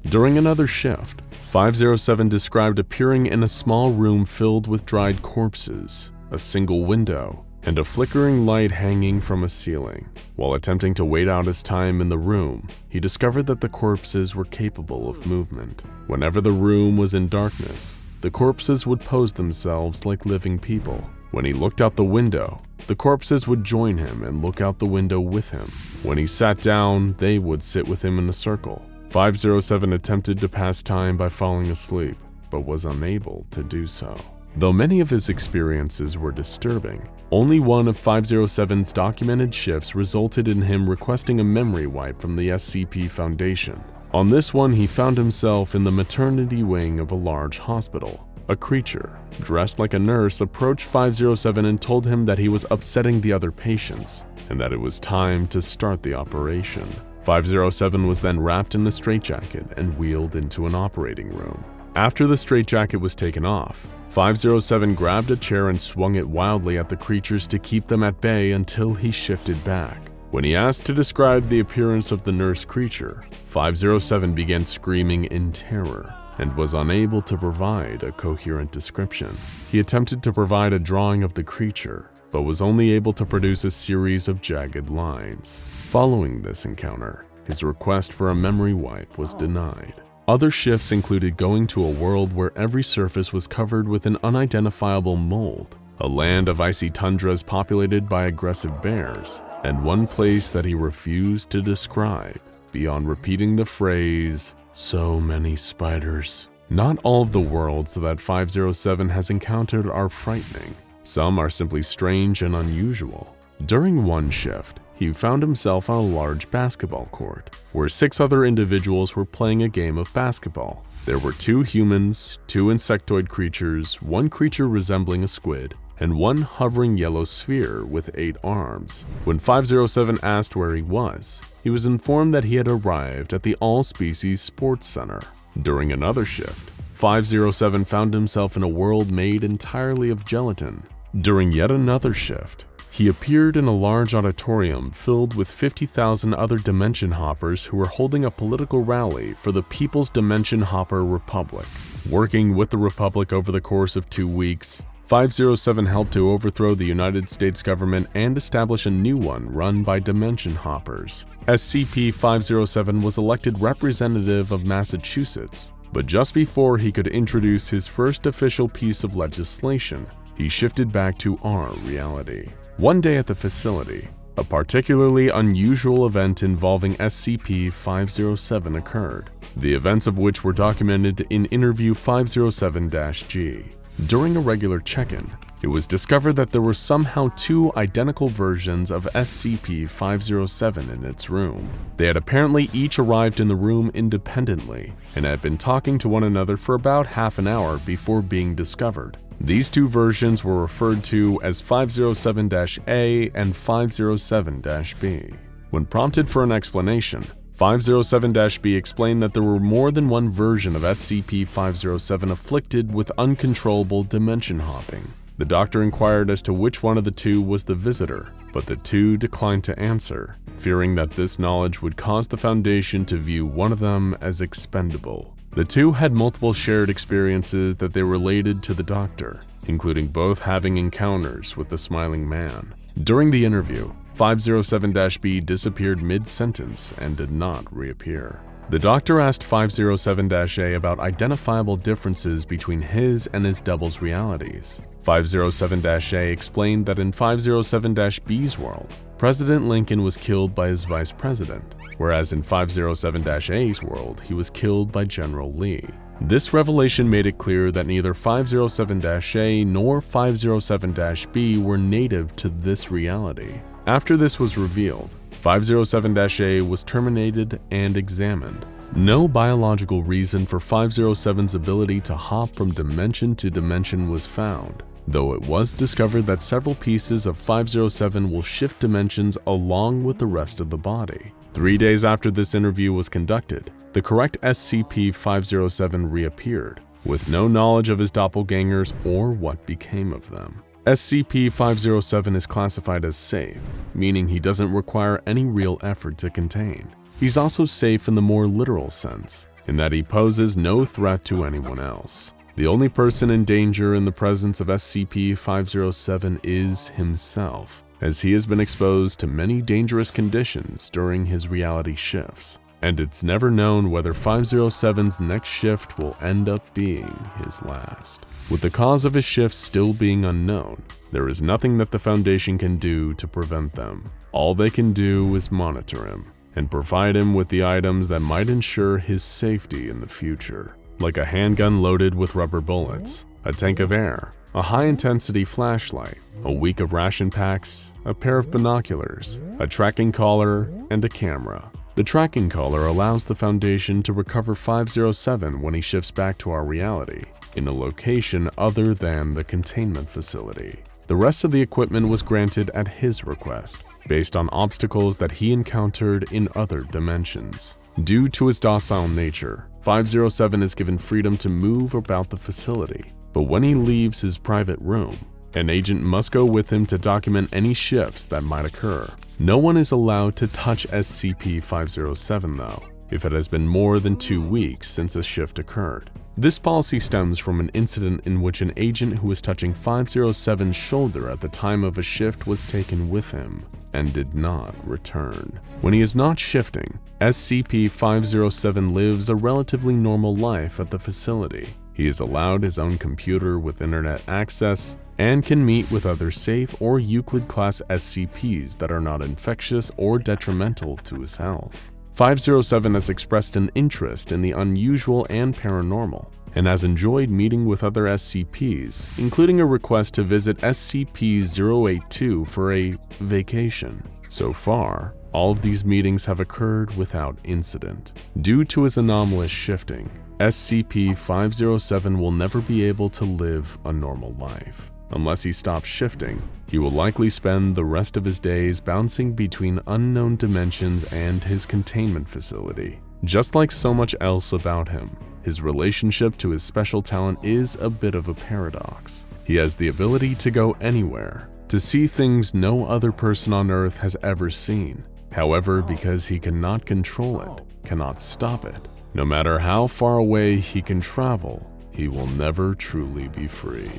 During another shift, 507 described appearing in a small room filled with dried corpses, a single window, and a flickering light hanging from a ceiling. While attempting to wait out his time in the room, he discovered that the corpses were capable of movement. Whenever the room was in darkness, the corpses would pose themselves like living people. When he looked out the window, the corpses would join him and look out the window with him. When he sat down, they would sit with him in a circle. 507 attempted to pass time by falling asleep, but was unable to do so. Though many of his experiences were disturbing, only one of 507's documented shifts resulted in him requesting a memory wipe from the SCP Foundation. On this one, he found himself in the maternity wing of a large hospital. A creature, dressed like a nurse, approached 507 and told him that he was upsetting the other patients, and that it was time to start the operation. 507 was then wrapped in a straitjacket and wheeled into an operating room. After the straitjacket was taken off, 507 grabbed a chair and swung it wildly at the creatures to keep them at bay until he shifted back. When he asked to describe the appearance of the nurse creature, 507 began screaming in terror and was unable to provide a coherent description. He attempted to provide a drawing of the creature, but was only able to produce a series of jagged lines. Following this encounter, his request for a memory wipe was denied. Other shifts included going to a world where every surface was covered with an unidentifiable mold, a land of icy tundras populated by aggressive bears, and one place that he refused to describe beyond repeating the phrase, "so many spiders." Not all of the worlds that 507 has encountered are frightening. Some are simply strange and unusual. During one shift, he found himself on a large basketball court, where 6 other individuals were playing a game of basketball. There were 2 humans, 2 insectoid creatures, 1 creature resembling a squid, and 1 hovering yellow sphere with 8 arms. When 507 asked where he was informed that he had arrived at the All Species Sports Center. During another shift, 507 found himself in a world made entirely of gelatin. During yet another shift, he appeared in a large auditorium filled with 50,000 other Dimension Hoppers who were holding a political rally for the People's Dimension Hopper Republic. Working with the Republic over the course of 2 weeks, 507 helped to overthrow the United States government and establish a new one run by Dimension Hoppers. SCP-507 was elected representative of Massachusetts, but just before he could introduce his first official piece of legislation, he shifted back to our reality. One day at the facility, a particularly unusual event involving SCP-507 occurred, the events of which were documented in Interview 507-G. During a regular check-in, it was discovered that there were somehow 2 identical versions of SCP-507 in its room. They had apparently each arrived in the room independently and had been talking to one another for about half an hour before being discovered. These 2 versions were referred to as 507-A and 507-B. When prompted for an explanation, 507-B explained that there were more than one version of SCP-507 afflicted with uncontrollable dimension hopping. The doctor inquired as to which one of the 2 was the visitor, but the 2 declined to answer, fearing that this knowledge would cause the Foundation to view one of them as expendable. The 2 had multiple shared experiences that they related to the doctor, including both having encounters with the Smiling Man. During the interview, 507-B disappeared mid-sentence and did not reappear. The doctor asked 507-A about identifiable differences between his and his double's realities. 507-A explained that in 507-B's world, President Lincoln was killed by his vice president, whereas in 507-A's world, he was killed by General Lee. This revelation made it clear that neither 507-A nor 507-B were native to this reality. After this was revealed, 507-A was terminated and examined. No biological reason for 507's ability to hop from dimension to dimension was found, though it was discovered that several pieces of 507 will shift dimensions along with the rest of the body. 3 days after this interview was conducted, the correct SCP-507 reappeared, with no knowledge of his doppelgangers or what became of them. SCP-507 is classified as safe, meaning he doesn't require any real effort to contain. He's also safe in the more literal sense, in that he poses no threat to anyone else. The only person in danger in the presence of SCP-507 is himself, as he has been exposed to many dangerous conditions during his reality shifts, and it's never known whether 507's next shift will end up being his last. With the cause of his shifts still being unknown, there is nothing that the Foundation can do to prevent them. All they can do is monitor him and provide him with the items that might ensure his safety in the future, like a handgun loaded with rubber bullets, a tank of air, a high-intensity flashlight, a week of ration packs, a pair of binoculars, a tracking collar, and a camera. The tracking collar allows the Foundation to recover 507 when he shifts back to our reality, in a location other than the containment facility. The rest of the equipment was granted at his request, based on obstacles that he encountered in other dimensions. Due to his docile nature, 507 is given freedom to move about the facility, but when he leaves his private room, an agent must go with him to document any shifts that might occur. No one is allowed to touch SCP-507 though, if it has been more than 2 weeks since a shift occurred. This policy stems from an incident in which an agent who was touching 507's shoulder at the time of a shift was taken with him and did not return. When he is not shifting, SCP-507 lives a relatively normal life at the facility. He is allowed his own computer with internet access and can meet with other safe or Euclid-class SCPs that are not infectious or detrimental to his health. 507 has expressed an interest in the unusual and paranormal, and has enjoyed meeting with other SCPs, including a request to visit SCP-082 for a vacation. So far, all of these meetings have occurred without incident. Due to his anomalous shifting, SCP-507 will never be able to live a normal life. Unless he stops shifting, he will likely spend the rest of his days bouncing between unknown dimensions and his containment facility. Just like so much else about him, his relationship to his special talent is a bit of a paradox. He has the ability to go anywhere, to see things no other person on Earth has ever seen. However, because he cannot control it, cannot stop it, no matter how far away he can travel, he will never truly be free.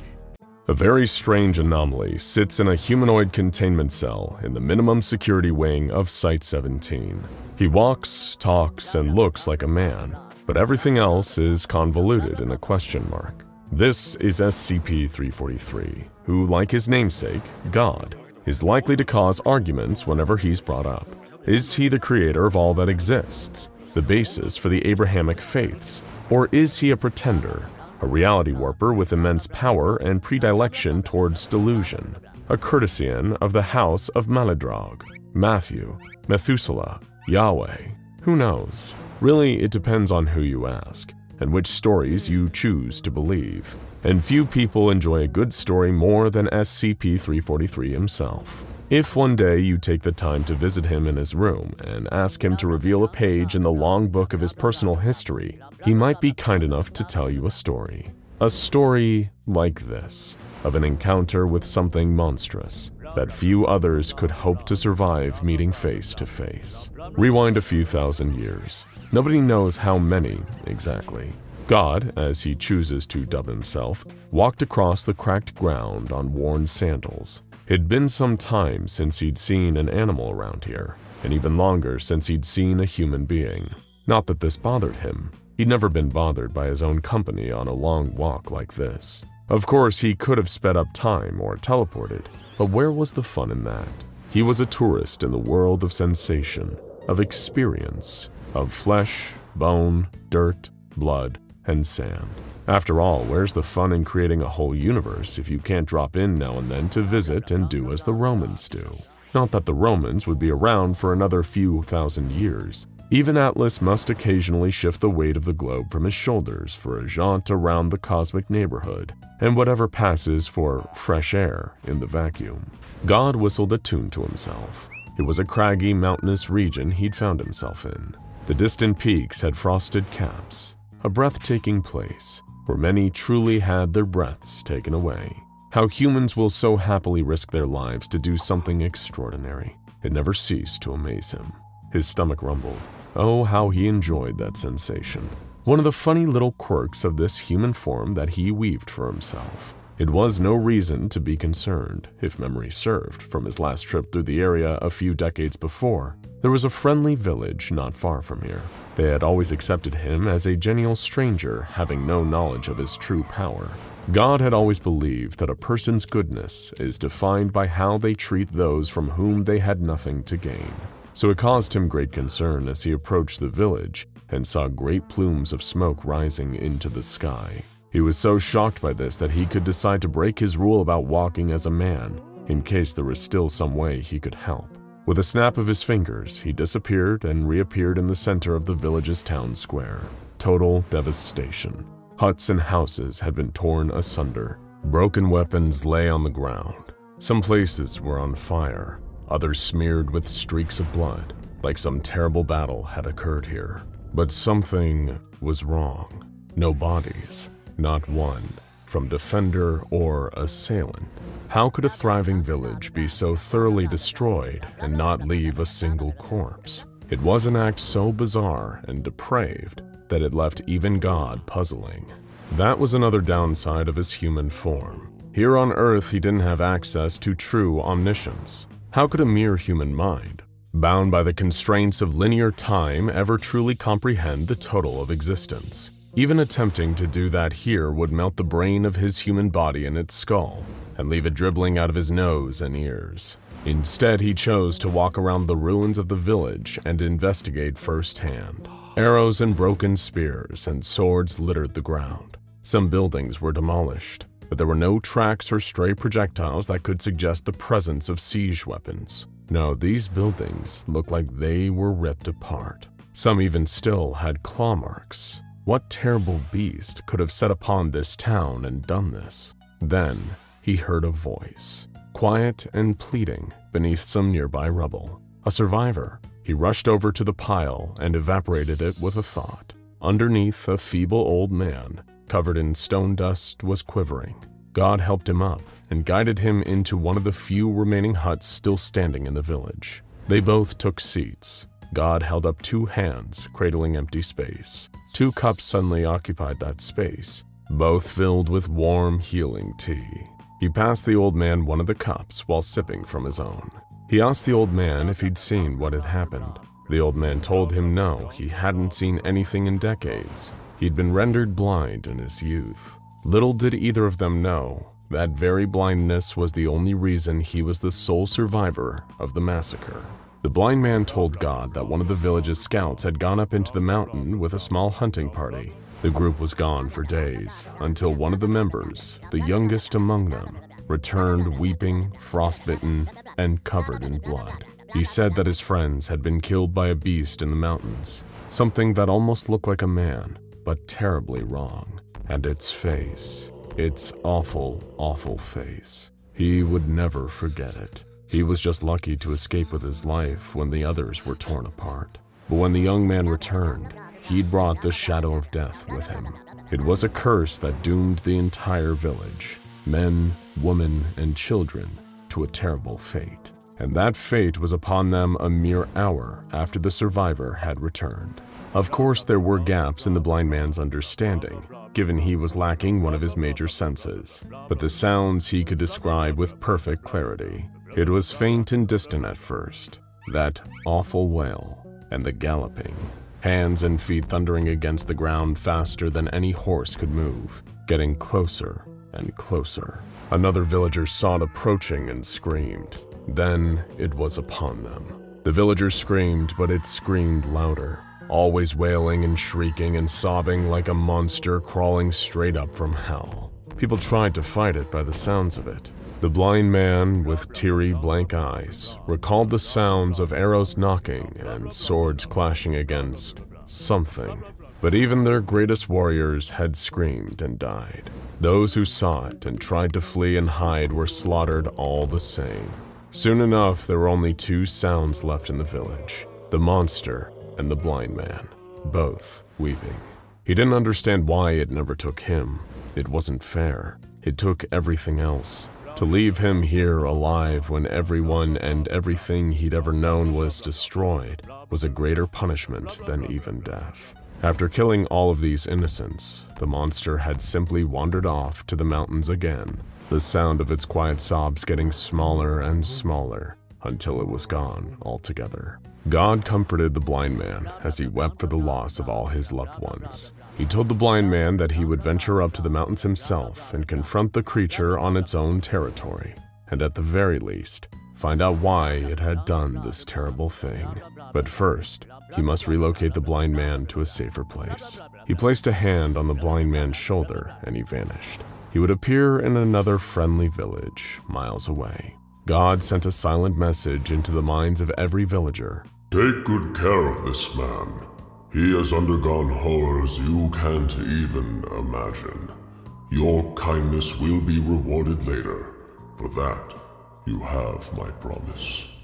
A very strange anomaly sits in a humanoid containment cell in the minimum security wing of Site-17. He walks, talks, and looks like a man, but everything else is convoluted in a question mark. This is SCP-343, who, like his namesake, God, is likely to cause arguments whenever he's brought up. Is he the creator of all that exists, the basis for the Abrahamic faiths, or is he a pretender, a reality warper with immense power and predilection towards delusion, a courtesian of the house of Maladrog, Matthew, Methuselah, Yahweh? Who knows? Really, it depends on who you ask, and which stories you choose to believe. And few people enjoy a good story more than SCP-343 himself. If one day you take the time to visit him in his room and ask him to reveal a page in the long book of his personal history, he might be kind enough to tell you a story. A story like this, of an encounter with something monstrous that few others could hope to survive meeting face to face. Rewind a few thousand years. Nobody knows how many exactly. God, as he chooses to dub himself, walked across the cracked ground on worn sandals. It'd been some time since he'd seen an animal around here, and even longer since he'd seen a human being. Not that this bothered him. He'd never been bothered by his own company on a long walk like this. Of course, he could have sped up time or teleported, but where was the fun in that? He was a tourist in the world of sensation, of experience, of flesh, bone, dirt, blood, and sand. After all, where's the fun in creating a whole universe if you can't drop in now and then to visit and do as the Romans do? Not that the Romans would be around for another few thousand years. Even Atlas must occasionally shift the weight of the globe from his shoulders for a jaunt around the cosmic neighborhood, and whatever passes for fresh air in the vacuum. God whistled a tune to himself. It was a craggy, mountainous region he'd found himself in. The distant peaks had frosted caps, a breathtaking place where many truly had their breaths taken away. How humans will so happily risk their lives to do something extraordinary. It never ceased to amaze him. His stomach rumbled. Oh, how he enjoyed that sensation. One of the funny little quirks of this human form that he weaved for himself. It was no reason to be concerned, if memory served, from his last trip through the area a few decades before. There was a friendly village not far from here. They had always accepted him as a genial stranger, having no knowledge of his true power. God had always believed that a person's goodness is defined by how they treat those from whom they had nothing to gain. So it caused him great concern as he approached the village and saw great plumes of smoke rising into the sky. He was so shocked by this that he could decide to break his rule about walking as a man, in case there was still some way he could help. With a snap of his fingers, he disappeared and reappeared in the center of the village's town square. Total devastation. Huts and houses had been torn asunder. Broken weapons lay on the ground. Some places were on fire, others smeared with streaks of blood, like some terrible battle had occurred here. But something was wrong. No bodies, not one, from defender or assailant. How could a thriving village be so thoroughly destroyed and not leave a single corpse? It was an act so bizarre and depraved that it left even God puzzling. That was another downside of his human form. Here on Earth, he didn't have access to true omniscience. How could a mere human mind, bound by the constraints of linear time, ever truly comprehend the total of existence? Even attempting to do that here would melt the brain of his human body in its skull and leave it dribbling out of his nose and ears. Instead, he chose to walk around the ruins of the village and investigate firsthand. Arrows and broken spears and swords littered the ground. Some buildings were demolished, but there were no tracks or stray projectiles that could suggest the presence of siege weapons. No, these buildings looked like they were ripped apart. Some even still had claw marks. What terrible beast could have set upon this town and done this? Then he heard a voice, quiet and pleading, beneath some nearby rubble. A survivor. He rushed over to the pile and evaporated it with a thought. Underneath, a feeble old man, covered in stone dust, was quivering. God helped him up and guided him into one of the few remaining huts still standing in the village. They both took seats. God held up 2 hands, cradling empty space. 2 cups suddenly occupied that space, both filled with warm, healing tea. He passed the old man one of the cups while sipping from his own. He asked the old man if he'd seen what had happened. The old man told him no, he hadn't seen anything in decades. He'd been rendered blind in his youth. Little did either of them know, that very blindness was the only reason he was the sole survivor of the massacre. The blind man told God that one of the village's scouts had gone up into the mountain with a small hunting party. The group was gone for days, until one of the members, the youngest among them, returned weeping, frostbitten, and covered in blood. He said that his friends had been killed by a beast in the mountains, something that almost looked like a man, but terribly wrong. And its face, its awful, awful face. He would never forget it. He was just lucky to escape with his life when the others were torn apart. But when the young man returned, he'd brought the shadow of death with him. It was a curse that doomed the entire village, men, women, and children, to a terrible fate. And that fate was upon them a mere hour after the survivor had returned. Of course, there were gaps in the blind man's understanding, given he was lacking one of his major senses, but the sounds he could describe with perfect clarity. It was faint and distant at first, that awful wail, and the galloping, hands and feet thundering against the ground faster than any horse could move, getting closer and closer. Another villager saw it approaching and screamed. Then it was upon them. The villagers screamed, but it screamed louder, always wailing and shrieking and sobbing like a monster crawling straight up from hell. People tried to fight it by the sounds of it. The blind man, with teary, blank eyes, recalled the sounds of arrows knocking and swords clashing against something. But even their greatest warriors had screamed and died. Those who saw it and tried to flee and hide were slaughtered all the same. Soon enough, there were only 2 sounds left in the village: the monster and the blind man, both weeping. He didn't understand why it never took him. It wasn't fair. It took everything else. To leave him here alive when everyone and everything he'd ever known was destroyed was a greater punishment than even death. After killing all of these innocents, the monster had simply wandered off to the mountains again, the sound of its quiet sobs getting smaller and smaller until it was gone altogether. God comforted the blind man as he wept for the loss of all his loved ones. He told the blind man that he would venture up to the mountains himself and confront the creature on its own territory, and at the very least, find out why it had done this terrible thing. But first, he must relocate the blind man to a safer place. He placed a hand on the blind man's shoulder and he vanished. He would appear in another friendly village, miles away. God sent a silent message into the minds of every villager. Take good care of this man. He has undergone horrors you can't even imagine. Your kindness will be rewarded later. For that, you have my promise.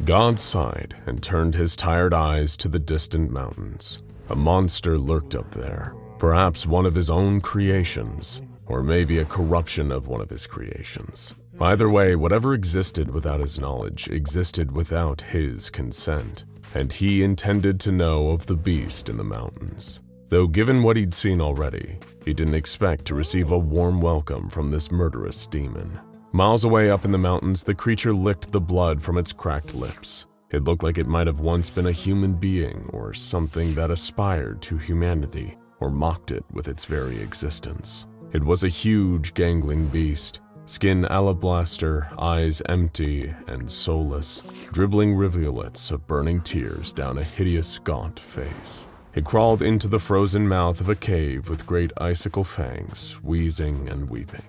God sighed and turned his tired eyes to the distant mountains. A monster lurked up there, perhaps one of his own creations, or maybe a corruption of one of his creations. Either way, whatever existed without his knowledge existed without his consent, and he intended to know of the beast in the mountains. Though given what he'd seen already, he didn't expect to receive a warm welcome from this murderous demon. Miles away up in the mountains, the creature licked the blood from its cracked lips. It looked like it might have once been a human being or something that aspired to humanity or mocked it with its very existence. It was a huge, gangling beast, skin alabaster, eyes empty and soulless, dribbling rivulets of burning tears down a hideous, gaunt face. It crawled into the frozen mouth of a cave with great icicle fangs, wheezing and weeping.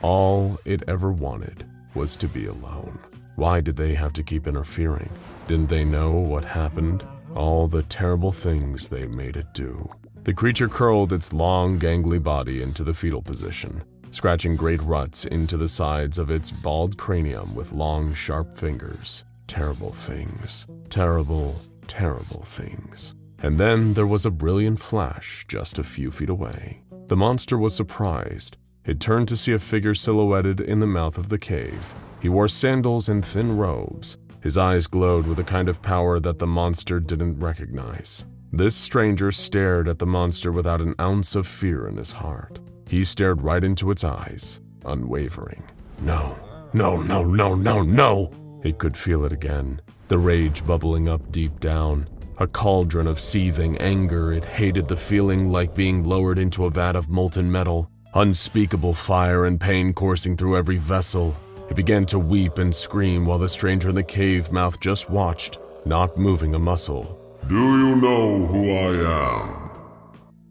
All it ever wanted was to be alone. Why did they have to keep interfering? Didn't they know what happened? All the terrible things they made it do. The creature curled its long, gangly body into the fetal position, scratching great ruts into the sides of its bald cranium with long, sharp fingers. Terrible things. Terrible, terrible things. and then there was a brilliant flash just a few feet away. The monster was surprised. It turned to see a figure silhouetted in the mouth of the cave. He wore sandals and thin robes. His eyes glowed with a kind of power that the monster didn't recognize. This stranger stared at the monster without an ounce of fear in his heart. He stared right into its eyes, unwavering. No, no, no, no, no, no! It could feel it again, the rage bubbling up deep down. A cauldron of seething anger. It hated the feeling like being lowered into a vat of molten metal. Unspeakable fire and pain coursing through every vessel. It began to weep and scream while the stranger in the cave mouth just watched, not moving a muscle. Do you know who I am?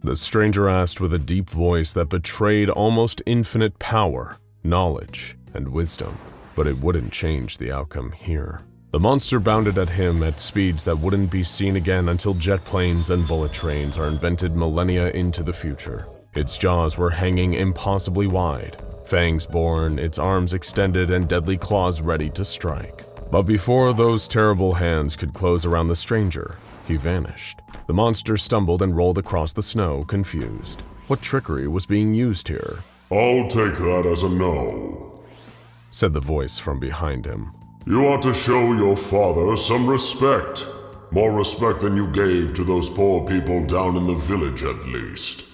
The stranger asked with a deep voice that betrayed almost infinite power, knowledge, and wisdom. But it wouldn't change the outcome here. The monster bounded at him at speeds that wouldn't be seen again until jet planes and bullet trains are invented millennia into the future. Its jaws were hanging impossibly wide, fangs borne, its arms extended, and deadly claws ready to strike. But before those terrible hands could close around the stranger, he vanished. The monster stumbled and rolled across the snow, confused. What trickery was being used here? I'll take that as a no, said the voice from behind him. You ought to show your father some respect. More respect than you gave to those poor people down in the village, at least.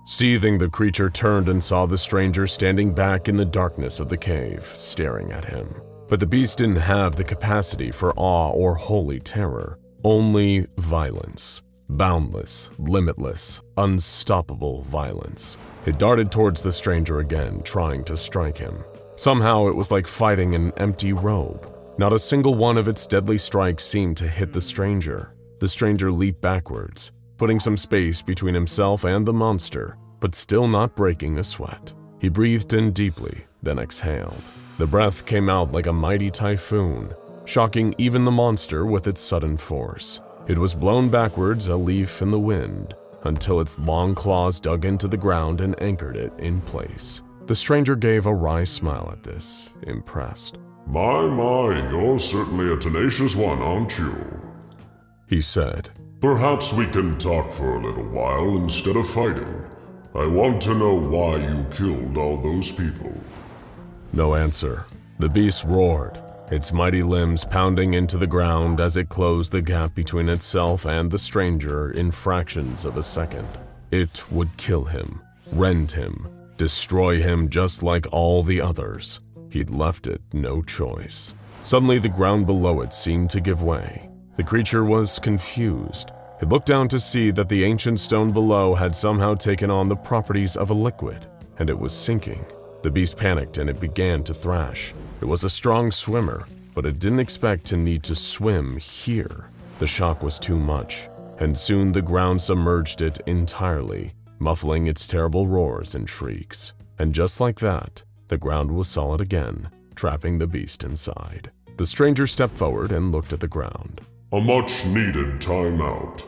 Seething, the creature turned and saw the stranger standing back in the darkness of the cave, staring at him. But the beast didn't have the capacity for awe or holy terror, only violence. Boundless, limitless, unstoppable violence. It darted towards the stranger again, trying to strike him. Somehow it was like fighting an empty robe. Not a single one of its deadly strikes seemed to hit the stranger. The stranger leaped backwards, putting some space between himself and the monster, but still not breaking a sweat. He breathed in deeply, then exhaled. The breath came out like a mighty typhoon, shocking even the monster with its sudden force. It was blown backwards, a leaf in the wind, until its long claws dug into the ground and anchored it in place. The stranger gave a wry smile at this, impressed. My, you're certainly a tenacious one, aren't you? He said. Perhaps we can talk for a little while instead of fighting. I want to know why you killed all those people. No answer. The beast roared, its mighty limbs pounding into the ground as it closed the gap between itself and the stranger in fractions of a second. It would kill him, rend him, destroy him just like all the others. He'd left it no choice. Suddenly, the ground below it seemed to give way. The creature was confused. It looked down to see that the ancient stone below had somehow taken on the properties of a liquid, and it was sinking. The beast panicked and it began to thrash. It was a strong swimmer, but it didn't expect to need to swim here. The shock was too much, and soon the ground submerged it entirely, muffling its terrible roars and shrieks. And just like that, the ground was solid again, trapping the beast inside. The stranger stepped forward and looked at the ground. A much-needed timeout,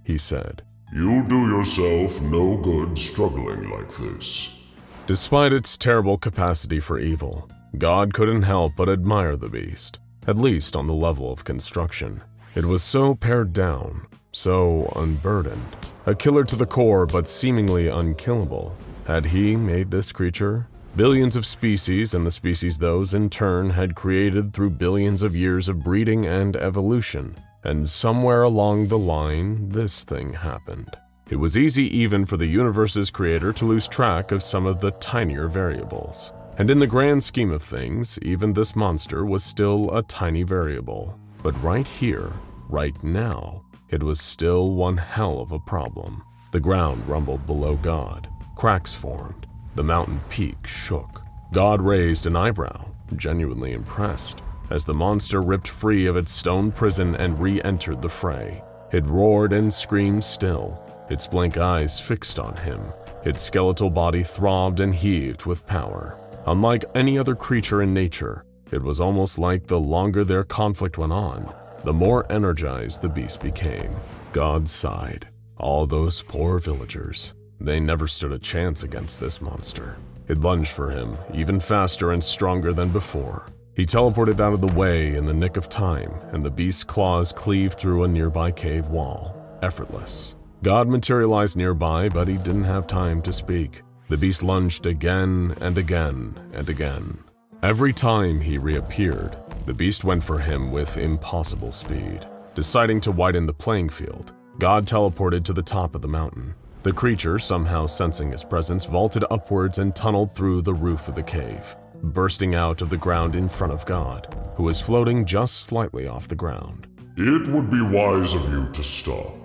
he said. You do yourself no good struggling like this. Despite its terrible capacity for evil, God couldn't help but admire the beast, at least on the level of construction. It was so pared down, so unburdened. A killer to the core, but seemingly unkillable. Had he made this creature? Billions of species, and the species those in turn had created through billions of years of breeding and evolution. And somewhere along the line, this thing happened. It was easy even for the universe's creator to lose track of some of the tinier variables. And in the grand scheme of things, even this monster was still a tiny variable. But right here, right now, it was still one hell of a problem. The ground rumbled below God. Cracks formed. The mountain peak shook. God raised an eyebrow, genuinely impressed, as the monster ripped free of its stone prison and re-entered the fray. It roared and screamed still, its blank eyes fixed on him. Its skeletal body throbbed and heaved with power. Unlike any other creature in nature, it was almost like the longer their conflict went on, the more energized the beast became. God sighed. All those poor villagers. They never stood a chance against this monster. It lunged for him, even faster and stronger than before. He teleported out of the way in the nick of time, and the beast's claws cleaved through a nearby cave wall. effortless. God materialized nearby, but he didn't have time to speak. The beast lunged again and again and again. Every time he reappeared, the beast went for him with impossible speed. Deciding to widen the playing field, God teleported to the top of the mountain. The creature, somehow sensing his presence, vaulted upwards and tunneled through the roof of the cave, bursting out of the ground in front of God, who was floating just slightly off the ground. It would be wise of you to stop.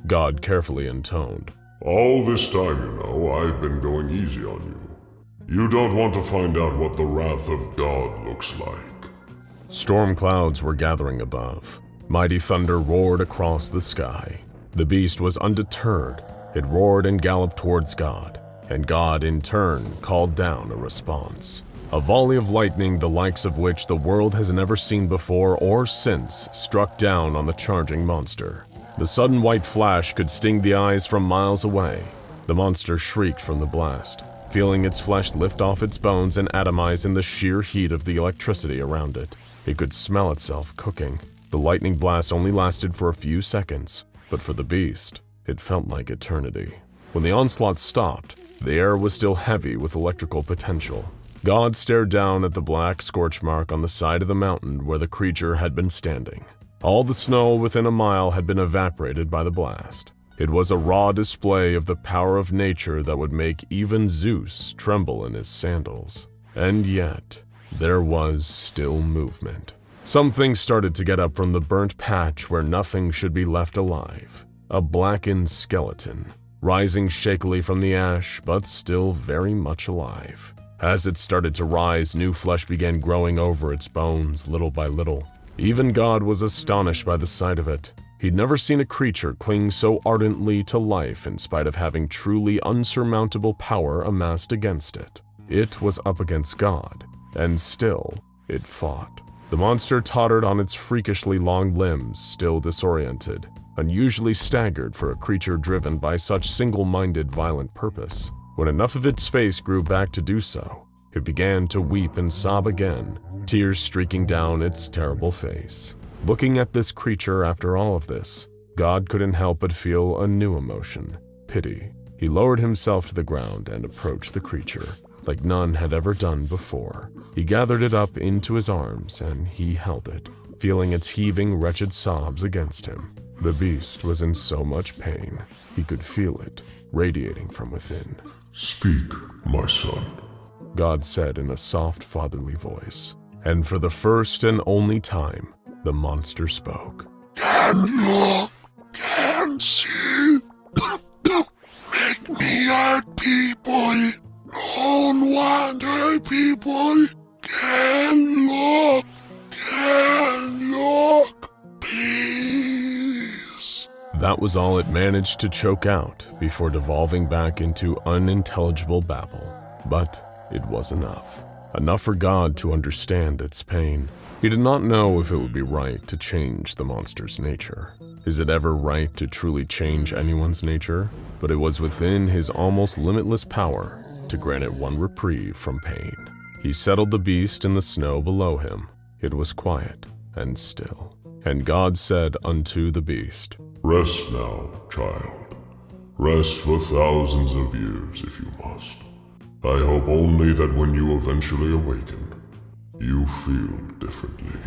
God carefully intoned. All this time, I've been going easy on you. You don't want to find out what the wrath of God looks like. Storm clouds were gathering above. Mighty thunder roared across the sky. The beast was undeterred. It roared and galloped towards God, and God in turn called down a response. A volley of lightning, the likes of which the world has never seen before or since, struck down on the charging monster. The sudden white flash could sting the eyes from miles away. The monster shrieked from the blast, feeling its flesh lift off its bones and atomize in the sheer heat of the electricity around it. It could smell itself cooking. The lightning blast only lasted for a few seconds, but for the beast, it felt like eternity. When the onslaught stopped, the air was still heavy with electrical potential. God stared down at the black scorch mark on the side of the mountain where the creature had been standing. All the snow within a mile had been evaporated by the blast. It was a raw display of the power of nature that would make even Zeus tremble in his sandals. And yet, there was still movement. Something started to get up from the burnt patch where nothing should be left alive. A blackened skeleton, rising shakily from the ash, but still very much alive. As it started to rise, new flesh began growing over its bones little by little. Even God was astonished by the sight of it. He'd never seen a creature cling so ardently to life in spite of having truly unsurmountable power amassed against it. It was up against God, and still, it fought. The monster tottered on its freakishly long limbs, still disoriented, unusually staggered for a creature driven by such single-minded violent purpose. When enough of its face grew back to do so, it began to weep and sob again, tears streaking down its terrible face. Looking at this creature after all of this, God couldn't help but feel a new emotion, pity. He lowered himself to the ground and approached the creature, like none had ever done before. He gathered it up into his arms and he held it, feeling its heaving, wretched sobs against him. The beast was in so much pain, he could feel it, radiating from within. Speak, my son, God said in a soft, fatherly voice. And for the first and only time, the monster spoke. Can look, can see, make me hurt people. Don't want hurt people. Can look, please. That was all it managed to choke out before devolving back into unintelligible babble. But it was enough. Enough for God to understand its pain. He did not know if it would be right to change the monster's nature. Is it ever right to truly change anyone's nature? But it was within his almost limitless power to grant it one reprieve from pain. He settled the beast in the snow below him. It was quiet and still. And God said unto the beast, Rest now, child. Rest for thousands of years if you must. I hope only that when you eventually awaken, you feel differently.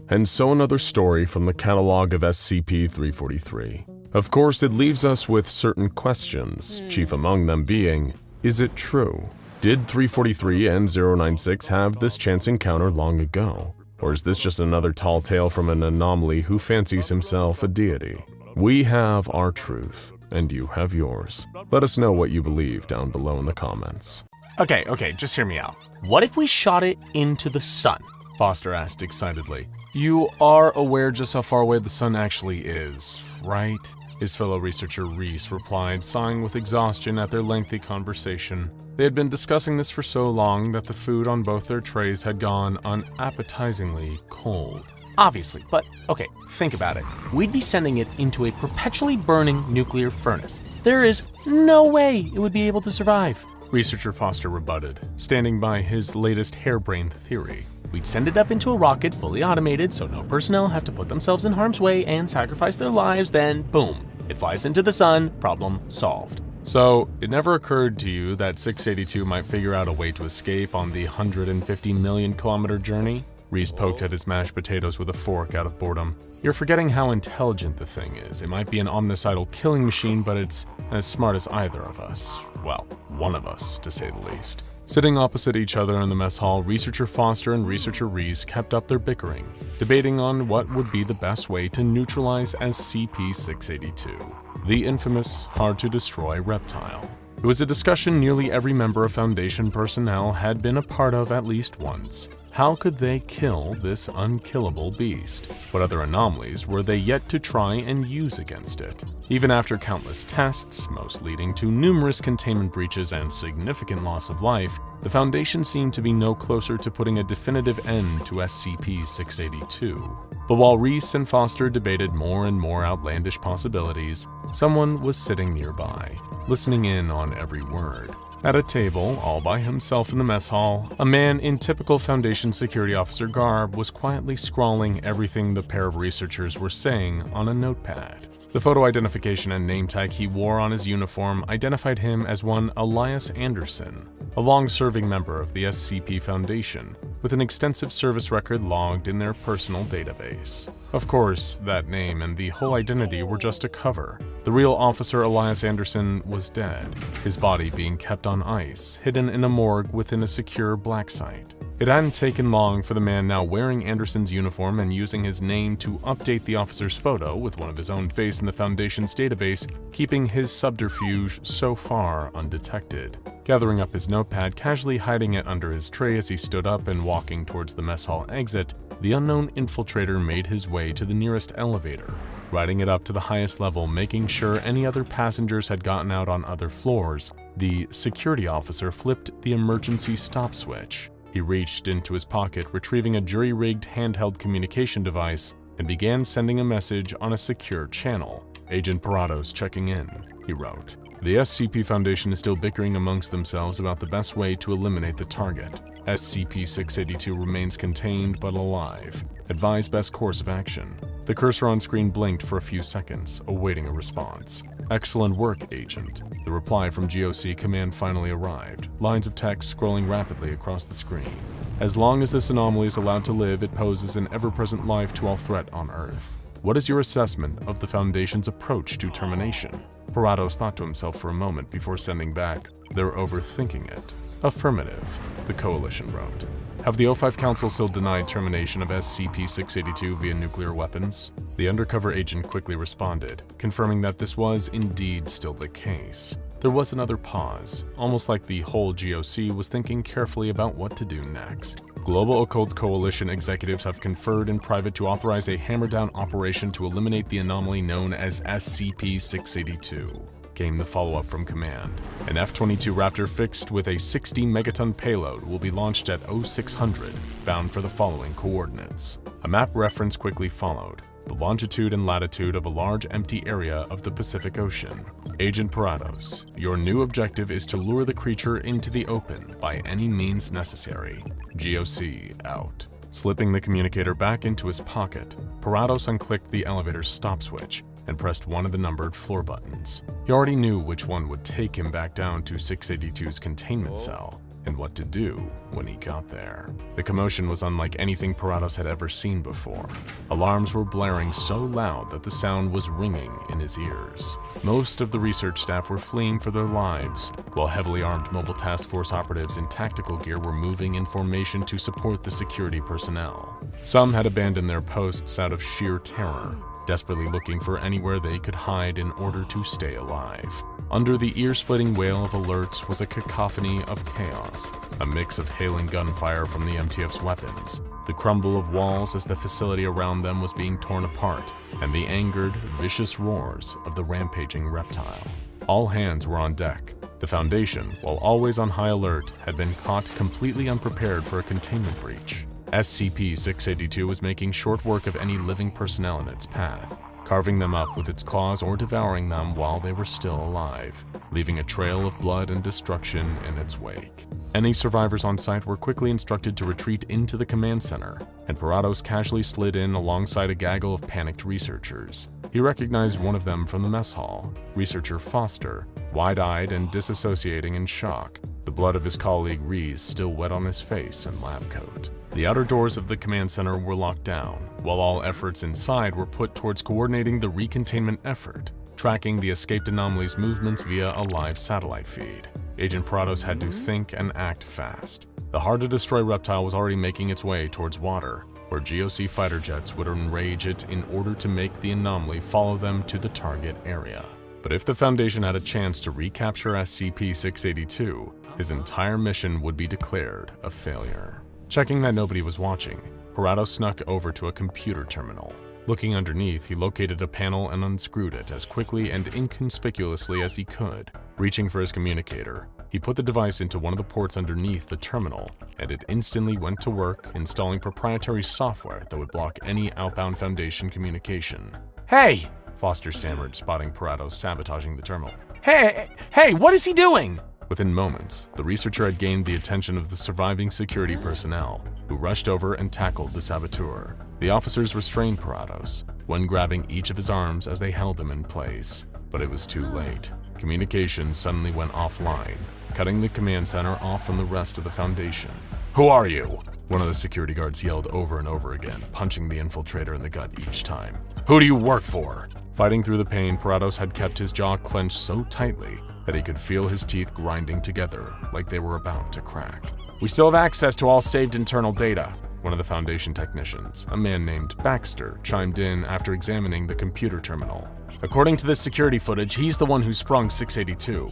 And so another story from the catalog of SCP-343. Of course, it leaves us with certain questions, chief among them being, is it true? Did 343 and 096 have this chance encounter long ago? Or is this just another tall tale from an anomaly who fancies himself a deity? We have our truth, and you have yours. Let us know what you believe down below in the comments. Okay, just hear me out. What if we shot it into the sun? Foster asked excitedly. You are aware just how far away the sun actually is, right? His fellow researcher Reese replied, sighing with exhaustion at their lengthy conversation. They had been discussing this for so long that the food on both their trays had gone unappetizingly cold. Obviously, but okay, think about it. We'd be sending it into a perpetually burning nuclear furnace. There is no way it would be able to survive. Researcher Foster rebutted, standing by his latest harebrained theory. We'd send it up into a rocket fully automated so no personnel have to put themselves in harm's way and sacrifice their lives, then boom, it flies into the sun, problem solved. So, it never occurred to you that 682 might figure out a way to escape on the 150 million kilometer journey? Reese poked at his mashed potatoes with a fork out of boredom. You're forgetting how intelligent the thing is. It might be an omnicidal killing machine, but it's as smart as either of us. Well, one of us, to say the least. Sitting opposite each other in the mess hall, Researcher Foster and Researcher Reese kept up their bickering, debating on what would be the best way to neutralize SCP-682, the infamous, hard-to-destroy reptile. It was a discussion nearly every member of Foundation personnel had been a part of at least once. How could they kill this unkillable beast? What other anomalies were they yet to try and use against it? Even after countless tests, most leading to numerous containment breaches and significant loss of life, the Foundation seemed to be no closer to putting a definitive end to SCP-682. But while Reese and Foster debated more and more outlandish possibilities, someone was sitting nearby, listening in on every word. At a table, all by himself in the mess hall, a man in typical Foundation security officer garb was quietly scrawling everything the pair of researchers were saying on a notepad. The photo identification and name tag he wore on his uniform identified him as one Elias Anderson, a long-serving member of the SCP Foundation, with an extensive service record logged in their personal database. Of course, that name and the whole identity were just a cover. The real Officer Elias Anderson was dead, his body being kept on ice, hidden in a morgue within a secure black site. It hadn't taken long for the man now wearing Anderson's uniform and using his name to update the officer's photo with one of his own face in the Foundation's database, keeping his subterfuge so far undetected. Gathering up his notepad, casually hiding it under his tray as he stood up and walking towards the mess hall exit, the unknown infiltrator made his way to the nearest elevator, riding it up to the highest level, making sure any other passengers had gotten out on other floors. The security officer flipped the emergency stop switch. He reached into his pocket, retrieving a jury-rigged handheld communication device, and began sending a message on a secure channel. "Agent Parados checking in," he wrote. "The SCP Foundation is still bickering amongst themselves about the best way to eliminate the target. SCP-682 remains contained but alive. Advise best course of action." The cursor on screen blinked for a few seconds, awaiting a response. "Excellent work, Agent." The reply from GOC Command finally arrived, lines of text scrolling rapidly across the screen. "As long as this anomaly is allowed to live, it poses an ever-present life to all threat on Earth. What is your assessment of the Foundation's approach to termination?" Parados thought to himself for a moment before sending back, "They're overthinking it." "Affirmative," the Coalition wrote. "Have the O5 Council still denied termination of SCP-682 via nuclear weapons?" The undercover agent quickly responded, confirming that this was indeed still the case. There was another pause, almost like the whole GOC was thinking carefully about what to do next. "Global Occult Coalition executives have conferred in private to authorize a hammer-down operation to eliminate the anomaly known as SCP-682. Came the follow-up from Command. An F-22 Raptor fixed with a 60-megaton payload will be launched at 0600, bound for the following coordinates. A map reference quickly followed, the longitude and latitude of a large empty area of the Pacific Ocean. "Agent Parados, your new objective is to lure the creature into the open by any means necessary. GOC out." Slipping the communicator back into his pocket, Parados unclicked the elevator's stop switch and pressed one of the numbered floor buttons. He already knew which one would take him back down to 682's containment cell, and what to do when he got there. The commotion was unlike anything Parados had ever seen before. Alarms were blaring so loud that the sound was ringing in his ears. Most of the research staff were fleeing for their lives, while heavily armed mobile task force operatives in tactical gear were moving in formation to support the security personnel. Some had abandoned their posts out of sheer terror, desperately looking for anywhere they could hide in order to stay alive. Under the ear-splitting wail of alerts was a cacophony of chaos, a mix of hailing gunfire from the MTF's weapons, the crumble of walls as the facility around them was being torn apart, and the angered, vicious roars of the rampaging reptile. All hands were on deck. The Foundation, while always on high alert, had been caught completely unprepared for a containment breach. SCP-682 was making short work of any living personnel in its path. carving them up with its claws or devouring them while they were still alive, leaving a trail of blood and destruction in its wake. Any survivors on site were quickly instructed to retreat into the command center, and Parados casually slid in alongside a gaggle of panicked researchers. He recognized one of them from the mess hall, researcher Foster, wide-eyed and disassociating in shock, the blood of his colleague Reese still wet on his face and lab coat. The outer doors of the command center were locked down, while all efforts inside were put towards coordinating the recontainment effort, tracking the escaped anomaly's movements via a live satellite feed. Agent Parados had to think and act fast. The hard-to-destroy reptile was already making its way towards water, where GOC fighter jets would enrage it in order to make the anomaly follow them to the target area. But if the Foundation had a chance to recapture SCP-682, his entire mission would be declared a failure. Checking that nobody was watching, Parados snuck over to a computer terminal. Looking underneath, he located a panel and unscrewed it as quickly and inconspicuously as he could. Reaching for his communicator, he put the device into one of the ports underneath the terminal, and it instantly went to work installing proprietary software that would block any outbound Foundation communication. Hey! Foster stammered, spotting Parados sabotaging the terminal. Hey, what is he doing? Within moments, the researcher had gained the attention of the surviving security personnel, who rushed over and tackled the saboteur. The officers restrained Parados, one grabbing each of his arms as they held him in place. But it was too late. Communication suddenly went offline, cutting the command center off from the rest of the Foundation. Who are you? One of the security guards yelled over and over again, punching the infiltrator in the gut each time. Who do you work for? Fighting through the pain, Parados had kept his jaw clenched so tightly that he could feel his teeth grinding together like they were about to crack. We still have access to all saved internal data. One of the Foundation technicians, a man named Baxter, chimed in after examining the computer terminal. According to this security footage, he's the one who sprung 682.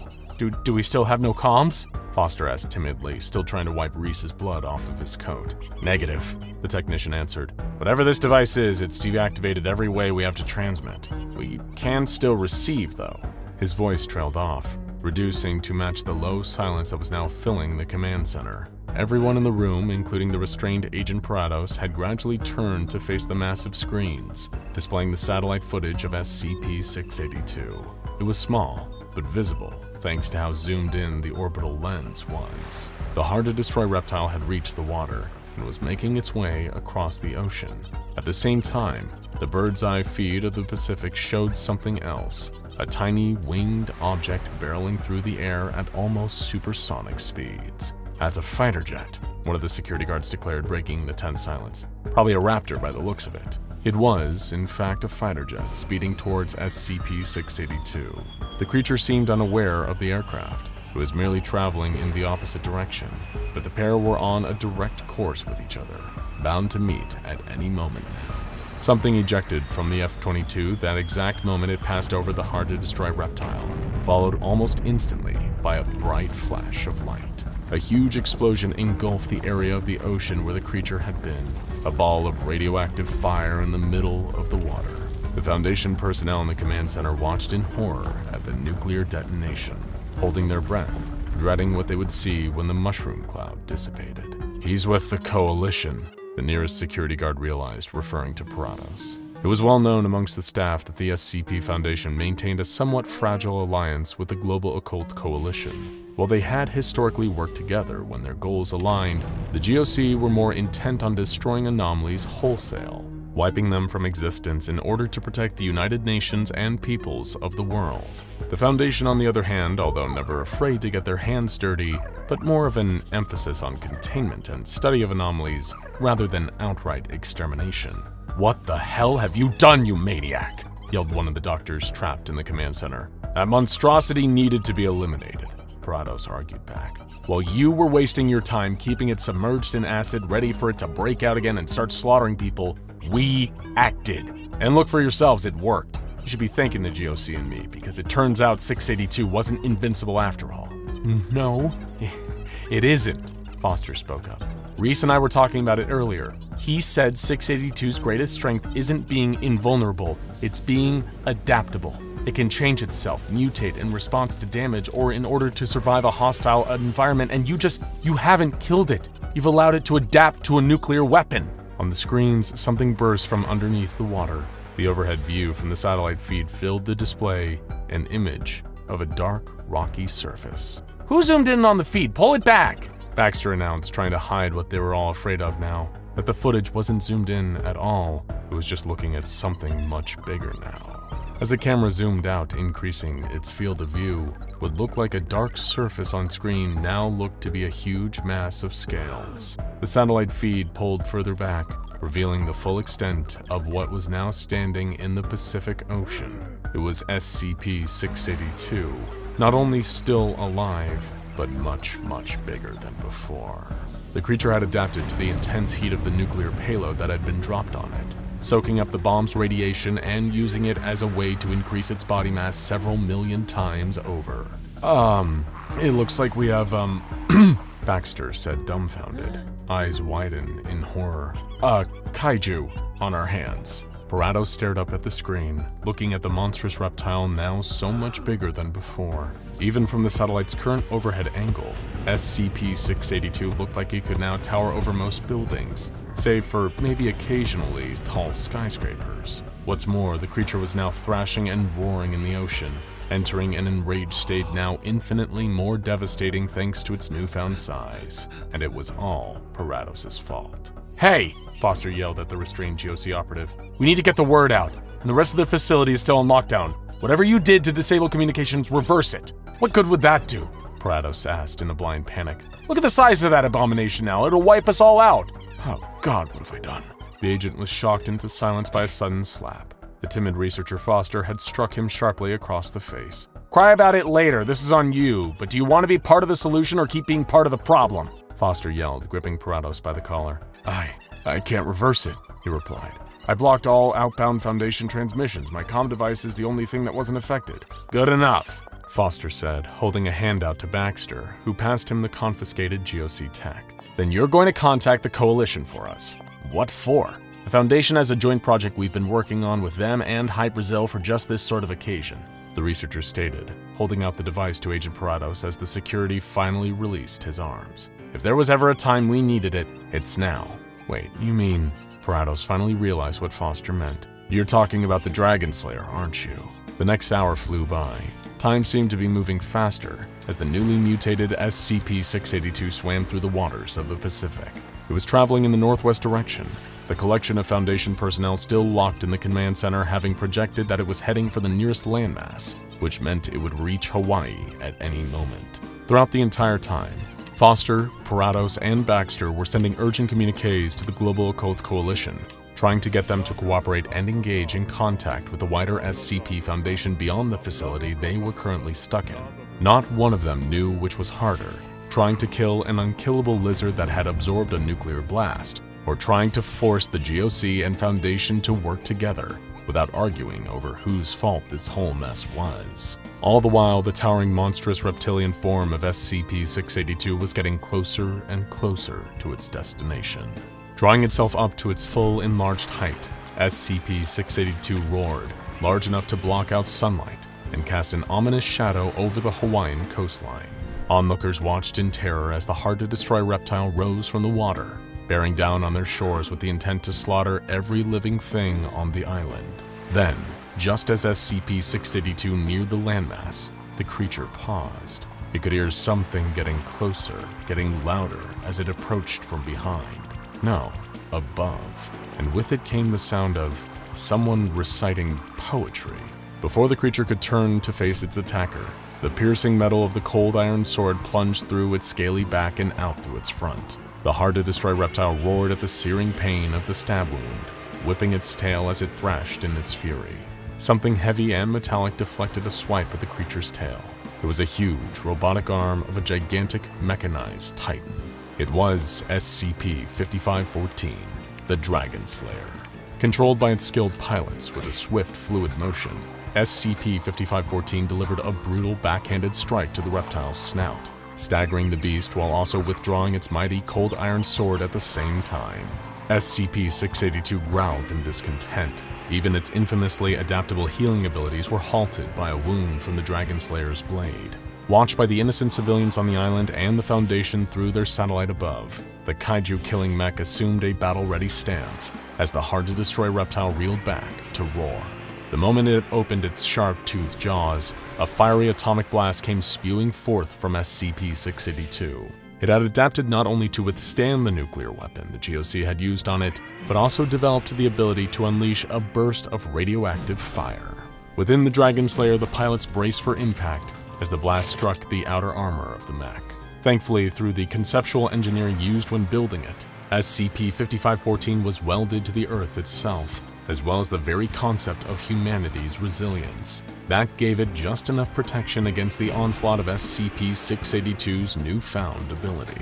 Do we still have no comms? Foster asked timidly, still trying to wipe Reese's blood off of his coat. Negative, the technician answered. Whatever this device is, it's deactivated every way we have to transmit. We can still receive, though. His voice trailed off, reducing to match the low silence that was now filling the command center. Everyone in the room, including the restrained Agent Parados, had gradually turned to face the massive screens, displaying the satellite footage of SCP-682. It was small, but visible, thanks to how zoomed in the orbital lens was. The hard-to-destroy reptile had reached the water and was making its way across the ocean. At the same time, the bird's-eye feed of the Pacific showed something else, a tiny winged object barreling through the air at almost supersonic speeds. That's a fighter jet, one of the security guards declared, breaking the tense silence. Probably a Raptor by the looks of it. It was, in fact, a fighter jet speeding towards SCP-682. The creature seemed unaware of the aircraft. It was merely traveling in the opposite direction, but the pair were on a direct course with each other, bound to meet at any moment now. Something ejected from the F-22 that exact moment it passed over the hard-to-destroy reptile, followed almost instantly by a bright flash of light. A huge explosion engulfed the area of the ocean where the creature had been, a ball of radioactive fire in the middle of the water. The Foundation personnel in the command center watched in horror at the nuclear detonation, holding their breath, dreading what they would see when the mushroom cloud dissipated. He's with the Coalition, the nearest security guard realized, referring to Parados. It was well known amongst the staff that the SCP Foundation maintained a somewhat fragile alliance with the global occult coalition. While they had historically worked together when their goals aligned, the GOC were more intent on destroying anomalies wholesale, wiping them from existence in order to protect the United Nations and peoples of the world. The Foundation, on the other hand, although never afraid to get their hands dirty, but more of an emphasis on containment and study of anomalies rather than outright extermination. What the hell have you done, you maniac? Yelled one of the doctors trapped in the command center. That monstrosity needed to be eliminated, Parados argued back. While you were wasting your time keeping it submerged in acid, ready for it to break out again and start slaughtering people, we acted. And look for yourselves, it worked. You should be thanking the GOC and me, because it turns out 682 wasn't invincible after all. No, it isn't, Foster spoke up. Reese and I were talking about it earlier. He said 682's greatest strength isn't being invulnerable, it's being adaptable. It can change itself, mutate in response to damage or in order to survive a hostile environment, and you haven't killed it. You've allowed it to adapt to a nuclear weapon. On the screens, something burst from underneath the water. The overhead view from the satellite feed filled the display, an image of a dark, rocky surface. "Who zoomed in on the feed? Pull it back!" Baxter announced, trying to hide what they were all afraid of now. That the footage wasn't zoomed in at all, it was just looking at something much bigger now. As the camera zoomed out, increasing its field of view, what looked like a dark surface on screen now looked to be a huge mass of scales. The satellite feed pulled further back, revealing the full extent of what was now standing in the Pacific Ocean. It was SCP-682, not only still alive, but much, much bigger than before. The creature had adapted to the intense heat of the nuclear payload that had been dropped on it, soaking up the bomb's radiation and using it as a way to increase its body mass several million times over. It looks like we have, Baxter said, dumbfounded, eyes widen in horror. Kaiju on our hands. Parado stared up at the screen, looking at the monstrous reptile now so much bigger than before. Even from the satellite's current overhead angle, SCP-682 looked like it could now tower over most buildings, save for maybe occasionally tall skyscrapers. What's more, the creature was now thrashing and roaring in the ocean, entering an enraged state now infinitely more devastating thanks to its newfound size. And it was all Parados' fault. "Hey!" Foster yelled at the restrained GOC operative. "We need to get the word out, and the rest of the facility is still on lockdown. Whatever you did to disable communications, reverse it." "What good would that do?" Parados asked in a blind panic. "Look at the size of that abomination now. It'll wipe us all out." "Oh God, what have I done?" The agent was shocked into silence by a sudden slap. The timid researcher Foster had struck him sharply across the face. "Cry about it later. This is on you. But do you want to be part of the solution or keep being part of the problem?" Foster yelled, gripping Parados by the collar. I can't reverse it," he replied. "I blocked all outbound Foundation transmissions. My comm device is the only thing that wasn't affected." "Good enough," Foster said, holding a handout to Baxter, who passed him the confiscated GOC tech. "Then you're going to contact the Coalition for us." "What for?" "The Foundation has a joint project we've been working on with them and High Brazil for just this sort of occasion," the researcher stated, holding out the device to Agent Parados as the security finally released his arms. "If there was ever a time we needed it, it's now." "Wait, you mean..." Parados finally realized what Foster meant. "You're talking about the Dragon Slayer, aren't you?" The next hour flew by. Time seemed to be moving faster as the newly mutated SCP-682 swam through the waters of the Pacific. It was traveling in the northwest direction, the collection of Foundation personnel still locked in the command center having projected that it was heading for the nearest landmass, which meant it would reach Hawaii at any moment. Throughout the entire time, Foster, Parados, and Baxter were sending urgent communiques to the Global Occult Coalition, trying to get them to cooperate and engage in contact with the wider SCP Foundation beyond the facility they were currently stuck in. Not one of them knew which was harder, trying to kill an unkillable lizard that had absorbed a nuclear blast, or trying to force the GOC and Foundation to work together without arguing over whose fault this whole mess was. All the while, the towering monstrous reptilian form of SCP-682 was getting closer and closer to its destination. Drawing itself up to its full enlarged height, SCP-682 roared, large enough to block out sunlight, and cast an ominous shadow over the Hawaiian coastline. Onlookers watched in terror as the hard-to-destroy reptile rose from the water, bearing down on their shores with the intent to slaughter every living thing on the island. Then, just as SCP-682 neared the landmass, the creature paused. It could hear something getting closer, getting louder as it approached from behind. No, above. And with it came the sound of someone reciting poetry. Before the creature could turn to face its attacker, the piercing metal of the cold iron sword plunged through its scaly back and out through its front. The hard-to-destroy reptile roared at the searing pain of the stab wound, whipping its tail as it thrashed in its fury. Something heavy and metallic deflected a swipe at the creature's tail. It was a huge, robotic arm of a gigantic, mechanized titan. It was SCP-5514, the Dragon Slayer. Controlled by its skilled pilots with a swift, fluid motion, SCP-5514 delivered a brutal backhanded strike to the reptile's snout, staggering the beast while also withdrawing its mighty cold iron sword at the same time. SCP-682 growled in discontent. Even its infamously adaptable healing abilities were halted by a wound from the Dragon Slayer's blade. Watched by the innocent civilians on the island and the Foundation through their satellite above, the kaiju-killing mech assumed a battle-ready stance as the hard-to-destroy reptile reeled back to roar. The moment it opened its sharp-toothed jaws, a fiery atomic blast came spewing forth from SCP-682. It had adapted not only to withstand the nuclear weapon the GOC had used on it, but also developed the ability to unleash a burst of radioactive fire. Within the Dragon Slayer, the pilots braced for impact as the blast struck the outer armor of the mech. Thankfully, through the conceptual engineering used when building it, SCP-5514 was welded to the Earth itself, as well as the very concept of humanity's resilience. That gave it just enough protection against the onslaught of SCP-682's newfound ability.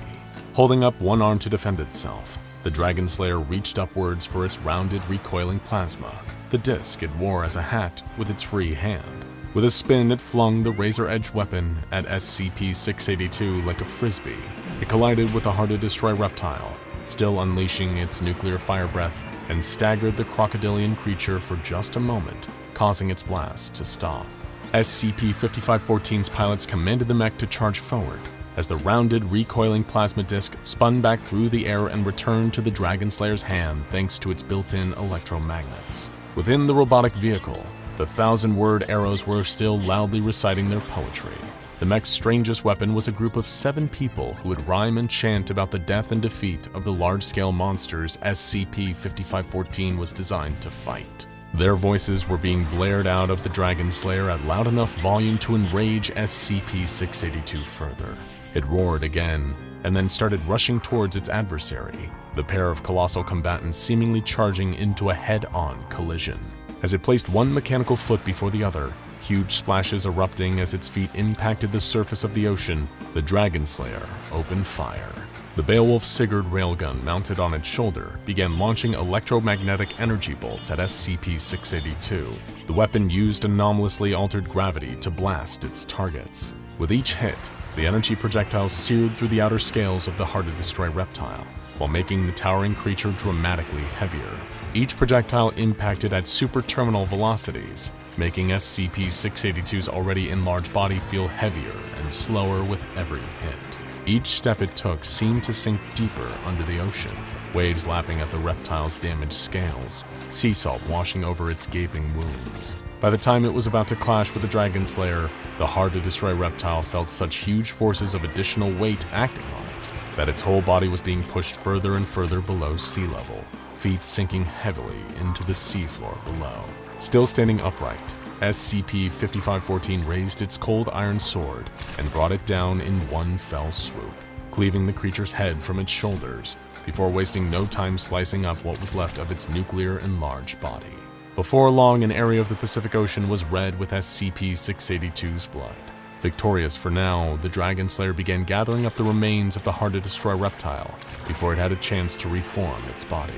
Holding up one arm to defend itself, the Dragon Slayer reached upwards for its rounded, recoiling plasma, the disc it wore as a hat with its free hand. With a spin, it flung the razor-edged weapon at SCP-682 like a frisbee. It collided with the hard-to-destroy reptile, still unleashing its nuclear fire breath, and staggered the crocodilian creature for just a moment, causing its blast to stop. SCP-5514's pilots commanded the mech to charge forward, as the rounded, recoiling plasma disc spun back through the air and returned to the Dragon Slayer's hand thanks to its built-in electromagnets. Within the robotic vehicle, the 1,000-word arrows were still loudly reciting their poetry. The mech's strangest weapon was a group of 7 people who would rhyme and chant about the death and defeat of the large-scale monsters SCP-5514 was designed to fight. Their voices were being blared out of the Dragon Slayer at loud enough volume to enrage SCP-682 further. It roared again, and then started rushing towards its adversary, the pair of colossal combatants seemingly charging into a head-on collision. As it placed one mechanical foot before the other, huge splashes erupting as its feet impacted the surface of the ocean, the Dragon Slayer opened fire. The Beowulf Sigurd railgun mounted on its shoulder began launching electromagnetic energy bolts at SCP-682. The weapon used anomalously altered gravity to blast its targets. With each hit, the energy projectiles seared through the outer scales of the hard-to-destroy reptile, while making the towering creature dramatically heavier. Each projectile impacted at super-terminal velocities, making SCP-682's already enlarged body feel heavier and slower with every hit. Each step it took seemed to sink deeper under the ocean, waves lapping at the reptile's damaged scales, sea salt washing over its gaping wounds. By the time it was about to clash with the Dragon Slayer, the hard-to-destroy reptile felt such huge forces of additional weight acting on it that its whole body was being pushed further and further below sea level, feet sinking heavily into the seafloor below. Still standing upright, SCP-5514 raised its cold iron sword and brought it down in one fell swoop, cleaving the creature's head from its shoulders before wasting no time slicing up what was left of its nuclear enlarged body. Before long, an area of the Pacific Ocean was red with SCP-682's blood. Victorious for now, the Dragon Slayer began gathering up the remains of the hard-to-destroy reptile before it had a chance to reform its body.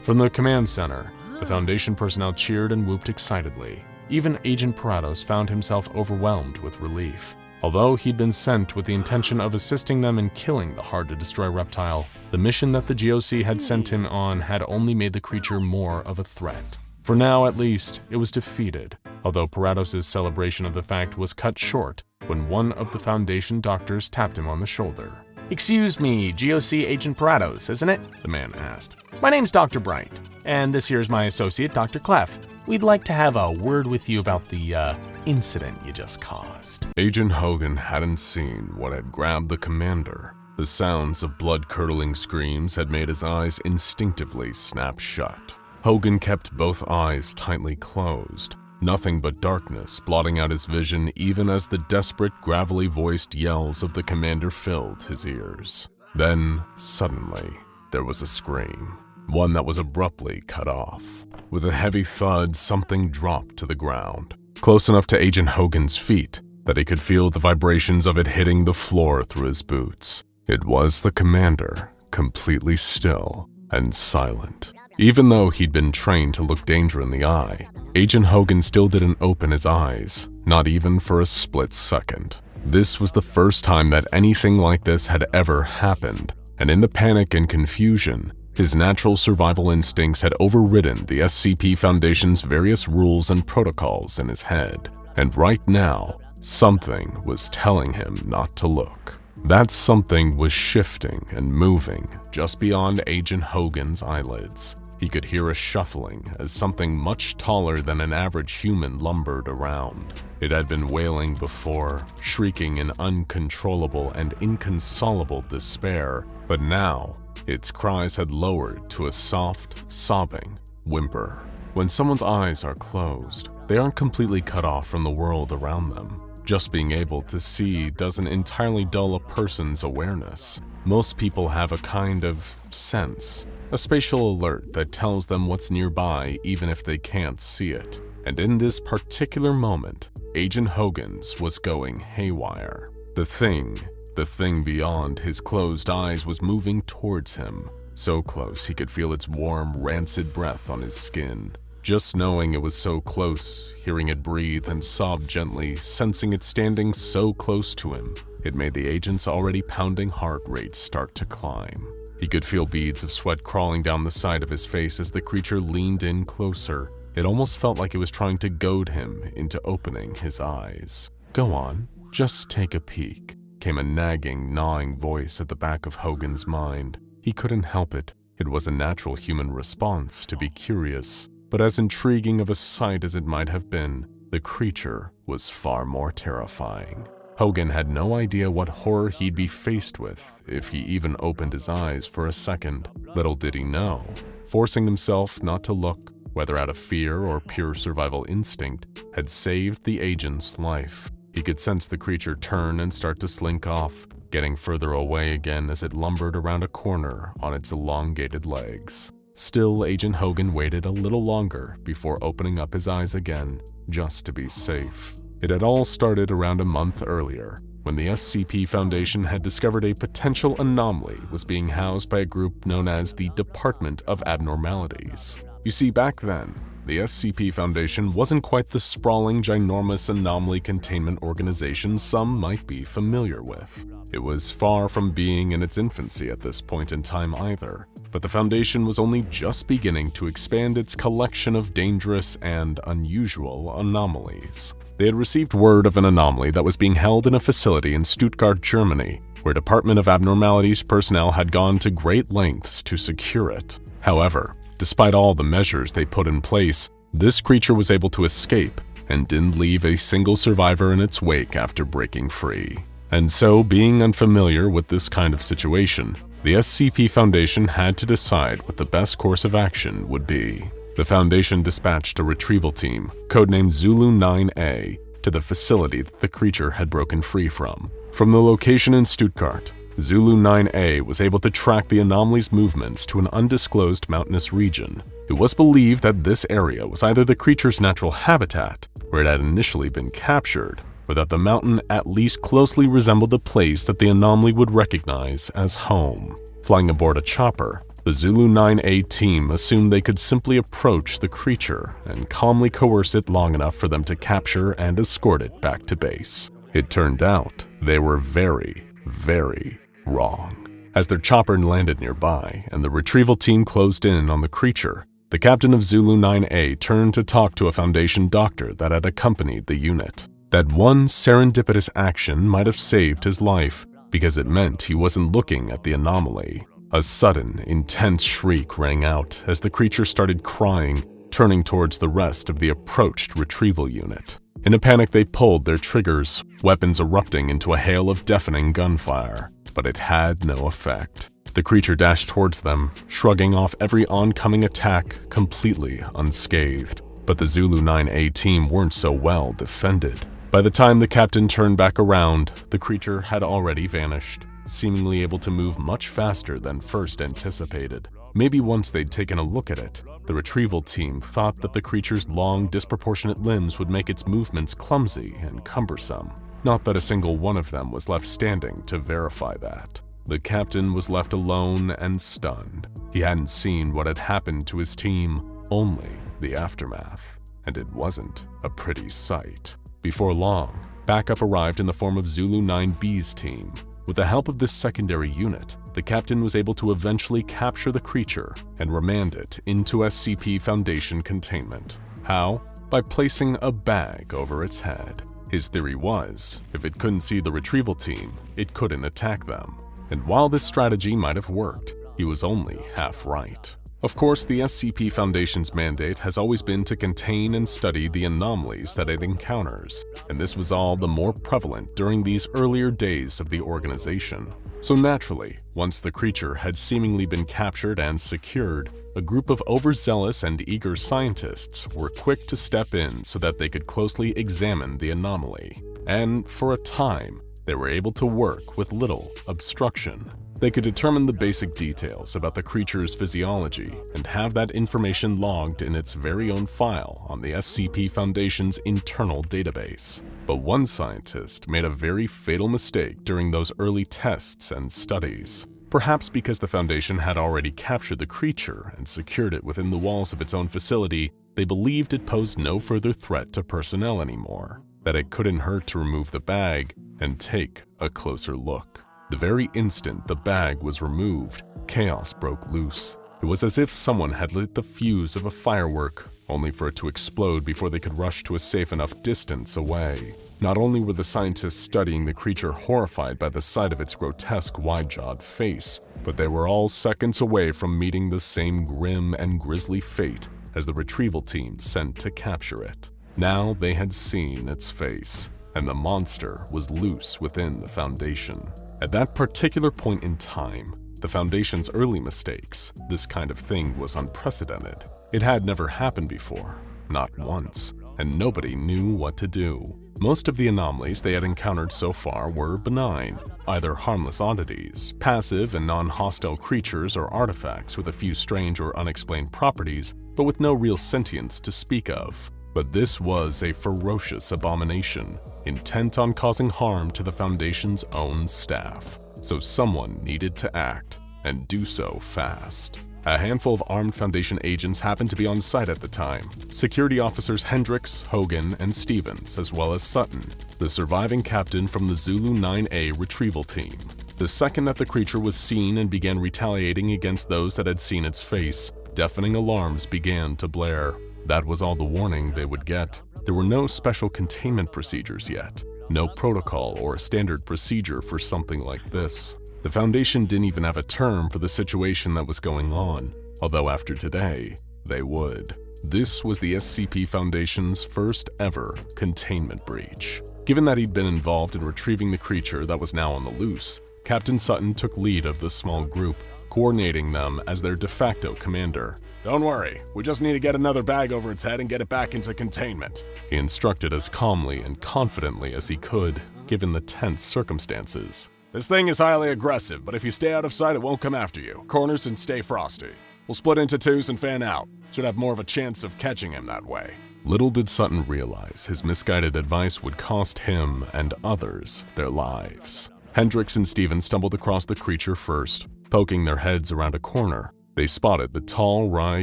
From the command center, the Foundation personnel cheered and whooped excitedly. Even Agent Parados found himself overwhelmed with relief. Although he'd been sent with the intention of assisting them in killing the hard-to-destroy reptile, the mission that the GOC had sent him on had only made the creature more of a threat. For now, at least, it was defeated, although Parados' celebration of the fact was cut short when one of the Foundation doctors tapped him on the shoulder. "Excuse me, GOC Agent Parados, isn't it?" the man asked. "My name's Dr. Bright, and this here's my associate, Dr. Clef. We'd like to have a word with you about the, incident you just caused." Agent Hogan hadn't seen what had grabbed the commander. The sounds of blood-curdling screams had made his eyes instinctively snap shut. Hogan kept both eyes tightly closed, nothing but darkness blotting out his vision even as the desperate, gravelly-voiced yells of the commander filled his ears. Then, suddenly, there was a scream, one that was abruptly cut off. With a heavy thud, something dropped to the ground, close enough to Agent Hogan's feet that he could feel the vibrations of it hitting the floor through his boots. It was the commander, completely still and silent. Even though he'd been trained to look danger in the eye, Agent Hogan still didn't open his eyes, not even for a split second. This was the first time that anything like this had ever happened, and in the panic and confusion, his natural survival instincts had overridden the SCP Foundation's various rules and protocols in his head. And right now, Something was telling him not to look. That something was shifting and moving just beyond Agent Hogan's eyelids. He could hear a shuffling as something much taller than an average human lumbered around. It had been wailing before, shrieking in uncontrollable and inconsolable despair, but now its cries had lowered to a soft, sobbing whimper. When someone's eyes are closed, they aren't completely cut off from the world around them. Just being able to see doesn't entirely dull a person's awareness. Most people have a kind of sense, a spatial alert that tells them what's nearby even if they can't see it. And in this particular moment, Agent Hogan's was going haywire. The thing beyond his closed eyes was moving towards him, so close he could feel its warm, rancid breath on his skin. Just knowing it was so close, hearing it breathe and sob gently, sensing it standing so close to him, it made the agent's already pounding heart rate start to climb. He could feel beads of sweat crawling down the side of his face as the creature leaned in closer. It almost felt like it was trying to goad him into opening his eyes. "Go on, just take a peek," came a nagging, gnawing voice at the back of Hogan's mind. He couldn't help it. It was a natural human response to be curious. But as intriguing of a sight as it might have been, the creature was far more terrifying. Hogan had no idea what horror he'd be faced with if he even opened his eyes for a second. Little did he know, forcing himself not to look, whether out of fear or pure survival instinct, had saved the agent's life. He could sense the creature turn and start to slink off, getting further away again as it lumbered around a corner on its elongated legs. Still, Agent Hogan waited a little longer before opening up his eyes again, just to be safe. It had all started around a month earlier, when the SCP Foundation had discovered a potential anomaly was being housed by a group known as the Department of Abnormalities. You see, back then, the SCP Foundation wasn't quite the sprawling, ginormous anomaly containment organization some might be familiar with. It was far from being in its infancy at this point in time either, but the Foundation was only just beginning to expand its collection of dangerous and unusual anomalies. They had received word of an anomaly that was being held in a facility in Stuttgart, Germany, where Department of Abnormalities personnel had gone to great lengths to secure it. However, despite all the measures they put in place, this creature was able to escape and didn't leave a single survivor in its wake after breaking free. And so, being unfamiliar with this kind of situation, the SCP Foundation had to decide what the best course of action would be. The Foundation dispatched a retrieval team, codenamed Zulu 9A, to the facility that the creature had broken free from. From the location in Stuttgart, Zulu 9A was able to track the anomaly's movements to an undisclosed mountainous region. It was believed that this area was either the creature's natural habitat, where it had initially been captured, or that the mountain at least closely resembled the place that the anomaly would recognize as home. Flying aboard a chopper, the Zulu 9A team assumed they could simply approach the creature and calmly coerce it long enough for them to capture and escort it back to base. It turned out they were very, very wrong. As their chopper landed nearby and the retrieval team closed in on the creature, the captain of Zulu 9A turned to talk to a Foundation doctor that had accompanied the unit. That one serendipitous action might have saved his life, because it meant he wasn't looking at the anomaly. A sudden, intense shriek rang out as the creature started crying, turning towards the rest of the approached retrieval unit. In a panic, they pulled their triggers, weapons erupting into a hail of deafening gunfire, but it had no effect. The creature dashed towards them, shrugging off every oncoming attack completely unscathed. But the Zulu 9A team weren't so well defended. By the time the captain turned back around, the creature had already vanished, seemingly able to move much faster than first anticipated. Maybe once they'd taken a look at it, the retrieval team thought that the creature's long, disproportionate limbs would make its movements clumsy and cumbersome. Not that a single one of them was left standing to verify that. The captain was left alone and stunned. He hadn't seen what had happened to his team, only the aftermath. And it wasn't a pretty sight. Before long, backup arrived in the form of Zulu 9B's team. With the help of this secondary unit, the captain was able to eventually capture the creature and remand it into SCP Foundation containment. How? By placing a bag over its head. His theory was, if it couldn't see the retrieval team, it couldn't attack them. And while this strategy might have worked, he was only half right. Of course, the SCP Foundation's mandate has always been to contain and study the anomalies that it encounters, and this was all the more prevalent during these earlier days of the organization. So naturally, once the creature had seemingly been captured and secured, a group of overzealous and eager scientists were quick to step in so that they could closely examine the anomaly. And for a time, they were able to work with little obstruction. They could determine the basic details about the creature's physiology and have that information logged in its very own file on the SCP Foundation's internal database. But one scientist made a very fatal mistake during those early tests and studies. Perhaps because the Foundation had already captured the creature and secured it within the walls of its own facility, they believed it posed no further threat to personnel anymore, that it couldn't hurt to remove the bag and take a closer look. The very instant the bag was removed, chaos broke loose. It was as if someone had lit the fuse of a firework, only for it to explode before they could rush to a safe enough distance away. Not only were the scientists studying the creature horrified by the sight of its grotesque wide-jawed face, but they were all seconds away from meeting the same grim and grisly fate as the retrieval team sent to capture it. Now they had seen its face, and the monster was loose within the Foundation. At that particular point in time, the Foundation's early mistakes, this kind of thing was unprecedented. It had never happened before, not once, and nobody knew what to do. Most of the anomalies they had encountered so far were benign, either harmless oddities, passive and non-hostile creatures or artifacts with a few strange or unexplained properties, but with no real sentience to speak of. But this was a ferocious abomination, intent on causing harm to the Foundation's own staff. So someone needed to act, and do so fast. A handful of armed Foundation agents happened to be on site at the time. Security officers Hendricks, Hogan, and Stevens, as well as Sutton, the surviving captain from the Zulu 9A retrieval team. The second that the creature was seen and began retaliating against those that had seen its face, deafening alarms began to blare. That was all the warning they would get. There were no special containment procedures yet, no protocol or standard procedure for something like this. The Foundation didn't even have a term for the situation that was going on, although after today, they would. This was the SCP Foundation's first ever containment breach. Given that he'd been involved in retrieving the creature that was now on the loose, Captain Sutton took lead of the small group, coordinating them as their de facto commander. "Don't worry, we just need to get another bag over its head and get it back into containment," he instructed as calmly and confidently as he could, given the tense circumstances. "This thing is highly aggressive, but if you stay out of sight, it won't come after you. Corners and stay frosty. We'll split into twos and fan out. Should have more of a chance of catching him that way." Little did Sutton realize his misguided advice would cost him and others their lives. Hendricks and Stevens stumbled across the creature first, poking their heads around a corner. They spotted the tall, wry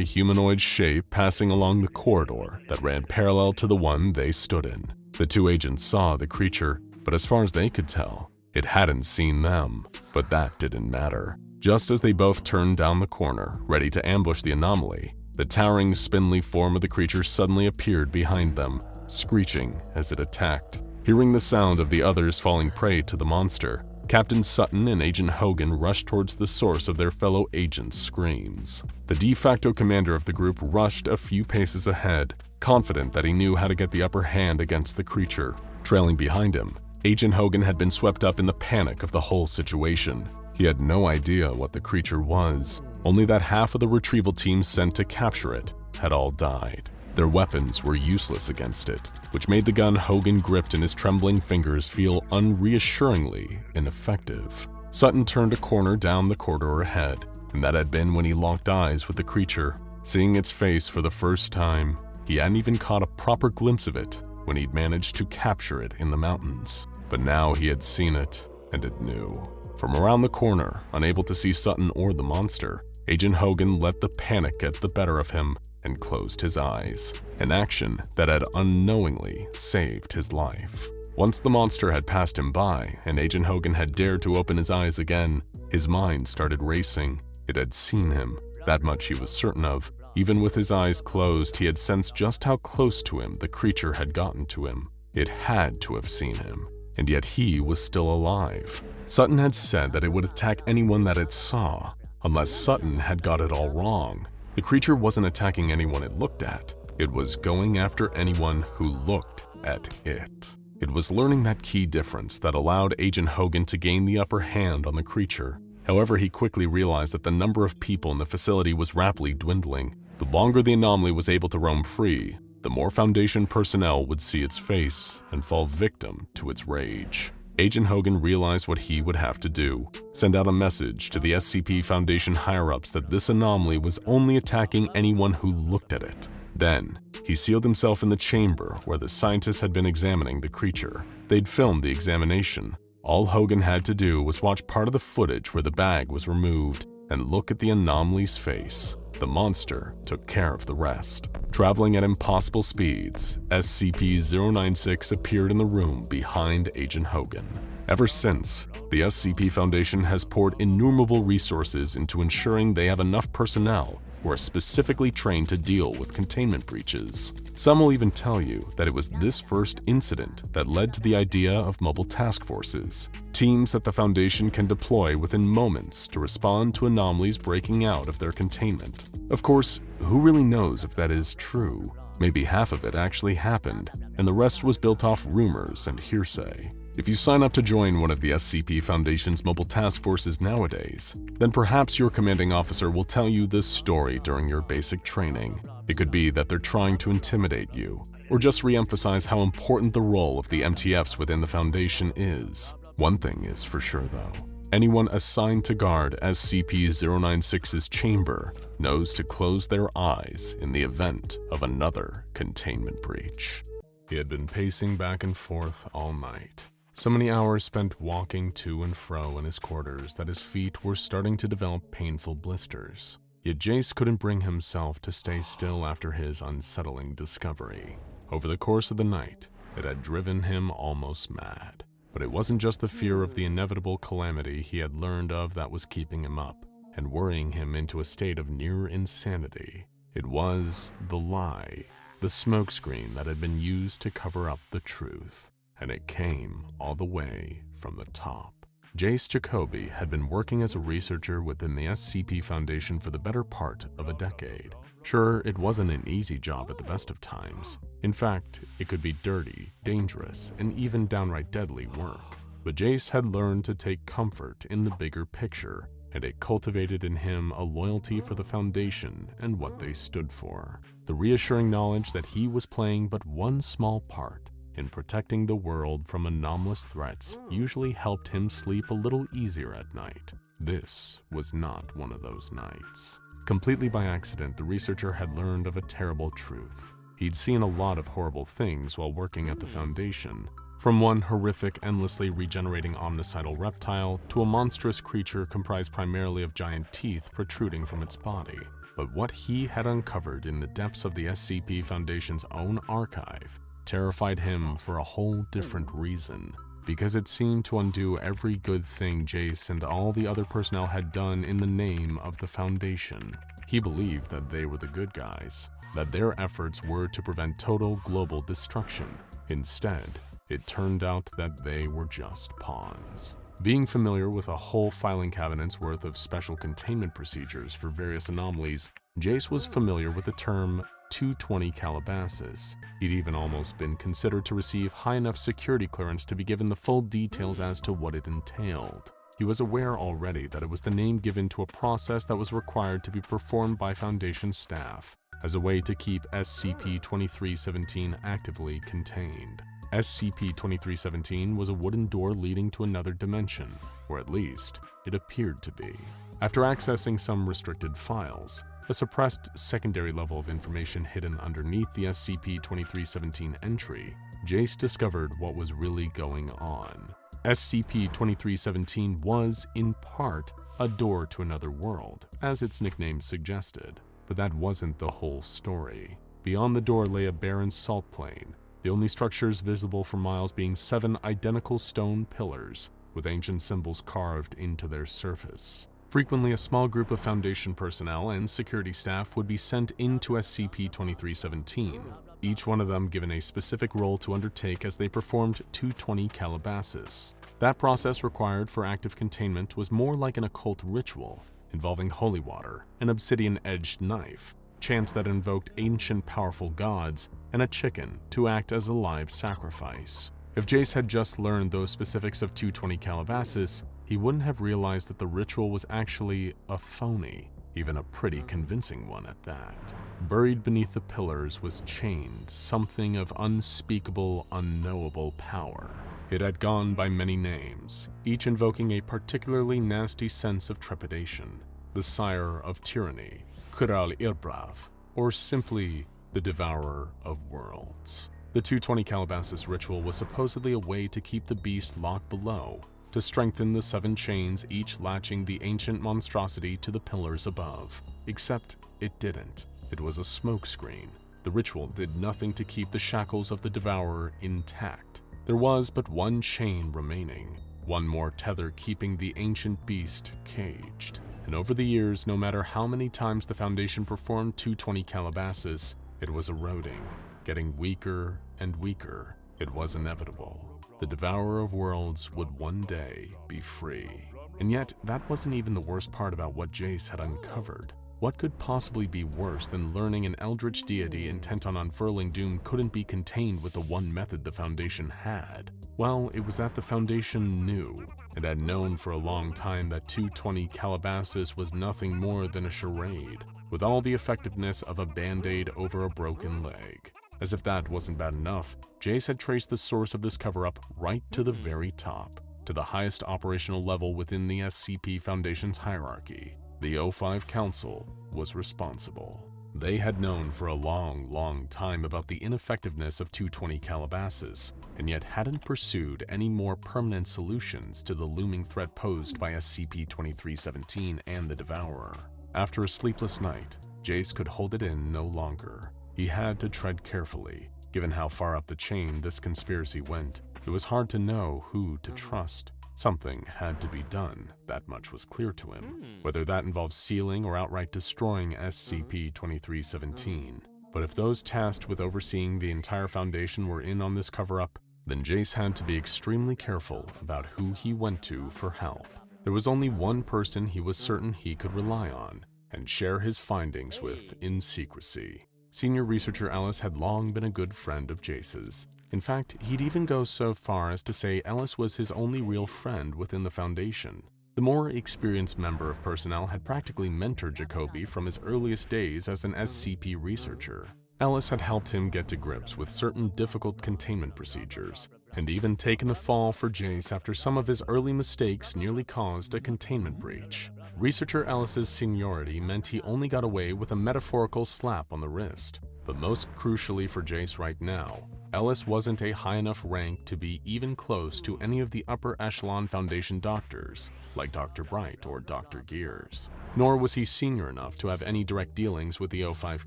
humanoid shape passing along the corridor that ran parallel to the one they stood in. The two agents saw the creature, but as far as they could tell, it hadn't seen them. But that didn't matter. Just as they both turned down the corner, ready to ambush the anomaly, the towering, spindly form of the creature suddenly appeared behind them, screeching as it attacked. Hearing the sound of the others falling prey to the monster, Captain Sutton and Agent Hogan rushed towards the source of their fellow agents' screams. The de facto commander of the group rushed a few paces ahead, confident that he knew how to get the upper hand against the creature. Trailing behind him, Agent Hogan had been swept up in the panic of the whole situation. He had no idea what the creature was, only that half of the retrieval team sent to capture it had all died. Their weapons were useless against it, which made the gun Hogan gripped in his trembling fingers feel unreassuringly ineffective. Sutton turned a corner down the corridor ahead, and that had been when he locked eyes with the creature. Seeing its face for the first time, he hadn't even caught a proper glimpse of it when he'd managed to capture it in the mountains. But now he had seen it, and it knew. From around the corner, unable to see Sutton or the monster, Agent Hogan let the panic get the better of him and closed his eyes, an action that had unknowingly saved his life. Once the monster had passed him by and Agent Hogan had dared to open his eyes again, his mind started racing. It had seen him, that much he was certain of. Even with his eyes closed, he had sensed just how close to him the creature had gotten to him. It had to have seen him, and yet he was still alive. Sutton had said that it would attack anyone that it saw, unless Sutton had got it all wrong. The creature wasn't attacking anyone it looked at. It was going after anyone who looked at it. It was learning that key difference that allowed Agent Hogan to gain the upper hand on the creature. However, he quickly realized that the number of people in the facility was rapidly dwindling. The longer the anomaly was able to roam free, the more Foundation personnel would see its face and fall victim to its rage. Agent Hogan realized what he would have to do: send out a message to the SCP Foundation higher-ups that this anomaly was only attacking anyone who looked at it. Then, he sealed himself in the chamber where the scientists had been examining the creature. They'd filmed the examination. All Hogan had to do was watch part of the footage where the bag was removed and look at the anomaly's face. The monster took care of the rest. Traveling at impossible speeds, SCP-096 appeared in the room behind Agent Hogan. Ever since, the SCP Foundation has poured innumerable resources into ensuring they have enough personnel who are specifically trained to deal with containment breaches. Some will even tell you that it was this first incident that led to the idea of mobile task forces, teams that the Foundation can deploy within moments to respond to anomalies breaking out of their containment. Of course, who really knows if that is true? Maybe half of it actually happened, and the rest was built off rumors and hearsay. If you sign up to join one of the SCP Foundation's mobile task forces nowadays, then perhaps your commanding officer will tell you this story during your basic training. It could be that they're trying to intimidate you, or just re-emphasize how important the role of the MTFs within the Foundation is. One thing is for sure though, anyone assigned to guard SCP-096's chamber knows to close their eyes in the event of another containment breach. He had been pacing back and forth all night. So many hours spent walking to and fro in his quarters that his feet were starting to develop painful blisters. Yet Jace couldn't bring himself to stay still after his unsettling discovery. Over the course of the night, it had driven him almost mad. But it wasn't just the fear of the inevitable calamity he had learned of that was keeping him up and worrying him into a state of near insanity. It was the lie, the smokescreen that had been used to cover up the truth. And it came all the way from the top. Jace Jacoby had been working as a researcher within the SCP Foundation for the better part of a decade. Sure, it wasn't an easy job at the best of times. In fact, it could be dirty, dangerous, and even downright deadly work. But Jace had learned to take comfort in the bigger picture, and it cultivated in him a loyalty for the Foundation and what they stood for. The reassuring knowledge that he was playing but one small part in protecting the world from anomalous threats usually helped him sleep a little easier at night. This was not one of those nights. Completely by accident, the researcher had learned of a terrible truth. He'd seen a lot of horrible things while working at the Foundation, from one horrific, endlessly regenerating omnicidal reptile to a monstrous creature comprised primarily of giant teeth protruding from its body. But what he had uncovered in the depths of the SCP Foundation's own archive terrified him for a whole different reason, because it seemed to undo every good thing Jace and all the other personnel had done in the name of the Foundation. He believed that they were the good guys, that their efforts were to prevent total global destruction. Instead, it turned out that they were just pawns. Being familiar with a whole filing cabinet's worth of special containment procedures for various anomalies, Jace was familiar with the term 220 Calabasas. He'd even almost been considered to receive high enough security clearance to be given the full details as to what it entailed. He was aware already that it was the name given to a process that was required to be performed by Foundation staff as a way to keep SCP-2317 actively contained. SCP-2317 was a wooden door leading to another dimension, or at least, it appeared to be. After accessing some restricted files, a suppressed secondary level of information hidden underneath the SCP-2317 entry, Jace discovered what was really going on. SCP-2317 was, in part, a door to another world, as its nickname suggested. But that wasn't the whole story. Beyond the door lay a barren salt plain, the only structures visible for miles being 7 identical stone pillars, with ancient symbols carved into their surface. Frequently, a small group of Foundation personnel and security staff would be sent into SCP-2317, each one of them given a specific role to undertake as they performed 220 Calabasas. That process required for active containment was more like an occult ritual, involving holy water, an obsidian-edged knife, chants that invoked ancient powerful gods, and a chicken to act as a live sacrifice. If Jace had just learned those specifics of 220 Calabasas, he wouldn't have realized that the ritual was actually a phony, even a pretty convincing one at that. Buried beneath the pillars was chained something of unspeakable, unknowable power. It had gone by many names, each invoking a particularly nasty sense of trepidation. The Sire of Tyranny, Kural Irbrav, or simply the Devourer of Worlds. The 220 Calabasas ritual was supposedly a way to keep the beast locked below, to strengthen the 7 chains each latching the ancient monstrosity to the pillars above. Except it didn't. It was a smokescreen. The ritual did nothing to keep the shackles of the Devourer intact. There was but one chain remaining, one more tether keeping the ancient beast caged. And over the years, no matter how many times the Foundation performed 220 Calabasas, it was eroding, getting weaker and weaker. It was inevitable. The Devourer of Worlds would one day be free. And yet, that wasn't even the worst part about what Jace had uncovered. What could possibly be worse than learning an eldritch deity intent on unfurling doom couldn't be contained with the one method the Foundation had? Well, it was that the Foundation knew. It had known for a long time that 220 Calabasas was nothing more than a charade, with all the effectiveness of a band-aid over a broken leg. As if that wasn't bad enough, Jace had traced the source of this cover-up right to the very top, to the highest operational level within the SCP Foundation's hierarchy. The O5 Council was responsible. They had known for a long time about the ineffectiveness of 220 Calabasas, and yet hadn't pursued any more permanent solutions to the looming threat posed by SCP-2317 and the Devourer. After a sleepless night, Jace could hold it in no longer. He had to tread carefully. Given how far up the chain this conspiracy went, it was hard to know who to trust. Something had to be done, that much was clear to him, whether that involved sealing or outright destroying SCP-2317. But if those tasked with overseeing the entire Foundation were in on this cover-up, then Jace had to be extremely careful about who he went to for help. There was only one person he was certain he could rely on, and share his findings with in secrecy. Senior researcher Ellis had long been a good friend of Jace's. In fact, he'd even go so far as to say Ellis was his only real friend within the Foundation. The more experienced member of personnel had practically mentored Jacoby from his earliest days as an SCP researcher. Ellis had helped him get to grips with certain difficult containment procedures, and even taken the fall for Jace after some of his early mistakes nearly caused a containment breach. Researcher Ellis's seniority meant he only got away with a metaphorical slap on the wrist. But most crucially for Jace right now, Ellis wasn't a high enough rank to be even close to any of the upper echelon Foundation doctors, like Dr. Bright or Dr. Gears. Nor was he senior enough to have any direct dealings with the O5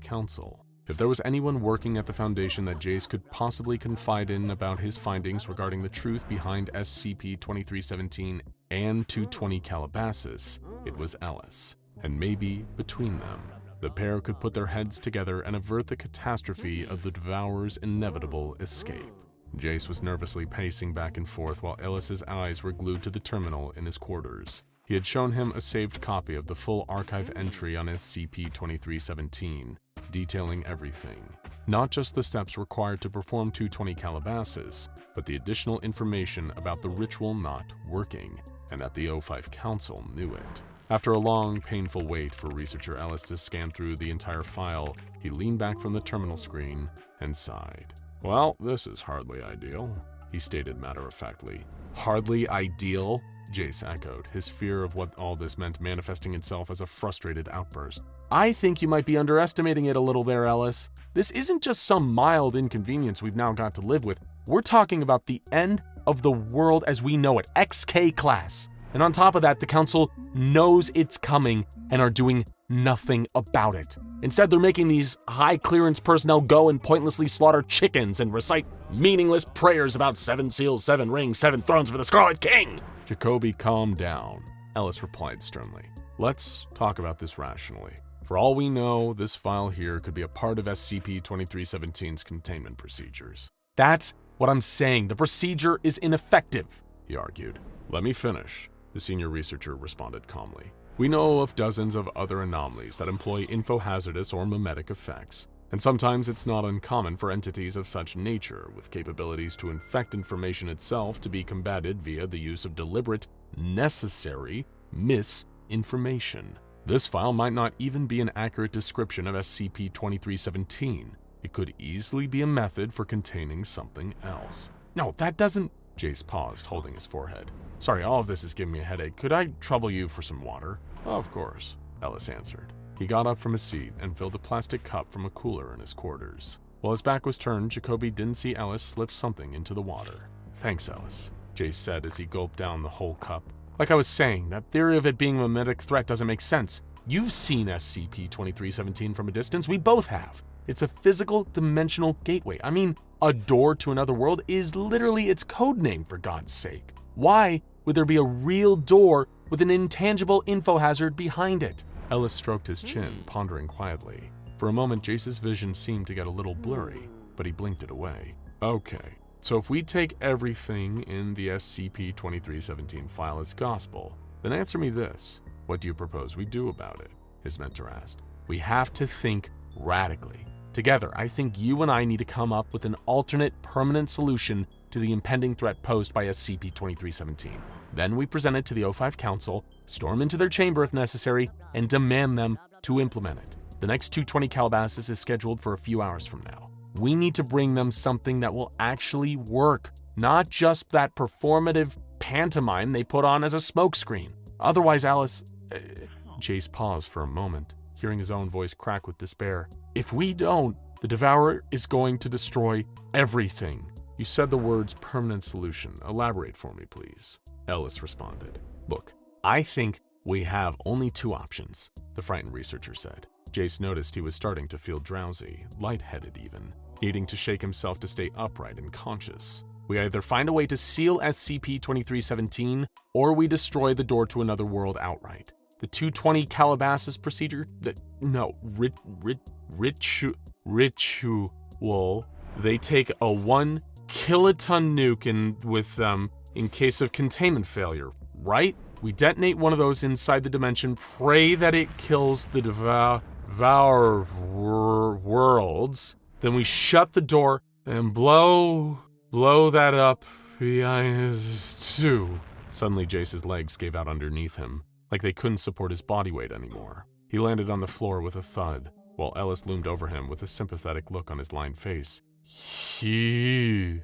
Council. If there was anyone working at the Foundation that Jace could possibly confide in about his findings regarding the truth behind SCP-2317 and 220 Calabasas, it was Ellis. And maybe, between them, the pair could put their heads together and avert the catastrophe of the Devourer's inevitable escape. Jace was nervously pacing back and forth while Ellis's eyes were glued to the terminal in his quarters. He had shown him a saved copy of the full archive entry on SCP-2317, detailing everything. Not just the steps required to perform 220 Calabasas, but the additional information about the ritual not working, and that the O5 Council knew it. After a long, painful wait for researcher Ellis to scan through the entire file, he leaned back from the terminal screen and sighed. "Well, this is hardly ideal," he stated matter-of-factly. "Hardly ideal?" Jace echoed, his fear of what all this meant manifesting itself as a frustrated outburst. "I think you might be underestimating it a little there, Ellis. This isn't just some mild inconvenience we've now got to live with. We're talking about the end of the world as we know it, XK class. And on top of that, the Council knows it's coming and are doing nothing about it. Instead, they're making these high-clearance personnel go and pointlessly slaughter chickens and recite meaningless prayers about 7 seals, 7 rings, 7 thrones for the Scarlet King." "Jacoby, calm down," Ellis replied sternly. "Let's talk about this rationally. For all we know, this file here could be a part of SCP-2317's containment procedures. That's what I'm saying. The procedure is ineffective, he argued. Let me finish, the senior researcher responded calmly. We know of dozens of other anomalies that employ infohazardous or memetic effects, and sometimes it's not uncommon for entities of such nature, with capabilities to infect information itself, to be combated via the use of deliberate, necessary misinformation. This file might not even be an accurate description of SCP-2317. It could easily be a method for containing something else. No, that doesn't... Jace paused, holding his forehead. Sorry, all of this is giving me a headache. Could I trouble you for some water? Of course, Ellis answered. He got up from his seat and filled a plastic cup from a cooler in his quarters. While his back was turned, Jacoby didn't see Ellis slip something into the water. Thanks, Ellis, Jace said as he gulped down the whole cup. Like I was saying, that theory of it being a memetic threat doesn't make sense. You've seen SCP-2317 from a distance. We both have. It's a physical dimensional gateway. I mean, a door to another world is literally its code name, for God's sake. Why would there be a real door with an intangible info hazard behind it? Ellis stroked his chin, pondering quietly. For a moment, Jace's vision seemed to get a little blurry, but he blinked it away. Okay, so if we take everything in the SCP-2317 file as gospel, then answer me this. What do you propose we do about it? His mentor asked. We have to think radically. Together, I think you and I need to come up with an alternate permanent solution to the impending threat posed by SCP-2317. Then we present it to the O5 Council, storm into their chamber if necessary, and demand them to implement it. The next 220 Calabasas is scheduled for a few hours from now. We need to bring them something that will actually work, not just that performative pantomime they put on as a smokescreen. Otherwise, Alice... Jace paused for a moment, hearing his own voice crack with despair. If we don't, the Devourer is going to destroy everything. You said the words permanent solution. Elaborate for me, please. Ellis responded. Look, I think we have only two options, the frightened researcher said. Jace noticed he was starting to feel drowsy, lightheaded even, needing to shake himself to stay upright and conscious. We either find a way to seal SCP-2317, or we destroy the door to another world outright. The 220 Calabasas procedure, ritual, they take a 1 kiloton nuke in case of containment failure, right? We detonate one of those inside the dimension, pray that it kills the Devourer worlds, then we shut the door and blow that up behind us too. Suddenly, Jace's legs gave out underneath him, like they couldn't support his body weight anymore. He landed on the floor with a thud, while Ellis loomed over him with a sympathetic look on his lined face. He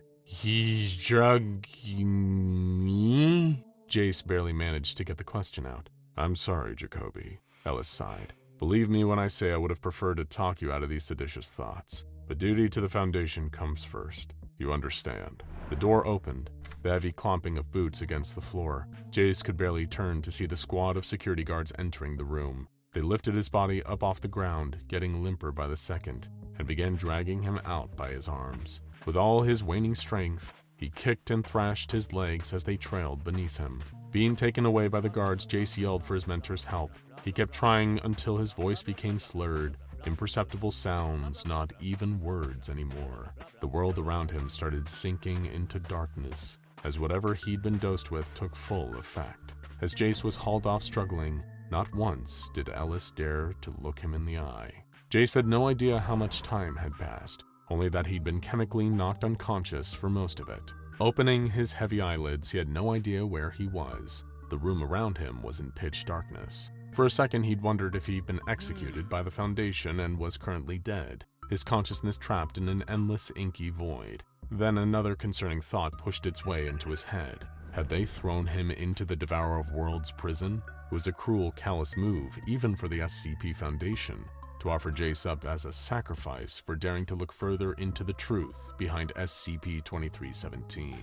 drugged me? Jace barely managed to get the question out. I'm sorry, Jacoby, Ellis sighed. Believe me when I say I would have preferred to talk you out of these seditious thoughts. But duty to the Foundation comes first. You understand. The door opened, the heavy clomping of boots against the floor. Jace could barely turn to see the squad of security guards entering the room. They lifted his body up off the ground, getting limper by the second, and began dragging him out by his arms. With all his waning strength, he kicked and thrashed his legs as they trailed beneath him. Being taken away by the guards, Jace yelled for his mentor's help. He kept trying until his voice became slurred, imperceptible sounds, not even words anymore. The world around him started sinking into darkness, as whatever he'd been dosed with took full effect. As Jace was hauled off struggling, not once did Ellis dare to look him in the eye. Jace had no idea how much time had passed, only that he'd been chemically knocked unconscious for most of it. Opening his heavy eyelids, he had no idea where he was. The room around him was in pitch darkness. For a second, he'd wondered if he'd been executed by the Foundation and was currently dead, his consciousness trapped in an endless inky void. Then another concerning thought pushed its way into his head. Had they thrown him into the Devourer of Worlds prison? It was a cruel, callous move, even for the SCP Foundation, to offer Jace up as a sacrifice for daring to look further into the truth behind SCP-2317.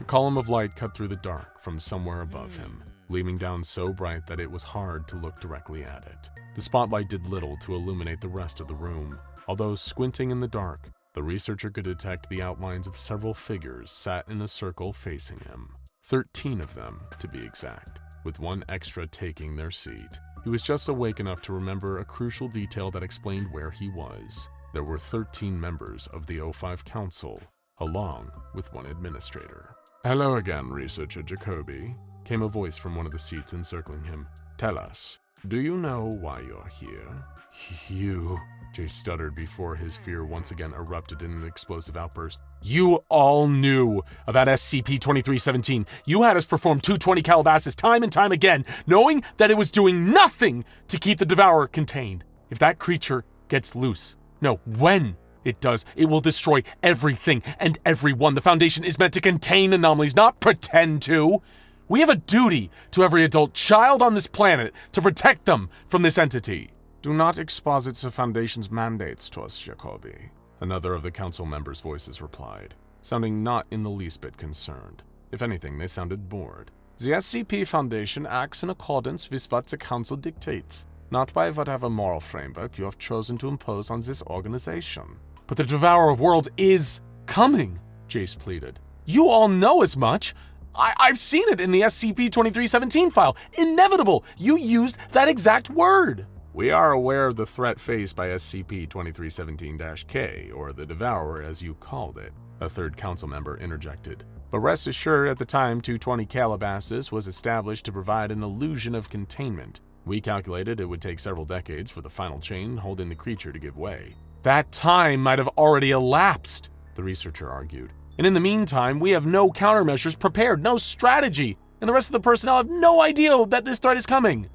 A column of light cut through the dark from somewhere above him, gleaming down so bright that it was hard to look directly at it. The spotlight did little to illuminate the rest of the room. Although squinting in the dark, the researcher could detect the outlines of several figures sat in a circle facing him. 13 of them, to be exact, with one extra taking their seat. He was just awake enough to remember a crucial detail that explained where he was. There were 13 members of the O5 Council, along with one administrator. "Hello again, Researcher Jacoby," came a voice from one of the seats encircling him. "Tell us, do you know why you're here?" "You," Jay stuttered before his fear once again erupted in an explosive outburst. "You all knew about SCP-2317. You had us perform 220 Calabasas time and time again, knowing that it was doing nothing to keep the Devourer contained. If that creature gets loose, no, when it does, it will destroy everything and everyone. The Foundation is meant to contain anomalies, not pretend to. We have a duty to every adult child on this planet to protect them from this entity." "Do not exposit the Foundation's mandates to us, Jacoby," another of the council members' voices replied, sounding not in the least bit concerned. If anything, they sounded bored. "The SCP Foundation acts in accordance with what the council dictates, not by whatever moral framework you have chosen to impose on this organization." "But the Devourer of Worlds is coming," Jace pleaded. "You all know as much. I've seen it in the SCP-2317 file. Inevitable. You used that exact word." "We are aware of the threat faced by SCP-2317-K, or the Devourer as you called it," a third council member interjected. "But rest assured, at the time 220 Calabasas was established to provide an illusion of containment. We calculated it would take several decades for the final chain holding the creature to give way." "That time might have already elapsed," the researcher argued. "And in the meantime, we have no countermeasures prepared, no strategy, and the rest of the personnel have no idea that this threat is coming."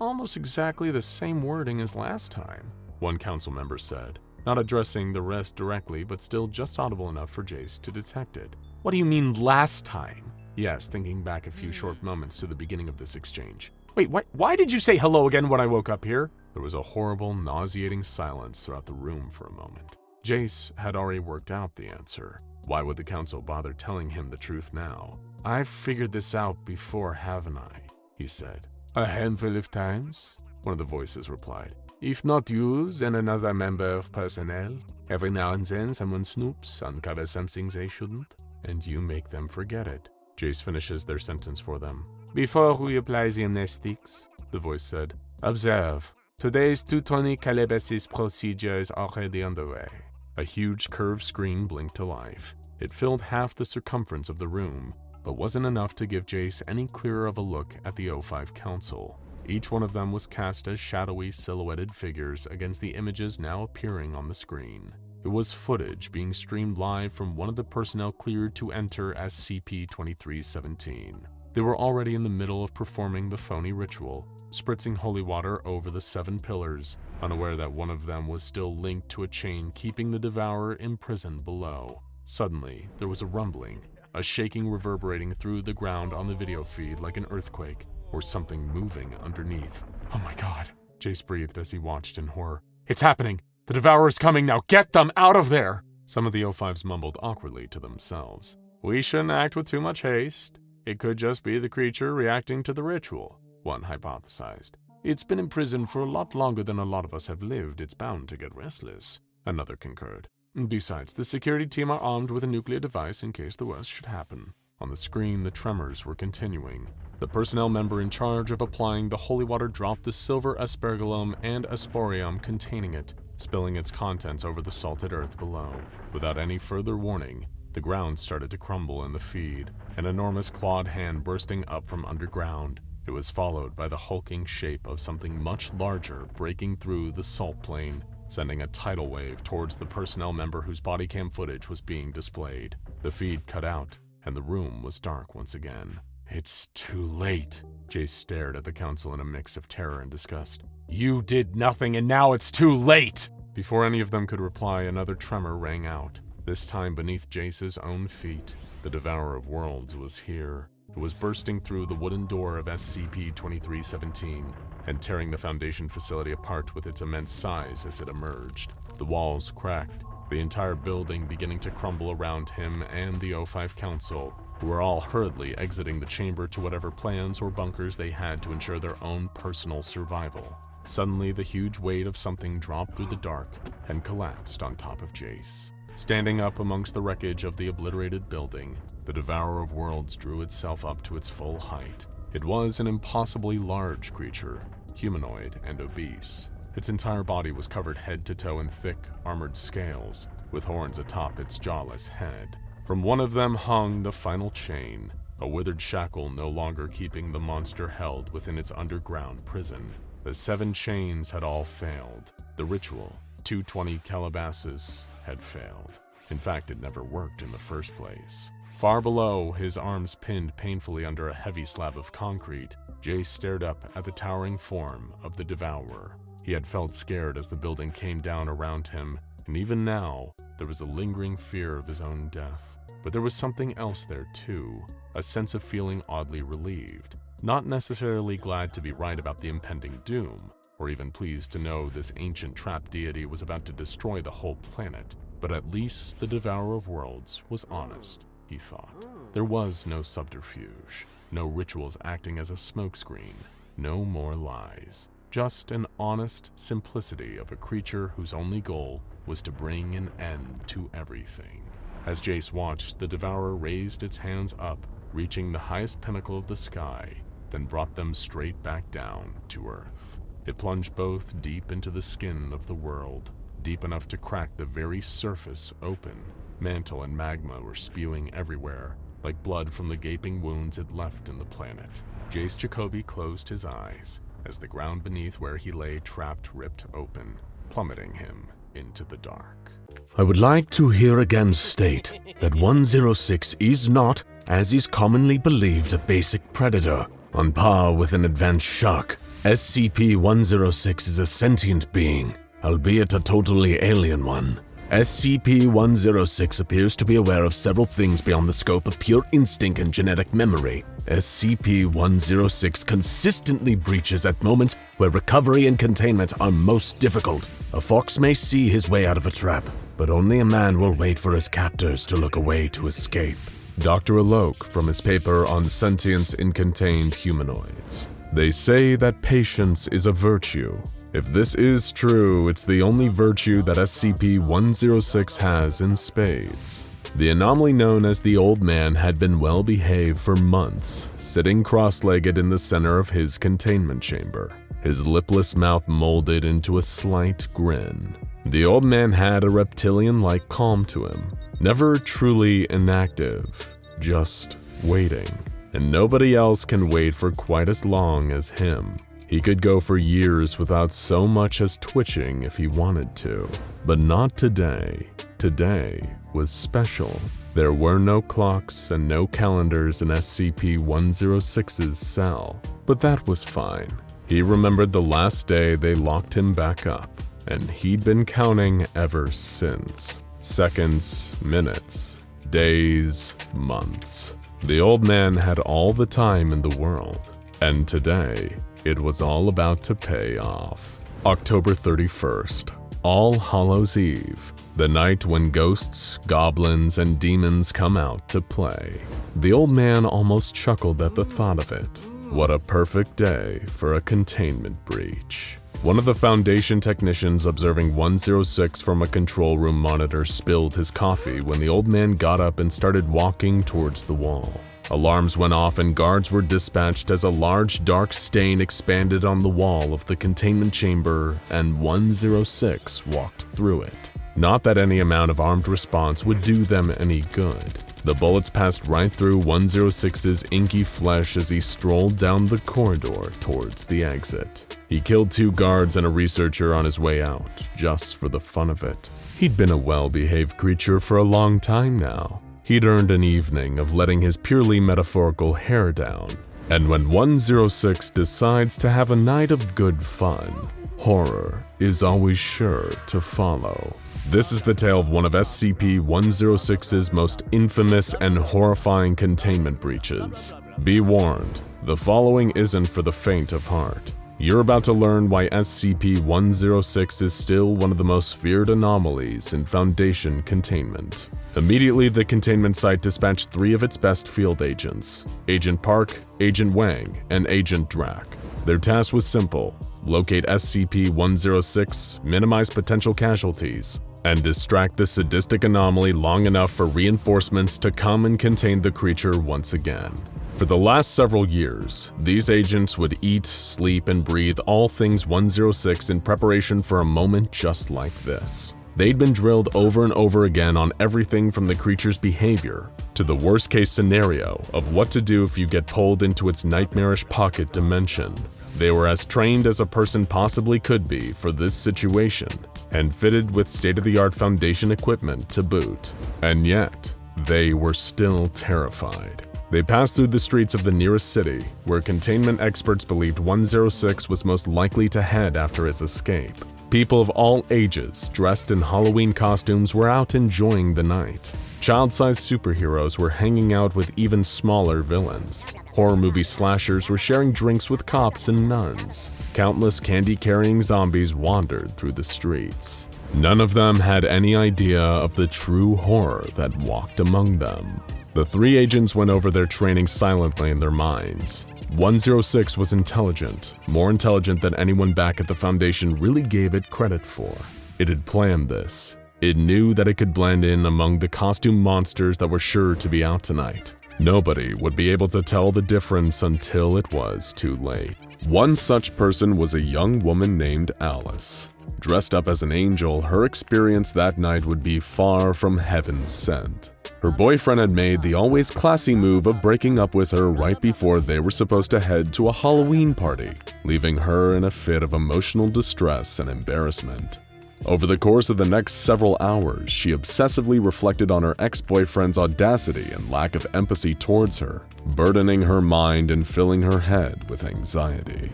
"Almost exactly the same wording as last time," one council member said, not addressing the rest directly but still just audible enough for Jace to detect it. "What do you mean last time?" he asked, thinking back a few short moments to the beginning of this exchange. "Wait, why did you say hello again when I woke up here?" There was a horrible, nauseating silence throughout the room for a moment. Jace had already worked out the answer. Why would the council bother telling him the truth now? "I've figured this out before, haven't I?" he said. "A handful of times," one of the voices replied. "If not you, then another member of personnel. Every now and then someone snoops, uncovers something they shouldn't, and you make them forget it." Jace finishes their sentence for them. "Before we apply the amnestics," the voice said, "observe. Today's 220 Calabasas procedure is already underway." A huge curved screen blinked to life. It filled half the circumference of the room, but wasn't enough to give Jace any clearer of a look at the O5 Council. Each one of them was cast as shadowy, silhouetted figures against the images now appearing on the screen. It was footage being streamed live from one of the personnel cleared to enter SCP-2317. They were already in the middle of performing the phony ritual, spritzing holy water over the 7 pillars, unaware that one of them was still linked to a chain keeping the Devourer imprisoned below. Suddenly, there was a rumbling, a shaking reverberating through the ground on the video feed like an earthquake, or something moving underneath. "Oh my god," Jace breathed as he watched in horror. "It's happening! The Devourer is coming now! Get them out of there!" Some of the O5s mumbled awkwardly to themselves. "We shouldn't act with too much haste. It could just be the creature reacting to the ritual," one hypothesized. "It's been imprisoned for a lot longer than a lot of us have lived. It's bound to get restless," another concurred. "Besides, the security team are armed with a nuclear device in case the worst should happen." On the screen, the tremors were continuing. The personnel member in charge of applying the holy water dropped the silver aspergillum and asporium containing it, spilling its contents over the salted earth below. Without any further warning, the ground started to crumble in the feed, an enormous clawed hand bursting up from underground. It was followed by the hulking shape of something much larger breaking through the salt plain, sending a tidal wave towards the personnel member whose body cam footage was being displayed. The feed cut out, and the room was dark once again. "It's too late." Jace stared at the council in a mix of terror and disgust. "You did nothing, and now it's too late!" Before any of them could reply, another tremor rang out, this time beneath Jace's own feet. The Devourer of Worlds was here. It was bursting through the wooden door of SCP-2317 and tearing the Foundation facility apart with its immense size as it emerged. The walls cracked, the entire building beginning to crumble around him and the O5 Council, who were all hurriedly exiting the chamber to whatever plans or bunkers they had to ensure their own personal survival. Suddenly, the huge weight of something dropped through the dark and collapsed on top of Jace. Standing up amongst the wreckage of the obliterated building, the Devourer of Worlds drew itself up to its full height. It was an impossibly large creature, humanoid and obese. Its entire body was covered head to toe in thick, armored scales, with horns atop its jawless head. From one of them hung the final chain, a withered shackle no longer keeping the monster held within its underground prison. The 7 chains had all failed. The ritual, 220 Calabasas, had failed. In fact, it never worked in the first place. Far below, his arms pinned painfully under a heavy slab of concrete, Jay stared up at the towering form of the Devourer. He had felt scared as the building came down around him, and even now, there was a lingering fear of his own death. But there was something else there too, a sense of feeling oddly relieved. Not necessarily glad to be right about the impending doom, or even pleased to know this ancient trap deity was about to destroy the whole planet, but at least the Devourer of Worlds was honest, he thought. There was no subterfuge, no rituals acting as a smokescreen, no more lies. Just an honest simplicity of a creature whose only goal was to bring an end to everything. As Jace watched, the Devourer raised its hands up, reaching the highest pinnacle of the sky, then brought them straight back down to Earth. It plunged both deep into the skin of the world, deep enough to crack the very surface open. Mantle and magma were spewing everywhere, like blood from the gaping wounds it left in the planet. Jace Jacoby closed his eyes as the ground beneath where he lay trapped ripped open, plummeting him into the dark. I would like to here again state that 106 is not, as is commonly believed, a basic predator, on par with an advanced shark. SCP-106 is a sentient being, albeit a totally alien one. SCP-106 appears to be aware of several things beyond the scope of pure instinct and genetic memory. SCP-106 consistently breaches at moments where recovery and containment are most difficult. A fox may see his way out of a trap, but only a man will wait for his captors to look away to escape. Dr. Alok from his paper on sentience in contained humanoids. They say that patience is a virtue. If this is true, it's the only virtue that SCP-106 has in spades. The anomaly known as the Old Man had been well behaved for months, sitting cross-legged in the center of his containment chamber, his lipless mouth molded into a slight grin. The Old Man had a reptilian-like calm to him, never truly inactive, just waiting. And nobody else can wait for quite as long as him. He could go for years without so much as twitching if he wanted to. But not today. Today was special. There were no clocks and no calendars in SCP-106's cell. But that was fine. He remembered the last day they locked him back up, and he'd been counting ever since. Seconds, minutes, days, months. The Old Man had all the time in the world. And today, it was all about to pay off. October 31st, All Hallows Eve, the night when ghosts, goblins, and demons come out to play. The Old Man almost chuckled at the thought of it. What a perfect day for a containment breach. One of the Foundation technicians observing 106 from a control room monitor spilled his coffee when the Old Man got up and started walking towards the wall. Alarms went off and guards were dispatched as a large dark stain expanded on the wall of the containment chamber and 106 walked through it. Not that any amount of armed response would do them any good. The bullets passed right through 106's inky flesh as he strolled down the corridor towards the exit. He killed 2 guards and a researcher on his way out, just for the fun of it. He'd been a well-behaved creature for a long time now. He'd earned an evening of letting his purely metaphorical hair down. And when 106 decides to have a night of good fun, horror is always sure to follow. This is the tale of one of SCP-106's most infamous and horrifying containment breaches. Be warned, the following isn't for the faint of heart. You're about to learn why SCP-106 is still one of the most feared anomalies in Foundation containment. Immediately, the containment site dispatched 3 of its best field agents, Agent Park, Agent Wang, and Agent Drack. Their task was simple: locate SCP-106, minimize potential casualties, and distract the sadistic anomaly long enough for reinforcements to come and contain the creature once again. For the last several years, these agents would eat, sleep, and breathe all things 106 in preparation for a moment just like this. They'd been drilled over and over again on everything from the creature's behavior to the worst-case scenario of what to do if you get pulled into its nightmarish pocket dimension. They were as trained as a person possibly could be for this situation, and fitted with state-of-the-art Foundation equipment to boot. And yet, they were still terrified. They passed through the streets of the nearest city, where containment experts believed 106 was most likely to head after his escape. People of all ages, dressed in Halloween costumes, were out enjoying the night. Child-sized superheroes were hanging out with even smaller villains. Horror movie slashers were sharing drinks with cops and nuns. Countless candy-carrying zombies wandered through the streets. None of them had any idea of the true horror that walked among them. The three agents went over their training silently in their minds. 106 was intelligent, more intelligent than anyone back at the Foundation really gave it credit for. It had planned this. It knew that it could blend in among the costume monsters that were sure to be out tonight. Nobody would be able to tell the difference until it was too late. One such person was a young woman named Alice. Dressed up as an angel, her experience that night would be far from heaven sent. Her boyfriend had made the always classy move of breaking up with her right before they were supposed to head to a Halloween party, leaving her in a fit of emotional distress and embarrassment. Over the course of the next several hours, she obsessively reflected on her ex-boyfriend's audacity and lack of empathy towards her, burdening her mind and filling her head with anxiety.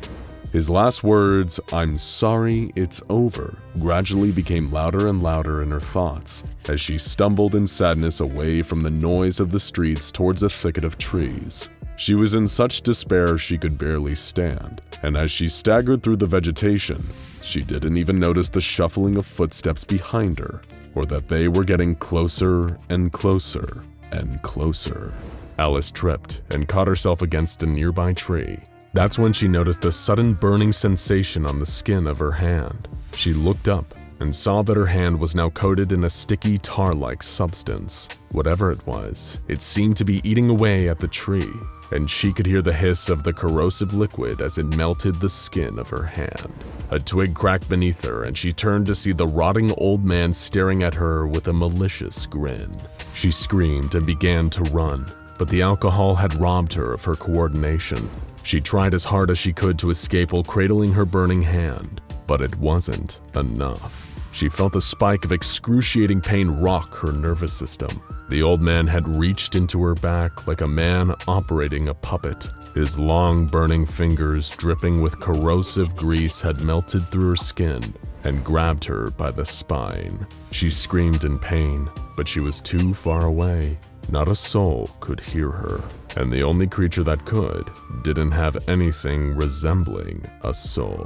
His last words, "I'm sorry, it's over," gradually became louder and louder in her thoughts as she stumbled in sadness away from the noise of the streets towards a thicket of trees. She was in such despair she could barely stand, and as she staggered through the vegetation, she didn't even notice the shuffling of footsteps behind her, or that they were getting closer and closer and closer. Alice tripped and caught herself against a nearby tree. That's when she noticed a sudden burning sensation on the skin of her hand. She looked up and saw that her hand was now coated in a sticky tar-like substance. Whatever it was, it seemed to be eating away at the tree, and she could hear the hiss of the corrosive liquid as it melted the skin of her hand. A twig cracked beneath her, and she turned to see the rotting old man staring at her with a malicious grin. She screamed and began to run, but the alcohol had robbed her of her coordination. She tried as hard as she could to escape while cradling her burning hand, but it wasn't enough. She felt a spike of excruciating pain rock her nervous system. The old man had reached into her back like a man operating a puppet. His long, burning fingers, dripping with corrosive grease, had melted through her skin and grabbed her by the spine. She screamed in pain, but she was too far away. Not a soul could hear her, and the only creature that could didn't have anything resembling a soul.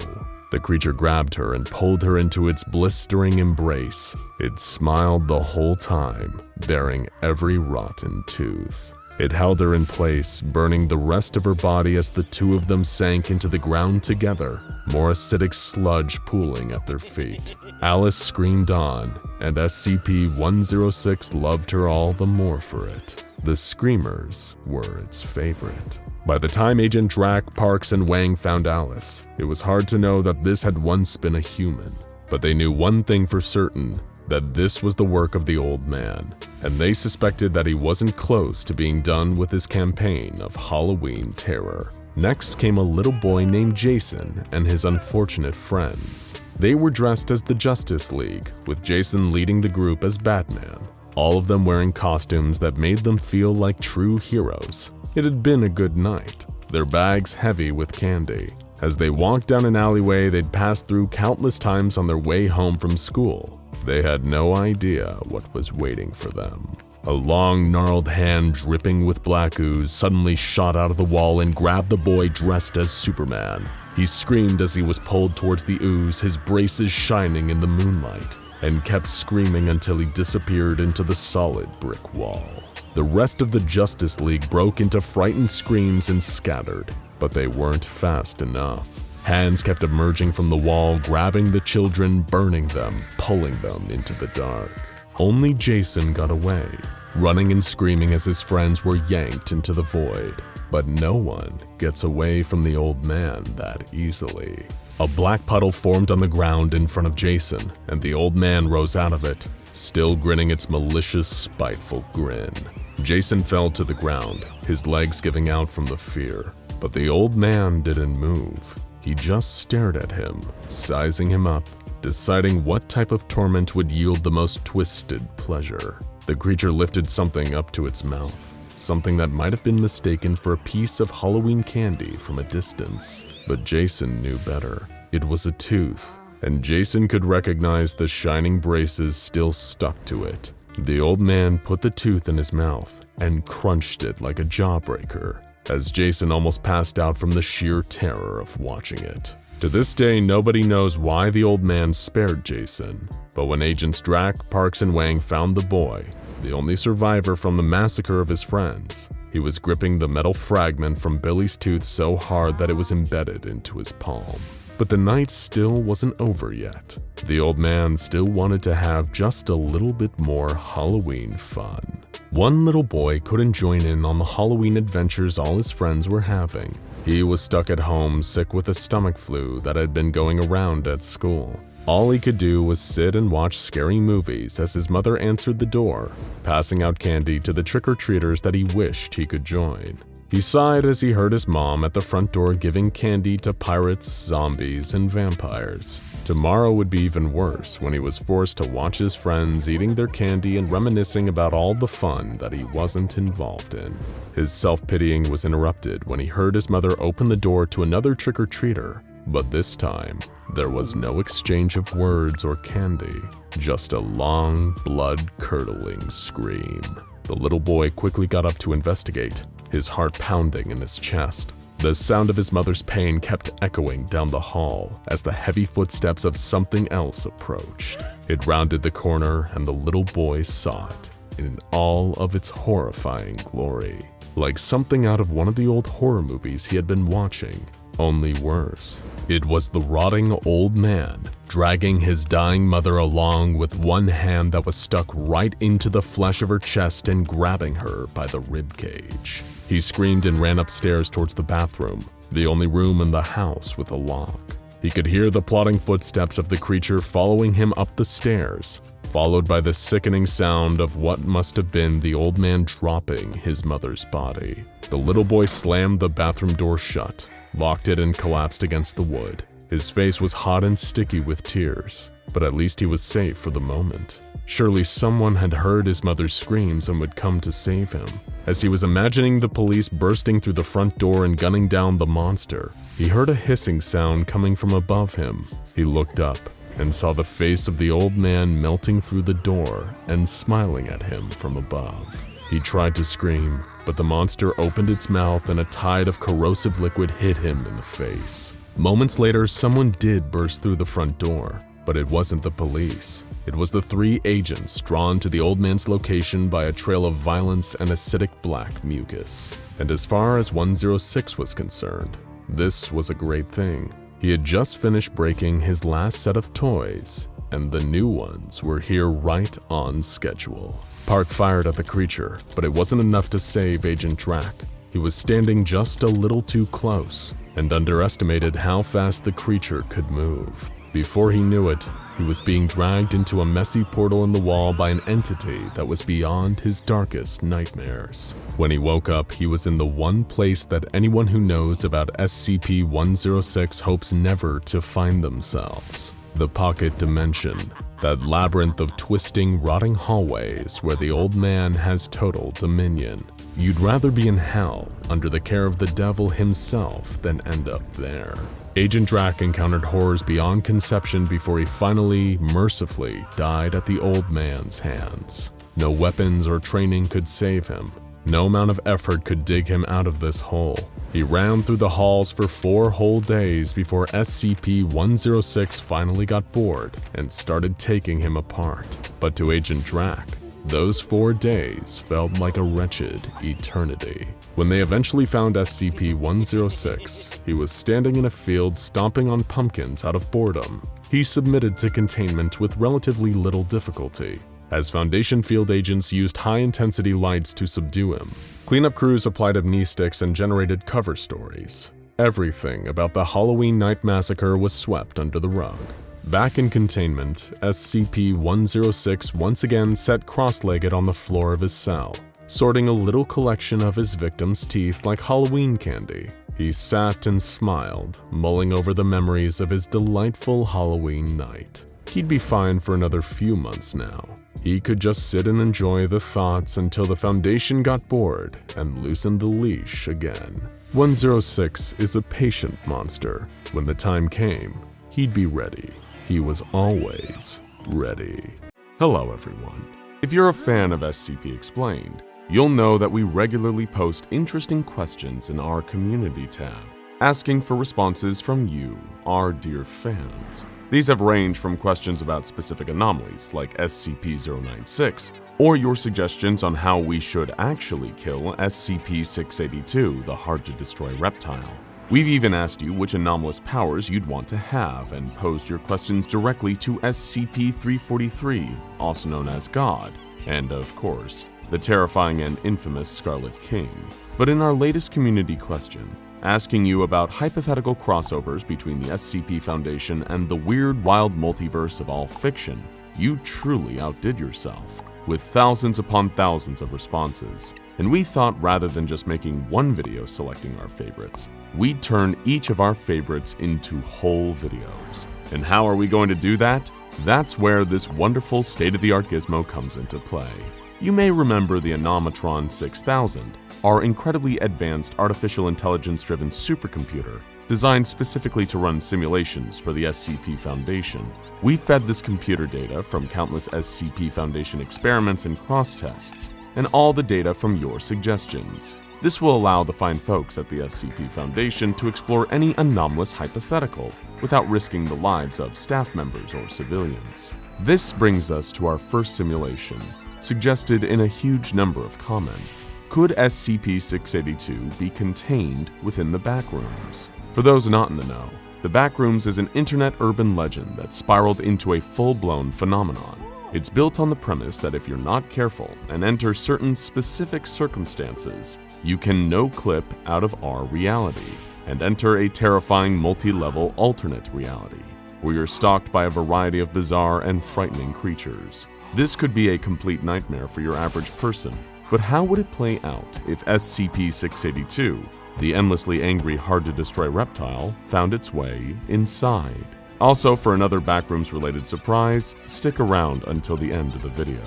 The creature grabbed her and pulled her into its blistering embrace. It smiled the whole time, baring every rotten tooth. It held her in place, burning the rest of her body as the two of them sank into the ground together, more acidic sludge pooling at their feet. Alice screamed on, and SCP-106 loved her all the more for it. The screamers were its favorite. By the time Agent Drack, Parks, and Wang found Alice, it was hard to know that this had once been a human. But they knew one thing for certain, that this was the work of the old man, and they suspected that he wasn't close to being done with his campaign of Halloween terror. Next came a little boy named Jason and his unfortunate friends. They were dressed as the Justice League, with Jason leading the group as Batman, all of them wearing costumes that made them feel like true heroes. It had been a good night, their bags heavy with candy. As they walked down an alleyway they'd passed through countless times on their way home from school, they had no idea what was waiting for them. A long, gnarled hand dripping with black ooze suddenly shot out of the wall and grabbed the boy dressed as Superman. He screamed as he was pulled towards the ooze, his braces shining in the moonlight, and kept screaming until he disappeared into the solid brick wall. The rest of the Justice League broke into frightened screams and scattered, but they weren't fast enough. Hands kept emerging from the wall, grabbing the children, burning them, pulling them into the dark. Only Jason got away, running and screaming as his friends were yanked into the void. But no one gets away from the old man that easily. A black puddle formed on the ground in front of Jason, and the old man rose out of it, still grinning its malicious, spiteful grin. Jason fell to the ground, his legs giving out from the fear. But the old man didn't move. He just stared at him, sizing him up, deciding what type of torment would yield the most twisted pleasure. The creature lifted something up to its mouth, something that might have been mistaken for a piece of Halloween candy from a distance. But Jason knew better. It was a tooth, and Jason could recognize the shining braces still stuck to it. The old man put the tooth in his mouth and crunched it like a jawbreaker, as Jason almost passed out from the sheer terror of watching it. To this day, nobody knows why the old man spared Jason, but when Agents Drack, Parks, and Wang found the boy, the only survivor from the massacre of his friends, he was gripping the metal fragment from Billy's tooth so hard that it was embedded into his palm. But the night still wasn't over yet. The old man still wanted to have just a little bit more Halloween fun. One little boy couldn't join in on the Halloween adventures all his friends were having. He was stuck at home sick with a stomach flu that had been going around at school. All he could do was sit and watch scary movies as his mother answered the door, passing out candy to the trick-or-treaters that he wished he could join. He sighed as he heard his mom at the front door giving candy to pirates, zombies, and vampires. Tomorrow would be even worse when he was forced to watch his friends eating their candy and reminiscing about all the fun that he wasn't involved in. His self-pitying was interrupted when he heard his mother open the door to another trick-or-treater, but this time, there was no exchange of words or candy, just a long, blood-curdling scream. The little boy quickly got up to investigate, his heart pounding in his chest. The sound of his mother's pain kept echoing down the hall as the heavy footsteps of something else approached. It rounded the corner and the little boy saw it in all of its horrifying glory, like something out of one of the old horror movies he had been watching, only worse. It was the rotting old man, dragging his dying mother along with one hand that was stuck right into the flesh of her chest and grabbing her by the ribcage. He screamed and ran upstairs towards the bathroom, the only room in the house with a lock. He could hear the plodding footsteps of the creature following him up the stairs, followed by the sickening sound of what must have been the old man dropping his mother's body. The little boy slammed the bathroom door shut, locked it, and collapsed against the wood. His face was hot and sticky with tears, but at least he was safe for the moment. Surely someone had heard his mother's screams and would come to save him. As he was imagining the police bursting through the front door and gunning down the monster, he heard a hissing sound coming from above him. He looked up and saw the face of the old man melting through the door and smiling at him from above. He tried to scream, but the monster opened its mouth and a tide of corrosive liquid hit him in the face. Moments later, someone did burst through the front door, but it wasn't the police. It was the 3 agents drawn to the old man's location by a trail of violence and acidic black mucus. And as far as 106 was concerned, this was a great thing. He had just finished breaking his last set of toys, and the new ones were here right on schedule. Park fired at the creature, but it wasn't enough to save Agent Drack. He was standing just a little too close and underestimated how fast the creature could move. Before he knew it, he was being dragged into a messy portal in the wall by an entity that was beyond his darkest nightmares. When he woke up, he was in the one place that anyone who knows about SCP-106 hopes never to find themselves: the Pocket Dimension, that labyrinth of twisting, rotting hallways where the old man has total dominion. You'd rather be in hell under the care of the devil himself than end up there. Agent Drack encountered horrors beyond conception before he finally, mercifully, died at the old man's hands. No weapons or training could save him. No amount of effort could dig him out of this hole. He ran through the halls for 4 whole days before SCP-106 finally got bored and started taking him apart. But to Agent Drack, those 4 days felt like a wretched eternity. When they eventually found SCP-106, he was standing in a field stomping on pumpkins out of boredom. He submitted to containment with relatively little difficulty, as Foundation field agents used high-intensity lights to subdue him. Cleanup crews applied amnestics and generated cover stories. Everything about the Halloween night massacre was swept under the rug. Back in containment, SCP-106 once again sat cross-legged on the floor of his cell, sorting a little collection of his victims' teeth like Halloween candy. He sat and smiled, mulling over the memories of his delightful Halloween night. He'd be fine for another few months now. He could just sit and enjoy the thoughts until the Foundation got bored and loosened the leash again. 106 is a patient monster. When the time came, he'd be ready. He was always ready. Hello everyone. If you're a fan of SCP Explained, you'll know that we regularly post interesting questions in our community tab, asking for responses from you, our dear fans. These have ranged from questions about specific anomalies like SCP-096, or your suggestions on how we should actually kill SCP-682, the hard-to-destroy reptile. We've even asked you which anomalous powers you'd want to have and posed your questions directly to SCP-343, also known as God, and of course, the terrifying and infamous Scarlet King. But in our latest community question, asking you about hypothetical crossovers between the SCP Foundation and the weird, wild multiverse of all fiction, you truly outdid yourself, with thousands upon thousands of responses. And we thought rather than just making one video selecting our favorites, we'd turn each of our favorites into whole videos. And how are we going to do that? That's where this wonderful state-of-the-art gizmo comes into play. You may remember the Anomatron 6000, our incredibly advanced artificial intelligence-driven supercomputer designed specifically to run simulations for the SCP Foundation. We fed this computer data from countless SCP Foundation experiments and cross-tests, and all the data from your suggestions. This will allow the fine folks at the SCP Foundation to explore any anomalous hypothetical without risking the lives of staff members or civilians. This brings us to our first simulation, suggested in a huge number of comments. Could SCP-682 be contained within the Backrooms? For those not in the know, the Backrooms is an internet urban legend that spiraled into a full-blown phenomenon. It's built on the premise that if you're not careful and enter certain specific circumstances, you can no-clip out of our reality and enter a terrifying multi-level alternate reality, where you're stalked by a variety of bizarre and frightening creatures. This could be a complete nightmare for your average person, but how would it play out if SCP-682, the endlessly angry, hard-to-destroy reptile, found its way inside? Also, for another Backrooms-related surprise, stick around until the end of the video.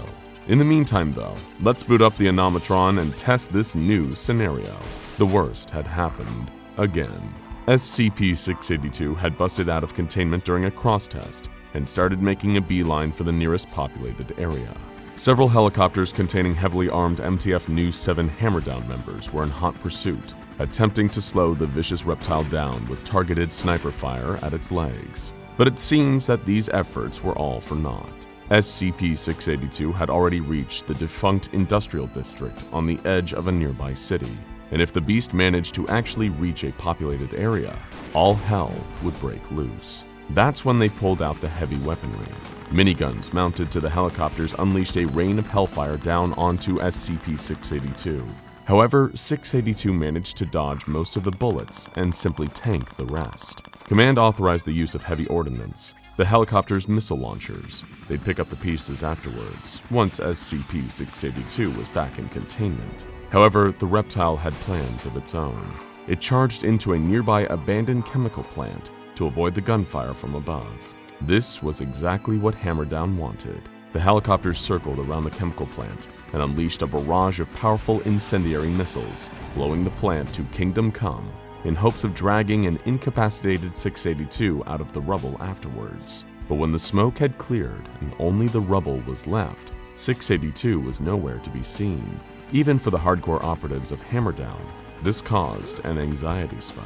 In the meantime though, let's boot up the Anomatron and test this new scenario. The worst had happened again. SCP-682 had busted out of containment during a cross-test and started making a beeline for the nearest populated area. Several helicopters containing heavily armed MTF Nu 7 Hammerdown members were in hot pursuit, attempting to slow the vicious reptile down with targeted sniper fire at its legs. But it seems that these efforts were all for naught. SCP-682 had already reached the defunct industrial district on the edge of a nearby city, and if the beast managed to actually reach a populated area, all hell would break loose. That's when they pulled out the heavy weaponry. Miniguns mounted to the helicopters unleashed a rain of hellfire down onto SCP-682. However, 682 managed to dodge most of the bullets and simply tank the rest. Command authorized the use of heavy ordnance, the helicopter's missile launchers. They'd pick up the pieces afterwards, once SCP-682 was back in containment. However, the reptile had plans of its own. It charged into a nearby abandoned chemical plant to avoid the gunfire from above. This was exactly what Hammerdown wanted. The helicopters circled around the chemical plant and unleashed a barrage of powerful incendiary missiles, blowing the plant to Kingdom Come, in hopes of dragging an incapacitated 682 out of the rubble afterwards. But when the smoke had cleared and only the rubble was left, 682 was nowhere to be seen. Even for the hardcore operatives of Hammerdown, this caused an anxiety spike.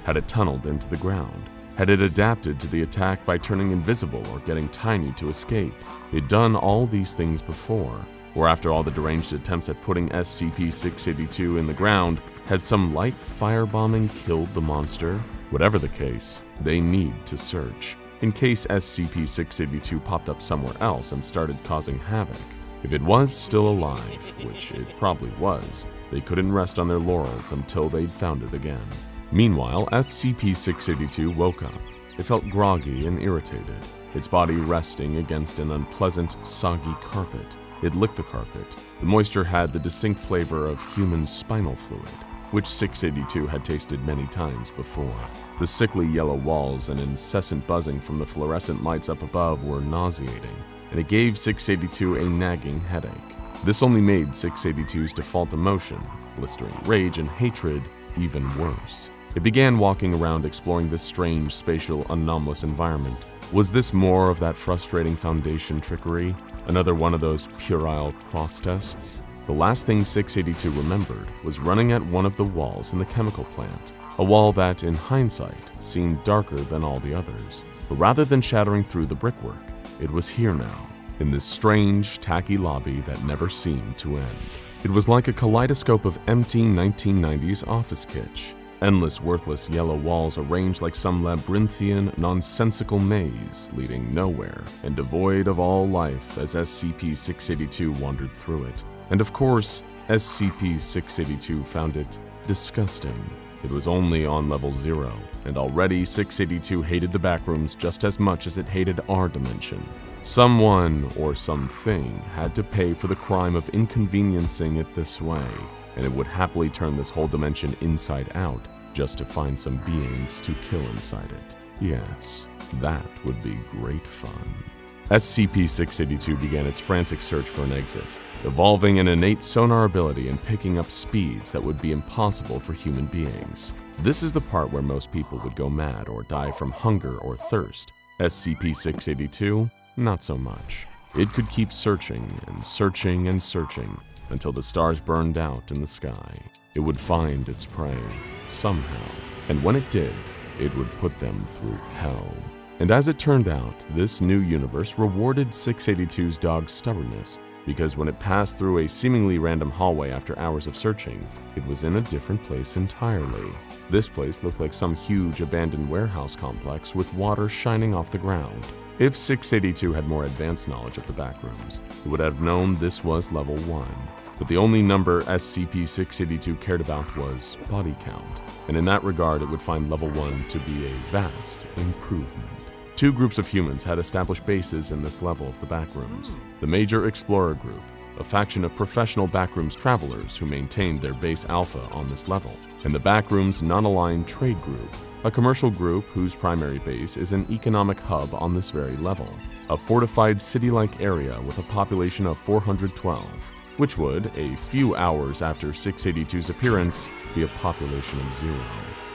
Had it tunneled into the ground? Had it adapted to the attack by turning invisible or getting tiny to escape? It'd done all these things before, or after all the deranged attempts at putting SCP-682 in the ground, had some light firebombing killed the monster? Whatever the case, they need to search, in case SCP-682 popped up somewhere else and started causing havoc. If it was still alive, which it probably was, they couldn't rest on their laurels until they'd found it again. Meanwhile, SCP-682 woke up. It felt groggy and irritated, its body resting against an unpleasant, soggy carpet. It licked the carpet. The moisture had the distinct flavor of human spinal fluid, which 682 had tasted many times before. The sickly yellow walls and incessant buzzing from the fluorescent lights up above were nauseating, and it gave 682 a nagging headache. This only made 682's default emotion, blistering rage and hatred, even worse. It began walking around exploring this strange, spatial, anomalous environment. Was this more of that frustrating Foundation trickery? Another one of those puerile cross tests? The last thing 682 remembered was running at one of the walls in the chemical plant, a wall that, in hindsight, seemed darker than all the others. But rather than shattering through the brickwork, it was here now, in this strange, tacky lobby that never seemed to end. It was like a kaleidoscope of empty 1990s office kitsch. Endless, worthless yellow walls arranged like some labyrinthian, nonsensical maze leading nowhere and devoid of all life as SCP-682 wandered through it. And of course, SCP-682 found it disgusting. It was only on level 0, and already 682 hated the Backrooms just as much as it hated our dimension. Someone or something had to pay for the crime of inconveniencing it this way, and it would happily turn this whole dimension inside out just to find some beings to kill inside it. Yes, that would be great fun. SCP-682 began its frantic search for an exit, evolving an innate sonar ability and picking up speeds that would be impossible for human beings. This is the part where most people would go mad or die from hunger or thirst. SCP-682, not so much. It could keep searching and searching and searching until the stars burned out in the sky. It would find its prey, somehow, and when it did, it would put them through hell. And as it turned out, this new universe rewarded 682's dog's stubbornness, because when it passed through a seemingly random hallway after hours of searching, it was in a different place entirely. This place looked like some huge abandoned warehouse complex with water shining off the ground. If 682 had more advanced knowledge of the Backrooms, it would have known this was level 1. But the only number SCP-682 cared about was body count, and in that regard it would find level 1 to be a vast improvement. 2 groups of humans had established bases in this level of the Backrooms. The Major Explorer Group, a faction of professional Backrooms travelers who maintained their base alpha on this level, and the Backrooms Non-Aligned Trade Group, a commercial group whose primary base is an economic hub on this very level, a fortified city-like area with a population of 412, which would, a few hours after 682's appearance, be a population of 0.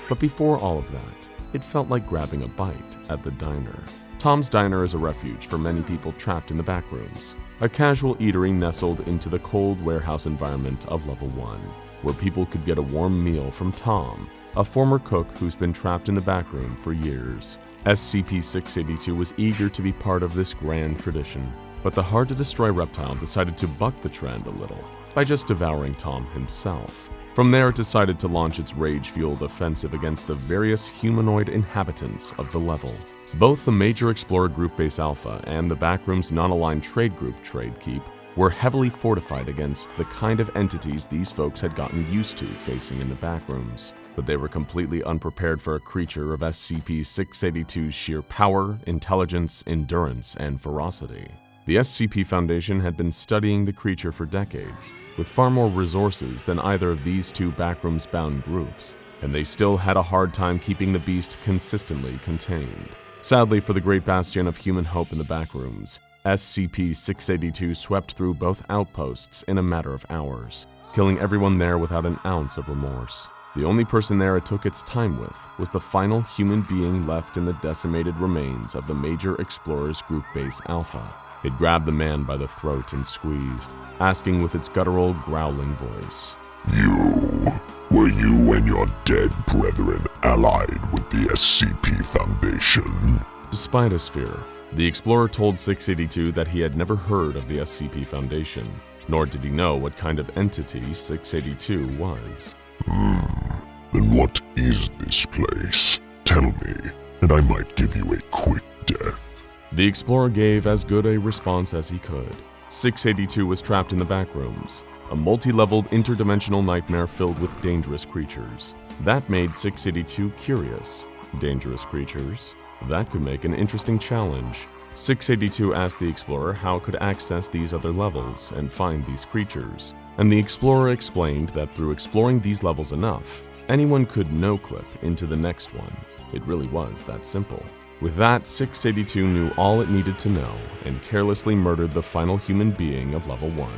But before all of that, it felt like grabbing a bite at the diner. Tom's Diner is a refuge for many people trapped in the Backrooms, a casual eatery nestled into the cold warehouse environment of level 1, where people could get a warm meal from Tom, a former cook who's been trapped in the backroom for years. SCP-682 was eager to be part of this grand tradition, but the hard-to-destroy reptile decided to buck the trend a little by just devouring Tom himself. From there, it decided to launch its rage-fueled offensive against the various humanoid inhabitants of the level. Both the Major Explorer Group Base Alpha and the Backrooms Non-Aligned Trade Group Trade Keep were heavily fortified against the kind of entities these folks had gotten used to facing in the Backrooms, but they were completely unprepared for a creature of SCP-682's sheer power, intelligence, endurance, and ferocity. The SCP Foundation had been studying the creature for decades, with far more resources than either of these 2 Backrooms-bound groups, and they still had a hard time keeping the beast consistently contained. Sadly for the great bastion of human hope in the Backrooms, SCP-682 swept through both outposts in a matter of hours, killing everyone there without an ounce of remorse. The only person there it took its time with was the final human being left in the decimated remains of the Major Explorers Group Base Alpha. It grabbed the man by the throat and squeezed, asking with its guttural, growling voice, Were you and your dead brethren allied with the SCP Foundation?" Despite his fear, the Explorer told 682 that he had never heard of the SCP Foundation, nor did he know what kind of entity 682 was. Then what is this place? Tell me, and I might give you a quick death." The Explorer gave as good a response as he could. 682 was trapped in the Backrooms, a multi-leveled interdimensional nightmare filled with dangerous creatures. That made 682 curious. Dangerous creatures? That could make an interesting challenge. 682 asked the explorer how it could access these other levels and find these creatures, and the explorer explained that through exploring these levels enough, anyone could no-clip into the next one. It really was that simple. With that, 682 knew all it needed to know and carelessly murdered the final human being of level 1.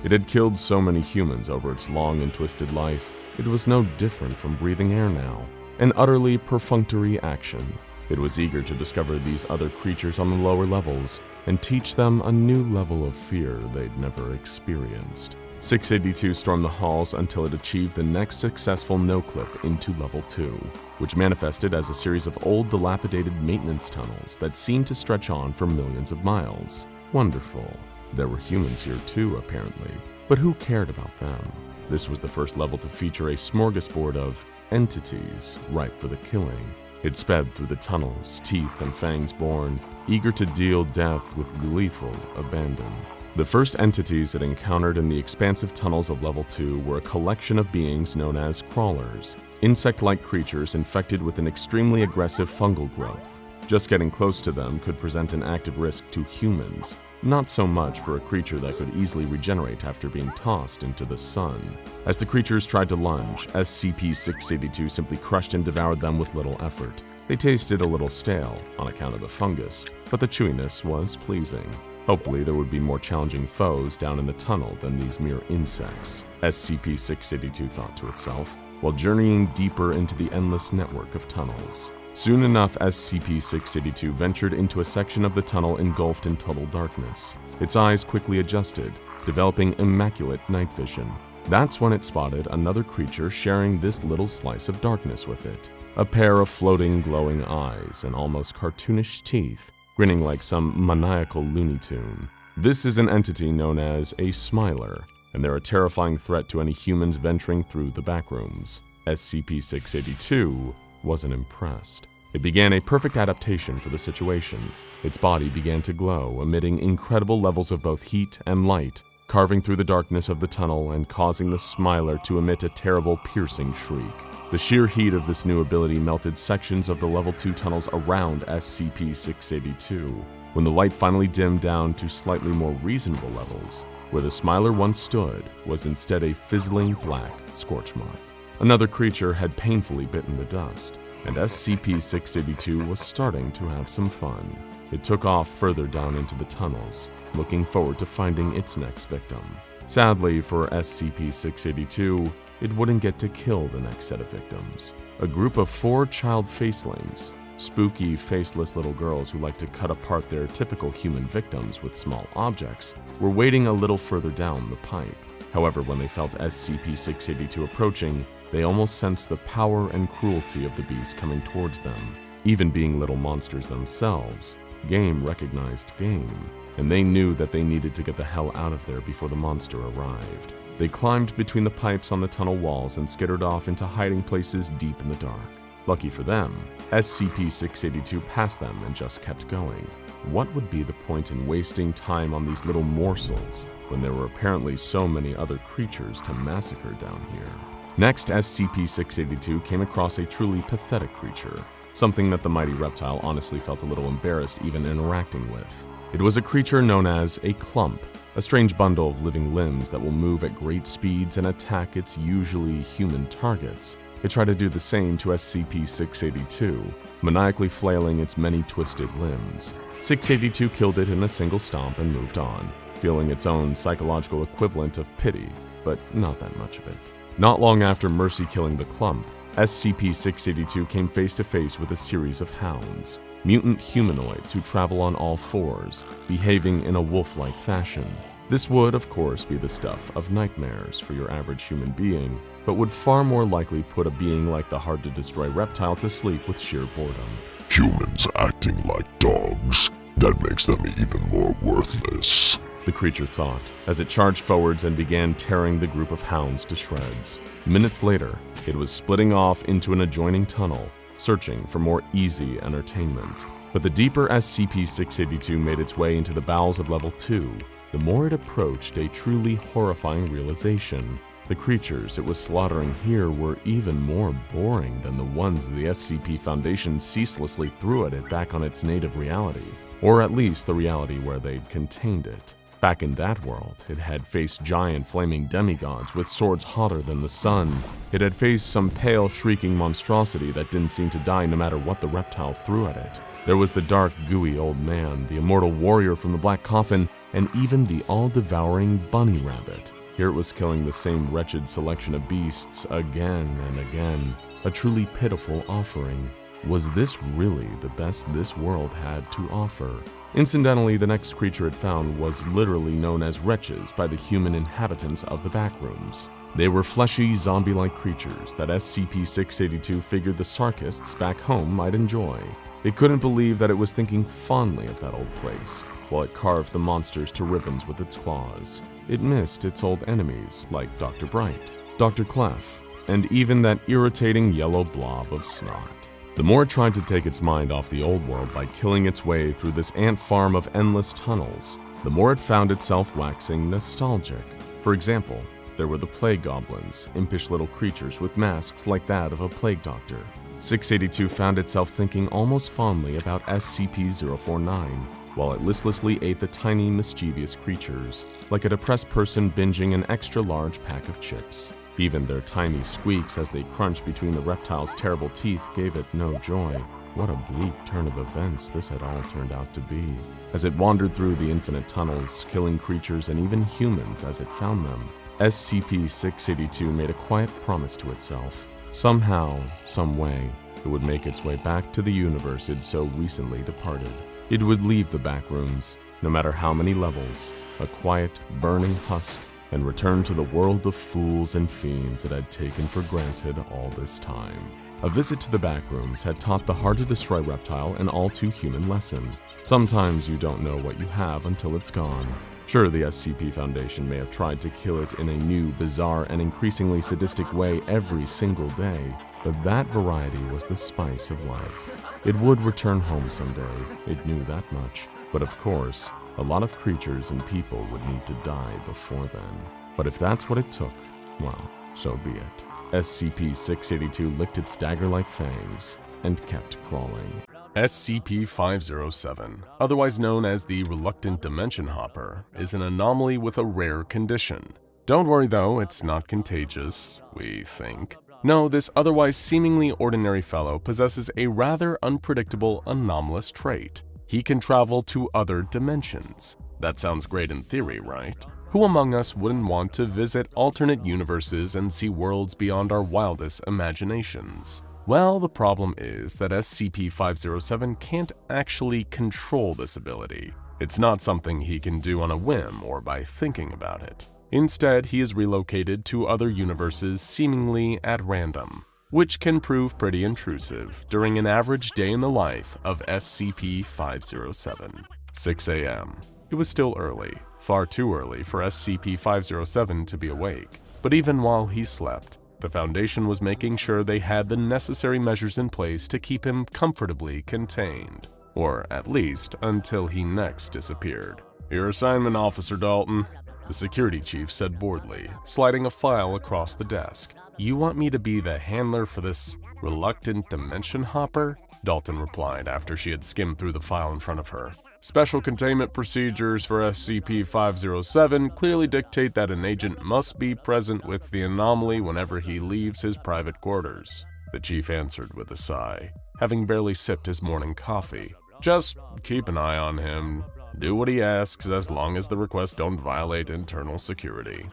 It had killed so many humans over its long and twisted life, it was no different from breathing air now. An utterly perfunctory action. It was eager to discover these other creatures on the lower levels and teach them a new level of fear they'd never experienced. 682 stormed the halls until it achieved the next successful no-clip into level 2, which manifested as a series of old dilapidated maintenance tunnels that seemed to stretch on for millions of miles. Wonderful. There were humans here too, apparently, but who cared about them? This was the first level to feature a smorgasbord of entities ripe for the killing. It sped through the tunnels, teeth and fangs born, eager to deal death with gleeful abandon. The first entities it encountered in the expansive tunnels of level 2 were a collection of beings known as crawlers, insect-like creatures infected with an extremely aggressive fungal growth. Just getting close to them could present an active risk to humans, not so much for a creature that could easily regenerate after being tossed into the sun. As the creatures tried to lunge, SCP-682 simply crushed and devoured them with little effort. They tasted a little stale on account of the fungus, but the chewiness was pleasing. Hopefully there would be more challenging foes down in the tunnel than these mere insects, SCP-682 thought to itself, while journeying deeper into the endless network of tunnels. Soon enough, SCP-682 ventured into a section of the tunnel engulfed in total darkness. Its eyes quickly adjusted, developing immaculate night vision. That's when it spotted another creature sharing this little slice of darkness with it. A pair of floating, glowing eyes and almost cartoonish teeth, grinning like some maniacal Looney Tune. This is an entity known as a Smiler, and they're a terrifying threat to any humans venturing through the Backrooms. SCP-682 wasn't impressed. It began a perfect adaptation for the situation. Its body began to glow, emitting incredible levels of both heat and light, carving through the darkness of the tunnel and causing the Smiler to emit a terrible, piercing shriek. The sheer heat of this new ability melted sections of the level 2 tunnels around SCP-682. When the light finally dimmed down to slightly more reasonable levels, where the Smiler once stood was instead a fizzling black scorch mark. Another creature had painfully bitten the dust, and SCP-682 was starting to have some fun. It took off further down into the tunnels, looking forward to finding its next victim. Sadly for SCP-682, it wouldn't get to kill the next set of victims. A group of 4 child facelings, spooky, faceless little girls who like to cut apart their typical human victims with small objects, were waiting a little further down the pipe. However, when they felt SCP-682 approaching, they almost sensed the power and cruelty of the beast coming towards them. Even being little monsters themselves, game recognized game, and they knew that they needed to get the hell out of there before the monster arrived. They climbed between the pipes on the tunnel walls and skittered off into hiding places deep in the dark. Lucky for them, SCP-682 passed them and just kept going. What would be the point in wasting time on these little morsels when there were apparently so many other creatures to massacre down here? Next, SCP-682 came across a truly pathetic creature, something that the mighty reptile honestly felt a little embarrassed even interacting with. It was a creature known as a clump, a strange bundle of living limbs that will move at great speeds and attack its usually human targets. It tried to do the same to SCP-682, maniacally flailing its many twisted limbs. 682 killed it in a single stomp and moved on, feeling its own psychological equivalent of pity, but not that much of it. Not long after mercy killing the clump, SCP-682 came face to face with a series of hounds, mutant humanoids who travel on all fours, behaving in a wolf-like fashion. This would, of course, be the stuff of nightmares for your average human being, but would far more likely put a being like the hard-to-destroy reptile to sleep with sheer boredom. Humans acting like dogs. That makes them even more worthless, the creature thought, as it charged forwards and began tearing the group of hounds to shreds. Minutes later, it was splitting off into an adjoining tunnel, searching for more easy entertainment. But the deeper SCP-682 made its way into the bowels of Level 2, the more it approached a truly horrifying realization. The creatures it was slaughtering here were even more boring than the ones the SCP Foundation ceaselessly threw at it back on its native reality, or at least the reality where they'd contained it. Back in that world, it had faced giant flaming demigods with swords hotter than the sun. It had faced some pale, shrieking monstrosity that didn't seem to die no matter what the reptile threw at it. There was the dark, gooey old man, the immortal warrior from the Black Coffin, and even the all-devouring bunny rabbit. Here it was killing the same wretched selection of beasts again and again. A truly pitiful offering. Was this really the best this world had to offer? Incidentally, the next creature it found was literally known as wretches by the human inhabitants of the Backrooms. They were fleshy, zombie-like creatures that SCP-682 figured the Sarkists back home might enjoy. It couldn't believe that it was thinking fondly of that old place, while it carved the monsters to ribbons with its claws. It missed its old enemies like Dr. Bright, Dr. Clef, and even that irritating yellow blob of snot. The more it tried to take its mind off the old world by killing its way through this ant farm of endless tunnels, the more it found itself waxing nostalgic. For example, there were the plague goblins, impish little creatures with masks like that of a plague doctor. 682 found itself thinking almost fondly about SCP-049, while it listlessly ate the tiny, mischievous creatures, like a depressed person binging an extra-large pack of chips. Even their tiny squeaks as they crunched between the reptile's terrible teeth gave it no joy. What a bleak turn of events this had all turned out to be. As it wandered through the infinite tunnels, killing creatures and even humans as it found them, SCP-682 made a quiet promise to itself. Somehow, some way, it would make its way back to the universe it so recently departed. It would leave the Backrooms, no matter how many levels, a quiet, burning husk, and return to the world of fools and fiends it had taken for granted all this time. A visit to the Backrooms had taught the hard-to-destroy reptile an all-too-human lesson. Sometimes you don't know what you have until it's gone. Sure, the SCP Foundation may have tried to kill it in a new, bizarre, and increasingly sadistic way every single day, but that variety was the spice of life. It would return home someday, it knew that much. But of course, a lot of creatures and people would need to die before then. But if that's what it took, well, so be it. SCP-682 licked its dagger-like fangs and kept crawling. SCP-507, otherwise known as the Reluctant Dimension Hopper, is an anomaly with a rare condition. Don't worry though, it's not contagious, we think. No, this otherwise seemingly ordinary fellow possesses a rather unpredictable anomalous trait. He can travel to other dimensions. That sounds great in theory, right? Who among us wouldn't want to visit alternate universes and see worlds beyond our wildest imaginations? Well, the problem is that SCP-507 can't actually control this ability. It's not something he can do on a whim or by thinking about it. Instead, he is relocated to other universes seemingly at random, which can prove pretty intrusive during an average day in the life of SCP-507. 6 a.m. It was still early, far too early for SCP-507 to be awake. But even while he slept, the Foundation was making sure they had the necessary measures in place to keep him comfortably contained. Or at least until he next disappeared. "Your assignment, Officer Dalton," the security chief said boredly, sliding a file across the desk. "You want me to be the handler for this reluctant dimension hopper?" Dalton replied after she had skimmed through the file in front of her. "Special containment procedures for SCP-507 clearly dictate that an agent must be present with the anomaly whenever he leaves his private quarters," the chief answered with a sigh, having barely sipped his morning coffee. "Just keep an eye on him. Do what he asks as long as the requests don't violate internal security."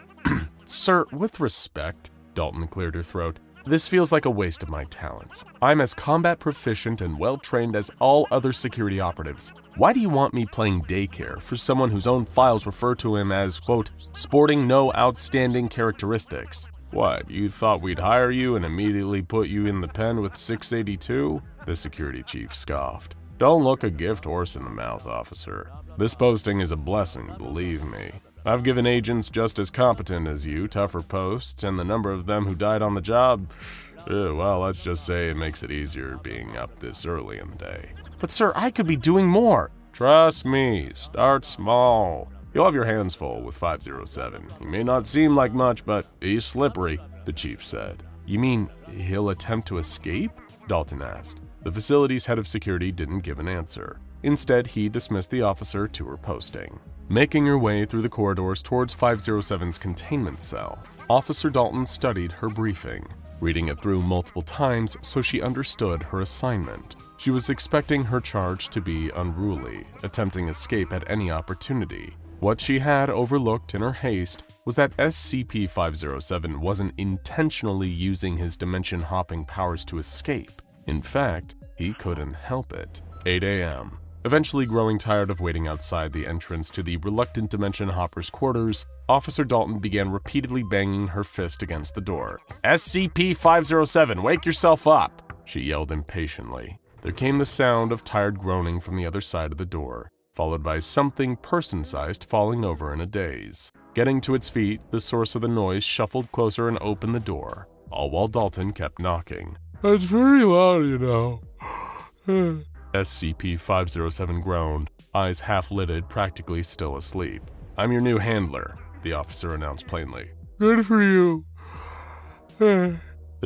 "Sir, with respect," Dalton cleared her throat, "this feels like a waste of my talents. I'm as combat proficient and well-trained as all other security operatives. Why do you want me playing daycare for someone whose own files refer to him as, quote, sporting no outstanding characteristics? What, you thought we'd hire you and immediately put you in the pen with 682? The security chief scoffed. "Don't look a gift horse in the mouth, officer. This posting is a blessing, believe me. I've given agents just as competent as you tougher posts, and the number of them who died on the job, well, let's just say it makes it easier being up this early in the day." "But sir, I could be doing more." "Trust me, start small. You'll have your hands full with 507. He may not seem like much, but he's slippery, the chief said. You mean he'll attempt to escape? Dalton asked. The facility's head of security didn't give an answer. Instead, he dismissed the officer to her posting. Making her way through the corridors towards 507's containment cell, Officer Dalton studied her briefing, reading it through multiple times so she understood her assignment. She was expecting her charge to be unruly, attempting escape at any opportunity. What she had overlooked in her haste was that SCP-507 wasn't intentionally using his dimension-hopping powers to escape. In fact, he couldn't help it. 8 a.m. Eventually growing tired of waiting outside the entrance to the reluctant Dimension Hopper's quarters, Officer Dalton began repeatedly banging her fist against the door. SCP-507, wake yourself up! She yelled impatiently. There came the sound of tired groaning from the other side of the door, followed by something person-sized falling over in a daze. Getting to its feet, the source of the noise shuffled closer and opened the door, all while Dalton kept knocking. It's very loud, you know. SCP-507 groaned, eyes half-lidded, practically still asleep. I'm your new handler, the officer announced plainly. Good for you. The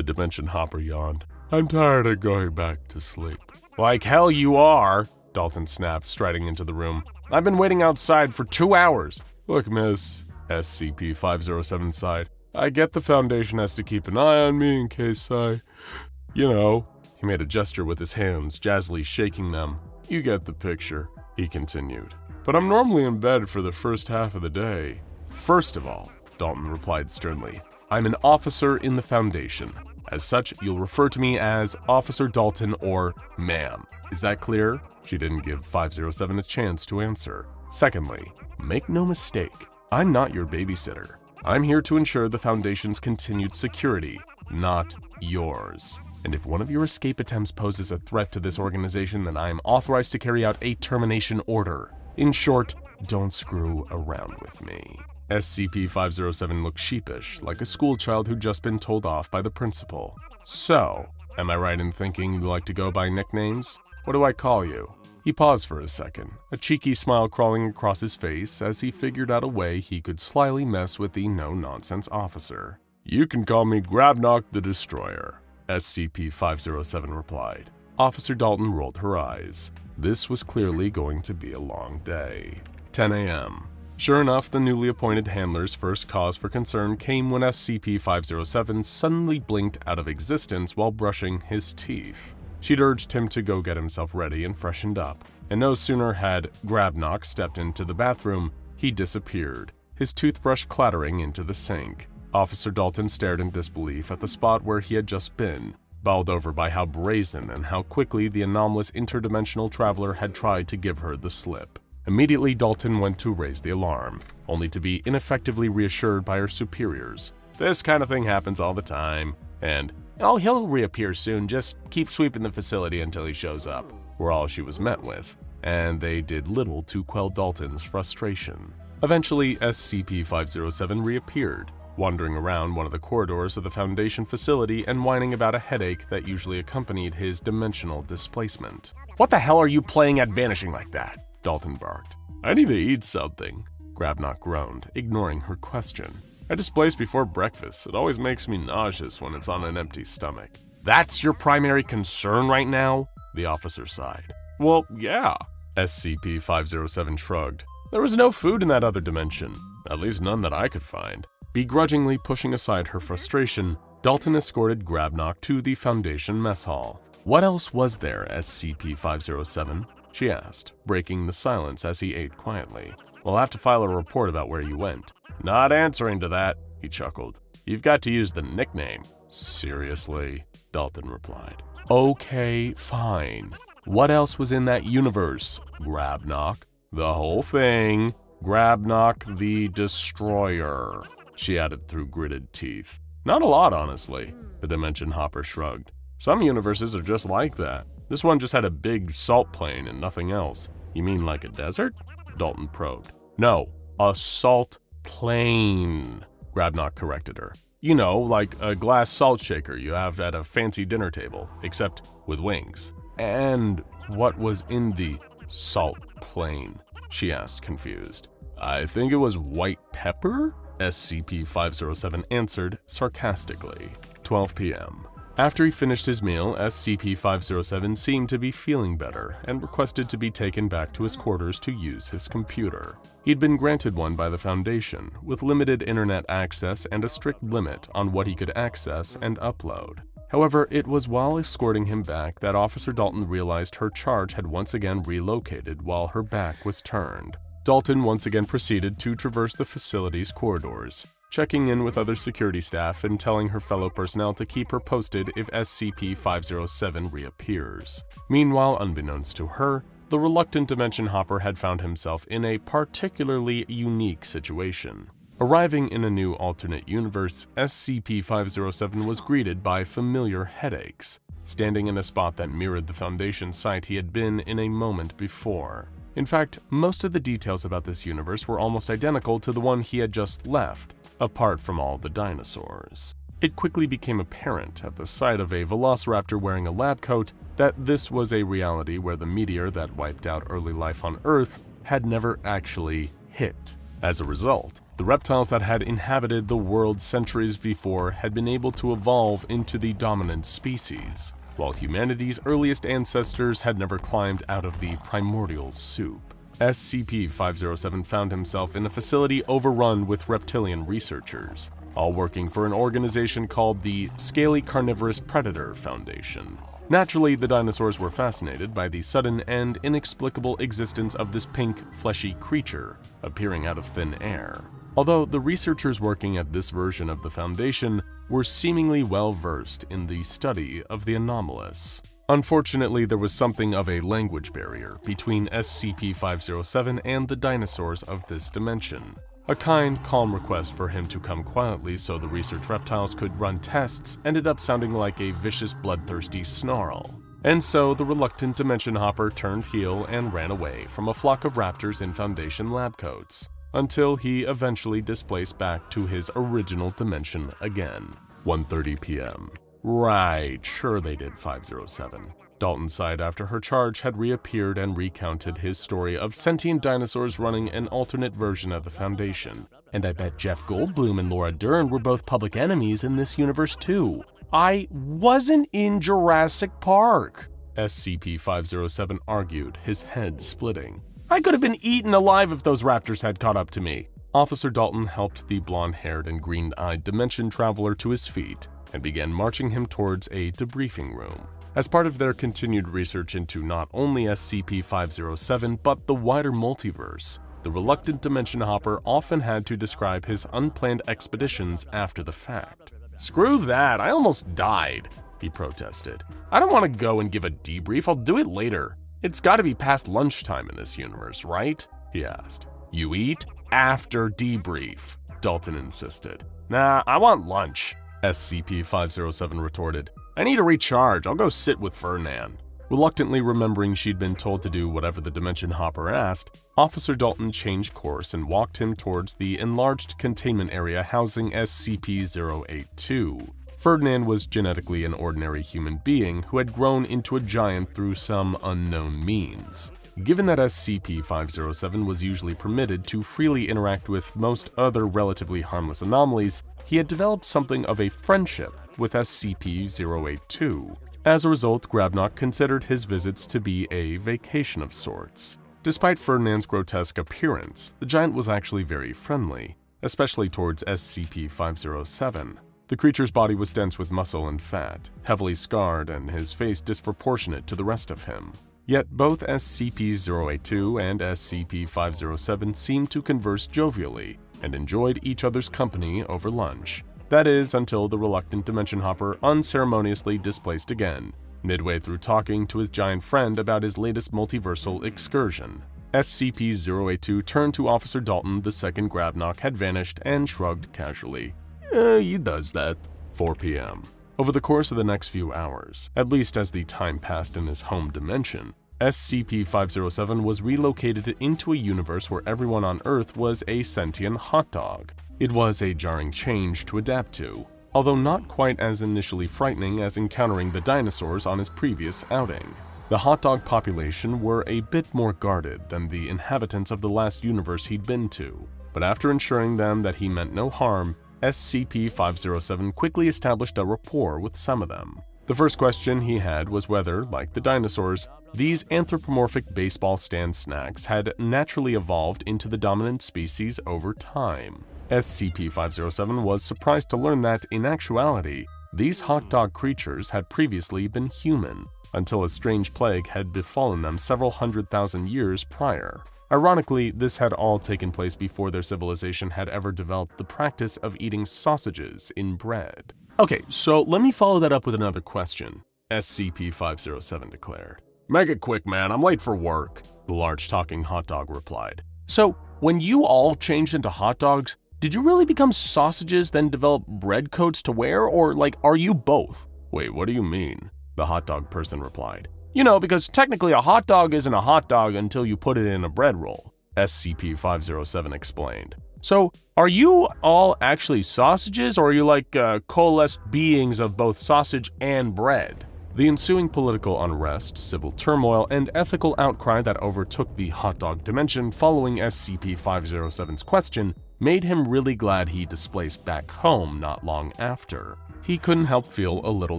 Dimension Hopper yawned. I'm tired of going back to sleep. Like hell you are, Dalton snapped, striding into the room. I've been waiting outside for 2 hours. Look, miss, SCP-507 sighed. I get the Foundation has to keep an eye on me in case you know. He made a gesture with his hands, jazzily shaking them. You get the picture, he continued. But I'm normally in bed for the first half of the day. First of all, Dalton replied sternly, I'm an officer in the Foundation. As such, you'll refer to me as Officer Dalton or ma'am. Is that clear? She didn't give 507 a chance to answer. Secondly, make no mistake, I'm not your babysitter. I'm here to ensure the Foundation's continued security, not yours. And if one of your escape attempts poses a threat to this organization, then I am authorized to carry out a termination order. In short, don't screw around with me. SCP-507 looked sheepish, like a schoolchild who'd just been told off by the principal. So, am I right in thinking you like to go by nicknames? What do I call you? He paused for a second, a cheeky smile crawling across his face as he figured out a way he could slyly mess with the no-nonsense officer. You can call me Grabnock the Destroyer, SCP-507 replied. Officer Dalton rolled her eyes. This was clearly going to be a long day. 10 a.m. Sure enough, the newly appointed handler's first cause for concern came when SCP-507 suddenly blinked out of existence while brushing his teeth. She'd urged him to go get himself ready and freshened up, and no sooner had Grabnock stepped into the bathroom, he disappeared, his toothbrush clattering into the sink. Officer Dalton stared in disbelief at the spot where he had just been, bowled over by how brazen and how quickly the anomalous interdimensional traveler had tried to give her the slip. Immediately, Dalton went to raise the alarm, only to be ineffectively reassured by her superiors. This kind of thing happens all the time, and, oh, he'll reappear soon, just keep sweeping the facility until he shows up, were all she was met with, and they did little to quell Dalton's frustration. Eventually, SCP-507 reappeared, wandering around one of the corridors of the Foundation facility and whining about a headache that usually accompanied his dimensional displacement. What the hell are you playing at vanishing like that? Dalton barked. I need to eat something, Grabnock groaned, ignoring her question. I displace before breakfast. It always makes me nauseous when it's on an empty stomach. That's your primary concern right now? The officer sighed. Well, yeah. SCP-507 shrugged. There was no food in that other dimension, at least none that I could find. Begrudgingly pushing aside her frustration, Dalton escorted Grabnock to the Foundation mess hall. What else was there, SCP-507? She asked, breaking the silence as he ate quietly. We'll have to file a report about where you went. Not answering to that, he chuckled. You've got to use the nickname. Seriously, Dalton replied. Okay, fine. What else was in that universe, Grabnock? The whole thing. Grabnock the Destroyer, she added through gritted teeth. Not a lot, honestly, the Dimension Hopper shrugged. Some universes are just like that. This one just had a big salt plain and nothing else. You mean like a desert? Dalton probed. No, a salt plain, Grabnock corrected her. You know, like a glass salt shaker you have at a fancy dinner table, except with wings. And what was in the salt plain? She asked, confused. I think it was white pepper? SCP-507 answered sarcastically. 12 p.m. After he finished his meal, SCP-507 seemed to be feeling better and requested to be taken back to his quarters to use his computer. He'd been granted one by the Foundation, with limited internet access and a strict limit on what he could access and upload. However, it was while escorting him back that Officer Dalton realized her charge had once again relocated while her back was turned. Dalton once again proceeded to traverse the facility's corridors, checking in with other security staff and telling her fellow personnel to keep her posted if SCP-507 reappears. Meanwhile, unbeknownst to her, the reluctant Dimension Hopper had found himself in a particularly unique situation. Arriving in a new alternate universe, SCP-507 was greeted by familiar headaches, standing in a spot that mirrored the Foundation site he had been in a moment before. In fact, most of the details about this universe were almost identical to the one he had just left, apart from all the dinosaurs. It quickly became apparent at the sight of a velociraptor wearing a lab coat that this was a reality where the meteor that wiped out early life on Earth had never actually hit. As a result, the reptiles that had inhabited the world centuries before had been able to evolve into the dominant species, while humanity's earliest ancestors had never climbed out of the primordial soup. SCP-507 found himself in a facility overrun with reptilian researchers, all working for an organization called the Scaly Carnivorous Predator Foundation. Naturally, the dinosaurs were fascinated by the sudden and inexplicable existence of this pink, fleshy creature appearing out of thin air. Although the researchers working at this version of the Foundation were seemingly well-versed in the study of the anomalous. Unfortunately, there was something of a language barrier between SCP-507 and the dinosaurs of this dimension. A kind, calm request for him to come quietly so the research reptiles could run tests ended up sounding like a vicious, bloodthirsty snarl. And so the reluctant Dimension Hopper turned heel and ran away from a flock of raptors in Foundation lab coats, until he eventually displaced back to his original dimension again. 1:30 p.m. Right, sure they did, 507. Dalton sighed after her charge had reappeared and recounted his story of sentient dinosaurs running an alternate version of the Foundation. And I bet Jeff Goldblum and Laura Dern were both public enemies in this universe too. I wasn't in Jurassic Park, SCP-507 argued, his head splitting. I could have been eaten alive if those raptors had caught up to me. Officer Dalton helped the blonde-haired and green-eyed dimension traveler to his feet and began marching him towards a debriefing room. As part of their continued research into not only SCP-507 but the wider multiverse, the reluctant Dimension Hopper often had to describe his unplanned expeditions after the fact. "Screw that, I almost died," he protested. "I don't want to go and give a debrief, I'll do it later. It's gotta be past lunchtime in this universe, right?" he asked. "You eat after debrief," Dalton insisted. "Nah, I want lunch," SCP-507 retorted. "I need to recharge, I'll go sit with Ferdinand." Reluctantly remembering she'd been told to do whatever the Dimension Hopper asked, Officer Dalton changed course and walked him towards the enlarged containment area housing SCP-082. Ferdinand was genetically an ordinary human being who had grown into a giant through some unknown means. Given that SCP-507 was usually permitted to freely interact with most other relatively harmless anomalies, he had developed something of a friendship with SCP-082. As a result, Grabnock considered his visits to be a vacation of sorts. Despite Ferdinand's grotesque appearance, the giant was actually very friendly, especially towards SCP-507. The creature's body was dense with muscle and fat, heavily scarred, and his face disproportionate to the rest of him. Yet both SCP-082 and SCP-507 seemed to converse jovially and enjoyed each other's company over lunch. That is, until the reluctant Dimension Hopper unceremoniously displaced again, midway through talking to his giant friend about his latest multiversal excursion. SCP-082 turned to Officer Dalton the second Grabnock had vanished and shrugged casually. He does that. 4 p.m. Over the course of the next few hours, at least as the time passed in his home dimension, SCP-507 was relocated into a universe where everyone on Earth was a sentient hot dog. It was a jarring change to adapt to, although not quite as initially frightening as encountering the dinosaurs on his previous outing. The hot dog population were a bit more guarded than the inhabitants of the last universe he'd been to, but after ensuring them that he meant no harm, SCP-507 quickly established a rapport with some of them. The first question he had was whether, like the dinosaurs, these anthropomorphic baseball stand snacks had naturally evolved into the dominant species over time. SCP-507 was surprised to learn that, in actuality, these hot dog creatures had previously been human, until a strange plague had befallen them several 100,000 years prior. Ironically, this had all taken place before their civilization had ever developed the practice of eating sausages in bread. Okay, so let me follow that up with another question, SCP-507 declared. Make it quick, man, I'm late for work, the large talking hot dog replied. So, when you all changed into hot dogs, did you really become sausages then develop bread coats to wear, or are you both? Wait, what do you mean? The hot dog person replied. You know, because technically a hot dog isn't a hot dog until you put it in a bread roll, SCP-507 explained. So, are you all actually sausages, or are you coalesced beings of both sausage and bread? The ensuing political unrest, civil turmoil, and ethical outcry that overtook the hot dog dimension following SCP-507's question made him really glad he displaced back home not long after. He couldn't help feel a little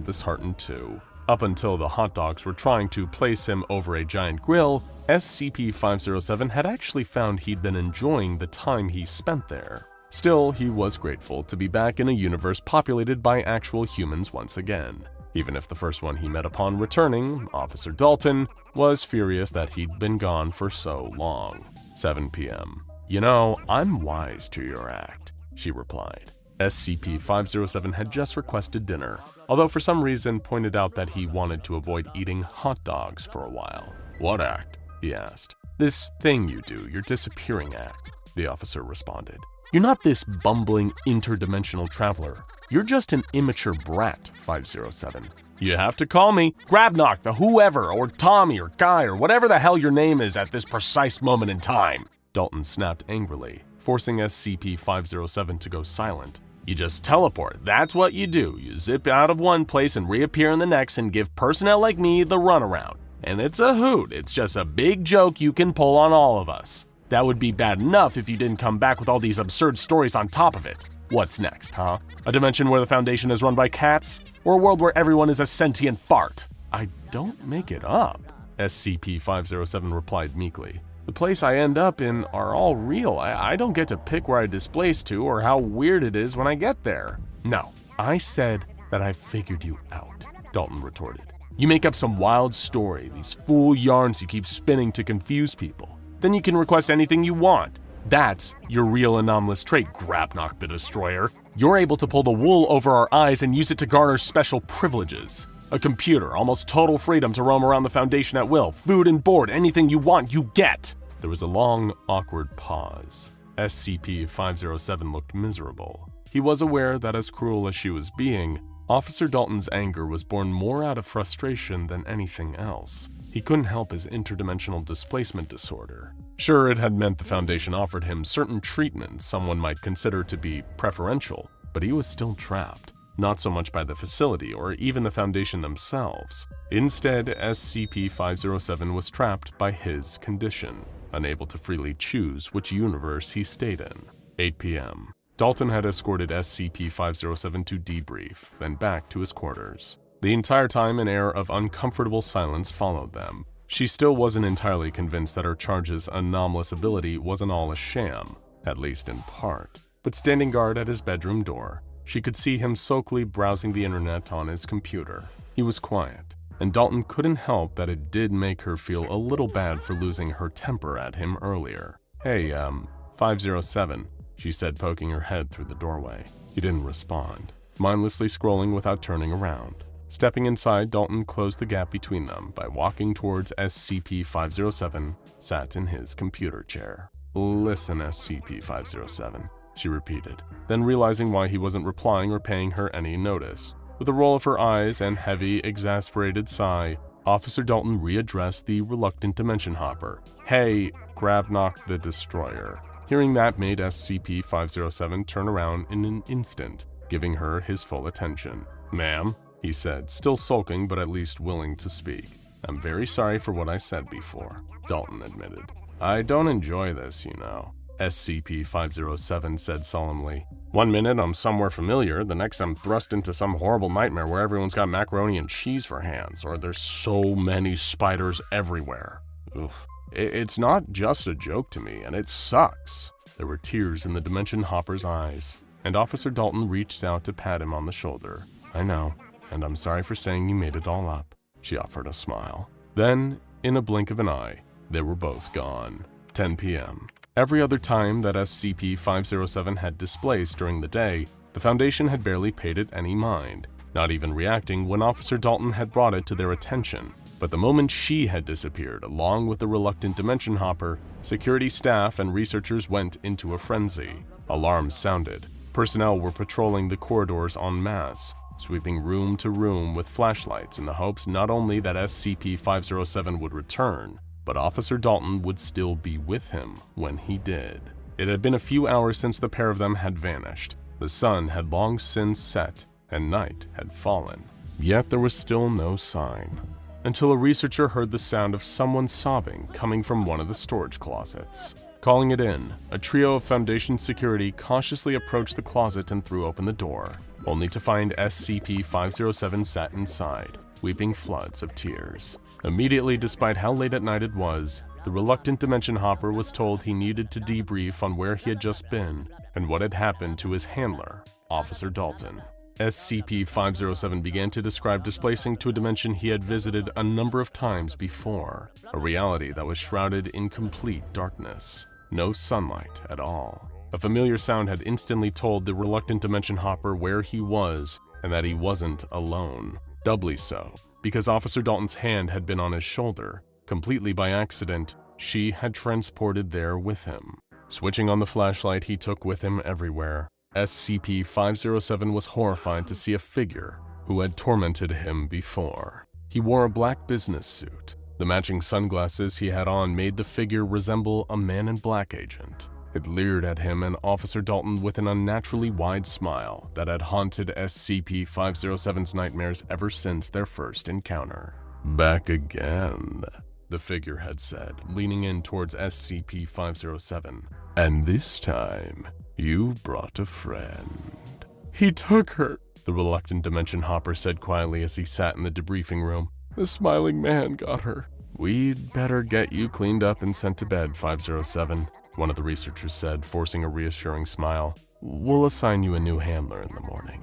disheartened too. Up until the hot dogs were trying to place him over a giant grill, SCP-507 had actually found he'd been enjoying the time he spent there. Still, he was grateful to be back in a universe populated by actual humans once again, even if the first one he met upon returning, Officer Dalton, was furious that he'd been gone for so long. 7 p.m. You know, I'm wise to your act, she replied. SCP-507 had just requested dinner, although for some reason pointed out that he wanted to avoid eating hot dogs for a while. What act? He asked. This thing you do, your disappearing act, the officer responded. You're not this bumbling interdimensional traveler. You're just an immature brat, 507. You have to call me Grabnock, the whoever, or Tommy, or Guy, or whatever the hell your name is at this precise moment in time, Dalton snapped angrily, forcing SCP-507 to go silent. You just teleport, that's what you do. You zip out of one place and reappear in the next and give personnel like me the runaround. And it's a hoot, it's just a big joke you can pull on all of us. That would be bad enough if you didn't come back with all these absurd stories on top of it. What's next, huh? A dimension where the Foundation is run by cats? Or a world where everyone is a sentient fart? I don't make it up, SCP-507 replied meekly. The place I end up in are all real. I don't get to pick where I displace to or how weird it is when I get there. No, I said that I figured you out, Dalton retorted. You make up some wild story, these fool yarns you keep spinning to confuse people. Then you can request anything you want. That's your real anomalous trait, Grabnock the Destroyer. You're able to pull the wool over our eyes and use it to garner special privileges. A computer, almost total freedom to roam around the Foundation at will. Food and board, anything you want, you get. There was a long, awkward pause. SCP-507 looked miserable. He was aware that as cruel as she was being, Officer Dalton's anger was born more out of frustration than anything else. He couldn't help his interdimensional displacement disorder. Sure, it had meant the Foundation offered him certain treatments someone might consider to be preferential, but he was still trapped. Not so much by the facility or even the Foundation themselves. Instead, SCP-507 was trapped by his condition, unable to freely choose which universe he stayed in. 8 p.m. Dalton had escorted SCP-507 to debrief, then back to his quarters. The entire time, an air of uncomfortable silence followed them. She still wasn't entirely convinced that her charge's anomalous ability wasn't all a sham, at least in part. But standing guard at his bedroom door, she could see him sulkily browsing the internet on his computer. He was quiet, and Dalton couldn't help that it did make her feel a little bad for losing her temper at him earlier. Hey, 507, she said, poking her head through the doorway. He didn't respond, mindlessly scrolling without turning around. Stepping inside, Dalton closed the gap between them by walking towards SCP-507, sat in his computer chair. Listen, SCP-507, she repeated, then realizing why he wasn't replying or paying her any notice. With a roll of her eyes and heavy, exasperated sigh, Officer Dalton readdressed the reluctant dimension hopper. Hey, Grabnock the Destroyer. Hearing that made SCP-507 turn around in an instant, giving her his full attention. Ma'am, he said, still sulking but at least willing to speak. I'm very sorry for what I said before, Dalton admitted. I don't enjoy this, you know, SCP-507 said solemnly. One minute I'm somewhere familiar, the next I'm thrust into some horrible nightmare where everyone's got macaroni and cheese for hands, or there's so many spiders everywhere. Oof. It's not just a joke to me, and it sucks. There were tears in the Dimension Hopper's eyes, and Officer Dalton reached out to pat him on the shoulder. I know, and I'm sorry for saying you made it all up. She offered a smile. Then, in a blink of an eye, they were both gone. 10 p.m. Every other time that SCP-507 had displaced during the day, the Foundation had barely paid it any mind, not even reacting when Officer Dalton had brought it to their attention. But the moment she had disappeared, along with the reluctant Dimension Hopper, security staff and researchers went into a frenzy. Alarms sounded. Personnel were patrolling the corridors en masse, sweeping room to room with flashlights in the hopes not only that SCP-507 would return, but Officer Dalton would still be with him when he did. It had been a few hours since the pair of them had vanished. The sun had long since set, and night had fallen. Yet there was still no sign. Until a researcher heard the sound of someone sobbing coming from one of the storage closets. Calling it in, a trio of Foundation security cautiously approached the closet and threw open the door, only to find SCP-507 sat inside, weeping floods of tears. Immediately, despite how late at night it was, the reluctant Dimension Hopper was told he needed to debrief on where he had just been and what had happened to his handler, Officer Dalton. SCP-507 began to describe displacing to a dimension he had visited a number of times before, a reality that was shrouded in complete darkness. No sunlight at all. A familiar sound had instantly told the reluctant Dimension Hopper where he was and that he wasn't alone. Doubly so, because Officer Dalton's hand had been on his shoulder. Completely by accident, she had transported there with him. Switching on the flashlight he took with him everywhere, SCP-507 was horrified to see a figure who had tormented him before. He wore a black business suit. The matching sunglasses he had on made the figure resemble a Man in Black agent. It leered at him and Officer Dalton with an unnaturally wide smile that had haunted SCP-507's nightmares ever since their first encounter. "Back again," the figure had said, leaning in towards SCP-507. "And this time, you've brought a friend." "He took her," the reluctant Dimension Hopper said quietly as he sat in the debriefing room. "The smiling man got her." "We'd better get you cleaned up and sent to bed, 507, one of the researchers said, forcing a reassuring smile. "We'll assign you a new handler in the morning."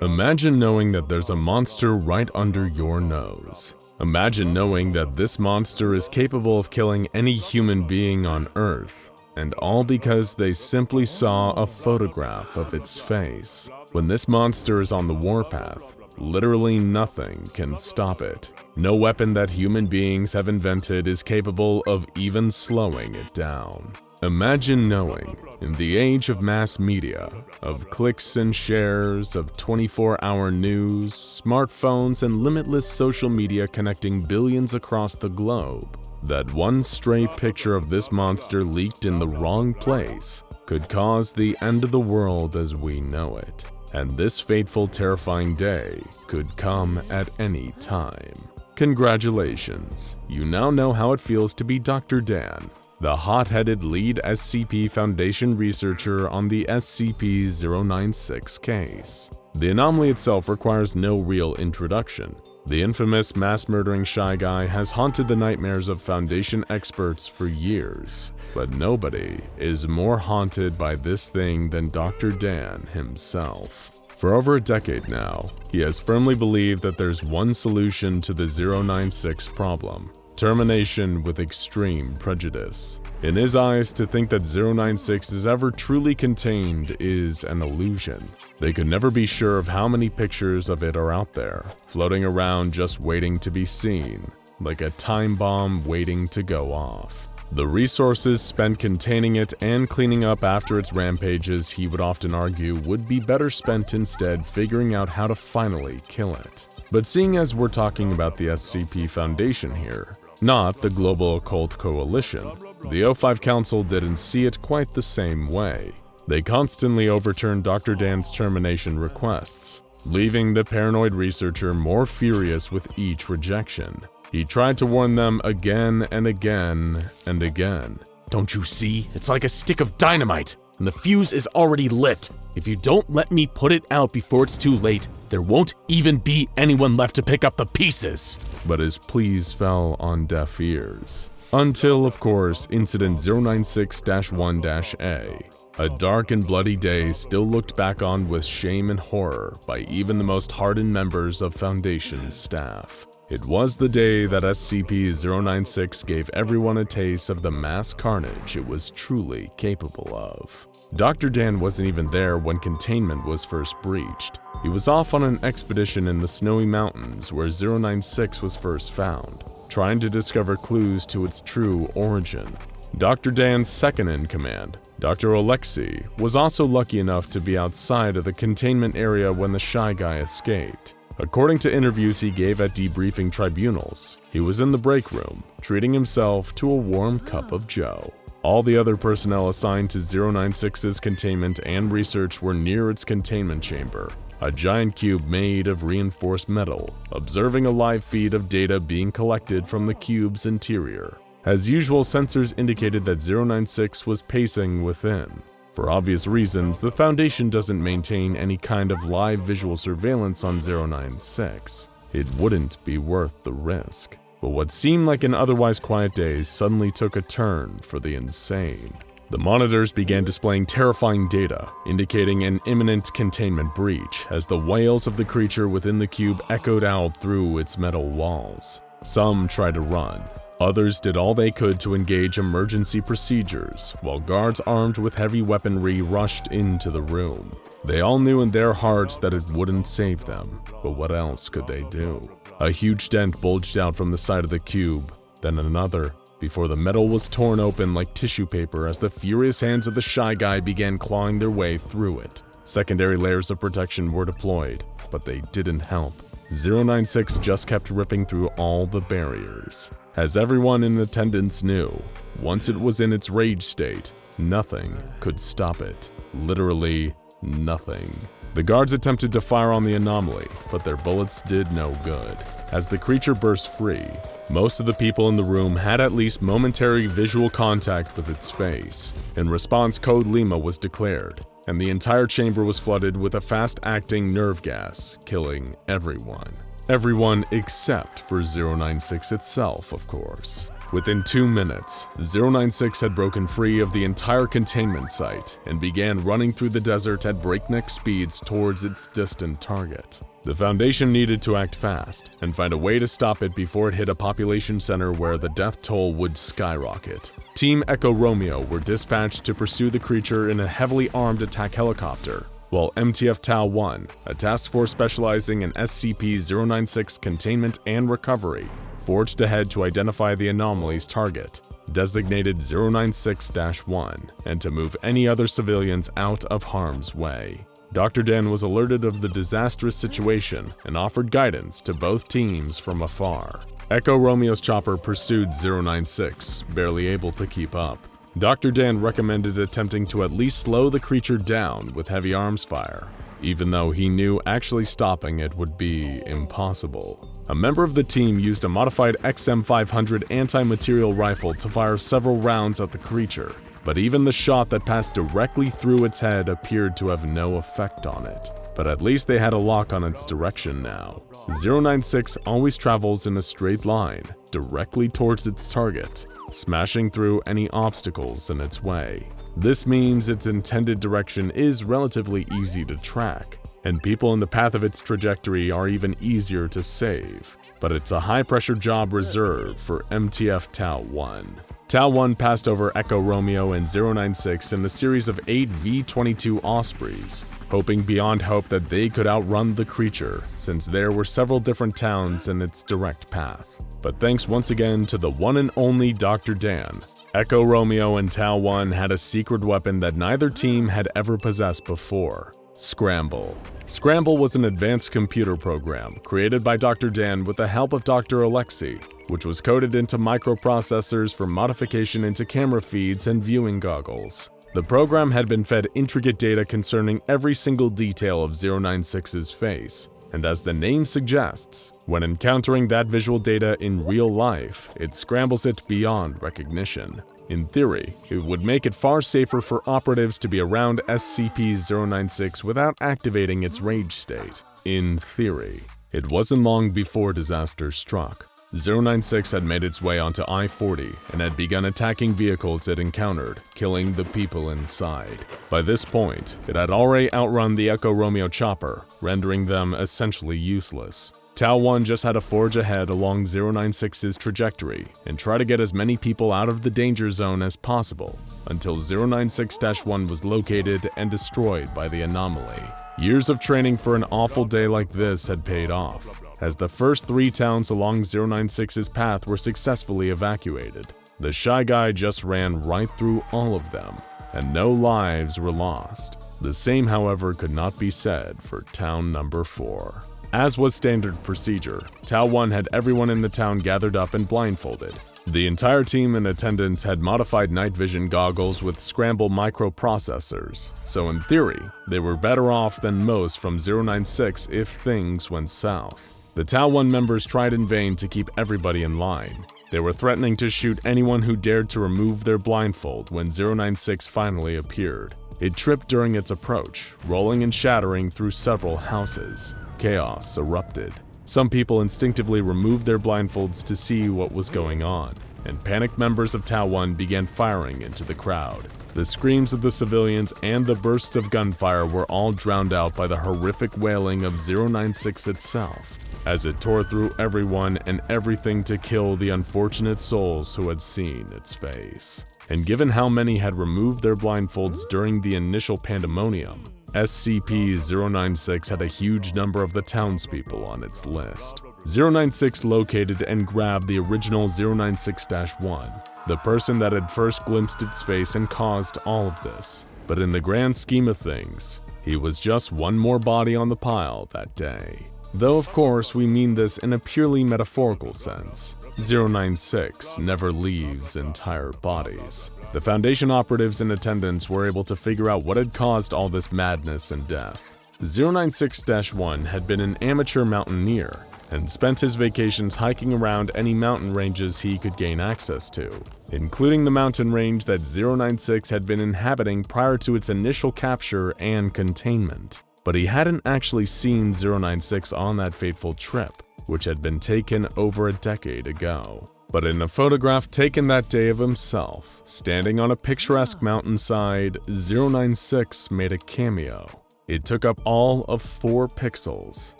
Imagine knowing that there's a monster right under your nose. Imagine knowing that this monster is capable of killing any human being on Earth, and all because they simply saw a photograph of its face. When this monster is on the warpath, literally nothing can stop it. No weapon that human beings have invented is capable of even slowing it down. Imagine knowing, in the age of mass media, of clicks and shares, of 24-hour news, smartphones, and limitless social media connecting billions across the globe, that one stray picture of this monster leaked in the wrong place could cause the end of the world as we know it. And this fateful, terrifying day could come at any time. Congratulations, you now know how it feels to be Dr. Dan, the hot-headed lead SCP Foundation researcher on the SCP-096 case. The anomaly itself requires no real introduction. The infamous mass-murdering Shy Guy has haunted the nightmares of Foundation experts for years, but nobody is more haunted by this thing than Dr. Dan himself. For over a decade now, he has firmly believed that there's one solution to the 096 problem: termination with extreme prejudice. In his eyes, to think that 096 is ever truly contained is an illusion. They could never be sure of how many pictures of it are out there, floating around just waiting to be seen, like a time bomb waiting to go off. The resources spent containing it and cleaning up after its rampages, he would often argue, would be better spent instead figuring out how to finally kill it. But seeing as we're talking about the SCP Foundation here, not the Global Occult Coalition, the O5 Council didn't see it quite the same way. They constantly overturned Dr. Dan's termination requests, leaving the paranoid researcher more furious with each rejection. He tried to warn them again and again and again. Don't you see? It's like a stick of dynamite, and the fuse is already lit. If you don't let me put it out before it's too late, there won't even be anyone left to pick up the pieces. But his pleas fell on deaf ears. Until, of course, Incident 096-1-A. A dark and bloody day still looked back on with shame and horror by even the most hardened members of Foundation staff. It was the day that SCP-096 gave everyone a taste of the mass carnage it was truly capable of. Dr. Dan wasn't even there when Containment was first breached. He was off on an expedition in the snowy mountains where 096 was first found, trying to discover clues to its true origin. Dr. Dan's second-in-command, Dr. Alexei, was also lucky enough to be outside of the containment area when the Shy Guy escaped. According to interviews he gave at debriefing tribunals, he was in the break room, treating himself to a warm cup of joe. All the other personnel assigned to 096's containment and research were near its containment chamber, a giant cube made of reinforced metal, observing a live feed of data being collected from the cube's interior. As usual, sensors indicated that 096 was pacing within. For obvious reasons, the Foundation doesn't maintain any kind of live visual surveillance on 096. It wouldn't be worth the risk. But what seemed like an otherwise quiet day suddenly took a turn for the insane. The monitors began displaying terrifying data, indicating an imminent containment breach as the wails of the creature within the cube echoed out through its metal walls. Some tried to run. Others did all they could to engage emergency procedures, while guards armed with heavy weaponry rushed into the room. They all knew in their hearts that it wouldn't save them, but what else could they do? A huge dent bulged out from the side of the cube, then another, before the metal was torn open like tissue paper as the furious hands of the Shy Guy began clawing their way through it. Secondary layers of protection were deployed, but they didn't help. 096 just kept ripping through all the barriers. As everyone in attendance knew, once it was in its rage state, nothing could stop it. Literally nothing. The guards attempted to fire on the anomaly, but their bullets did no good. As the creature burst free, most of the people in the room had at least momentary visual contact with its face. In response, Code Lima was declared, and the entire chamber was flooded with a fast-acting nerve gas, killing everyone. Everyone except for 096 itself, of course. Within 2 minutes, 096 had broken free of the entire containment site and began running through the desert at breakneck speeds towards its distant target. The Foundation needed to act fast and find a way to stop it before it hit a population center where the death toll would skyrocket. Team Echo Romeo were dispatched to pursue the creature in a heavily armed attack helicopter, while MTF Tau-1, a task force specializing in SCP-096 containment and recovery, forged ahead to identify the anomaly's target, designated 096-1, and to move any other civilians out of harm's way. Dr. Dan was alerted of the disastrous situation and offered guidance to both teams from afar. Echo Romeo's chopper pursued 096, barely able to keep up. Dr. Dan recommended attempting to at least slow the creature down with heavy arms fire, even though he knew actually stopping it would be impossible. A member of the team used a modified XM500 anti-material rifle to fire several rounds at the creature, but even the shot that passed directly through its head appeared to have no effect on it. But at least they had a lock on its direction now. 096 always travels in a straight line, directly towards its target, smashing through any obstacles in its way. This means its intended direction is relatively easy to track, and people in the path of its trajectory are even easier to save. But it's a high-pressure job reserved for MTF Tau-1. Tau-1 passed over Echo Romeo and 096 in a series of 8 V-22 Ospreys, hoping beyond hope that they could outrun the creature, since there were several different towns in its direct path. But thanks once again to the one and only Dr. Dan, Echo Romeo and Tau-1 had a secret weapon that neither team had ever possessed before: Scramble. Scramble was an advanced computer program created by Dr. Dan with the help of Dr. Alexei, which was coded into microprocessors for modification into camera feeds and viewing goggles. The program had been fed intricate data concerning every single detail of 096's face, and as the name suggests, when encountering that visual data in real life, it scrambles it beyond recognition. In theory, it would make it far safer for operatives to be around SCP-096 without activating its rage state. In theory. It wasn't long before disaster struck. 096 had made its way onto I-40 and had begun attacking vehicles it encountered, killing the people inside. By this point, it had already outrun the Echo Romeo chopper, rendering them essentially useless. Tau 1 just had to forge ahead along 096's trajectory and try to get as many people out of the danger zone as possible, until 096-1 was located and destroyed by the anomaly. Years of training for an awful day like this had paid off, as the first 3 towns along 096's path were successfully evacuated. The Shy Guy just ran right through all of them, and no lives were lost. The same, however, could not be said for town number 4. As was standard procedure, Tau 1 had everyone in the town gathered up and blindfolded. The entire team in attendance had modified night vision goggles with scramble microprocessors, so in theory, they were better off than most from 096 if things went south. The Tau 1 members tried in vain to keep everybody in line. They were threatening to shoot anyone who dared to remove their blindfold when 096 finally appeared. It tripped during its approach, rolling and shattering through several houses. Chaos erupted. Some people instinctively removed their blindfolds to see what was going on, and panicked members of Tau 1 began firing into the crowd. The screams of the civilians and the bursts of gunfire were all drowned out by the horrific wailing of 096 itself, as it tore through everyone and everything to kill the unfortunate souls who had seen its face. And given how many had removed their blindfolds during the initial pandemonium, SCP-096 had a huge number of the townspeople on its list. 096 located and grabbed the original 096-1, the person that had first glimpsed its face and caused all of this. But in the grand scheme of things, he was just one more body on the pile that day. Though of course we mean this in a purely metaphorical sense. 096 never leaves entire bodies. The Foundation operatives in attendance were able to figure out what had caused all this madness and death. 096-1 had been an amateur mountaineer and spent his vacations hiking around any mountain ranges he could gain access to, including the mountain range that 096 had been inhabiting prior to its initial capture and containment. But he hadn't actually seen 096 on that fateful trip, which had been taken over a decade ago. But in a photograph taken that day of himself, standing on a picturesque mountainside, 096 made a cameo. It took up all of 4 pixels,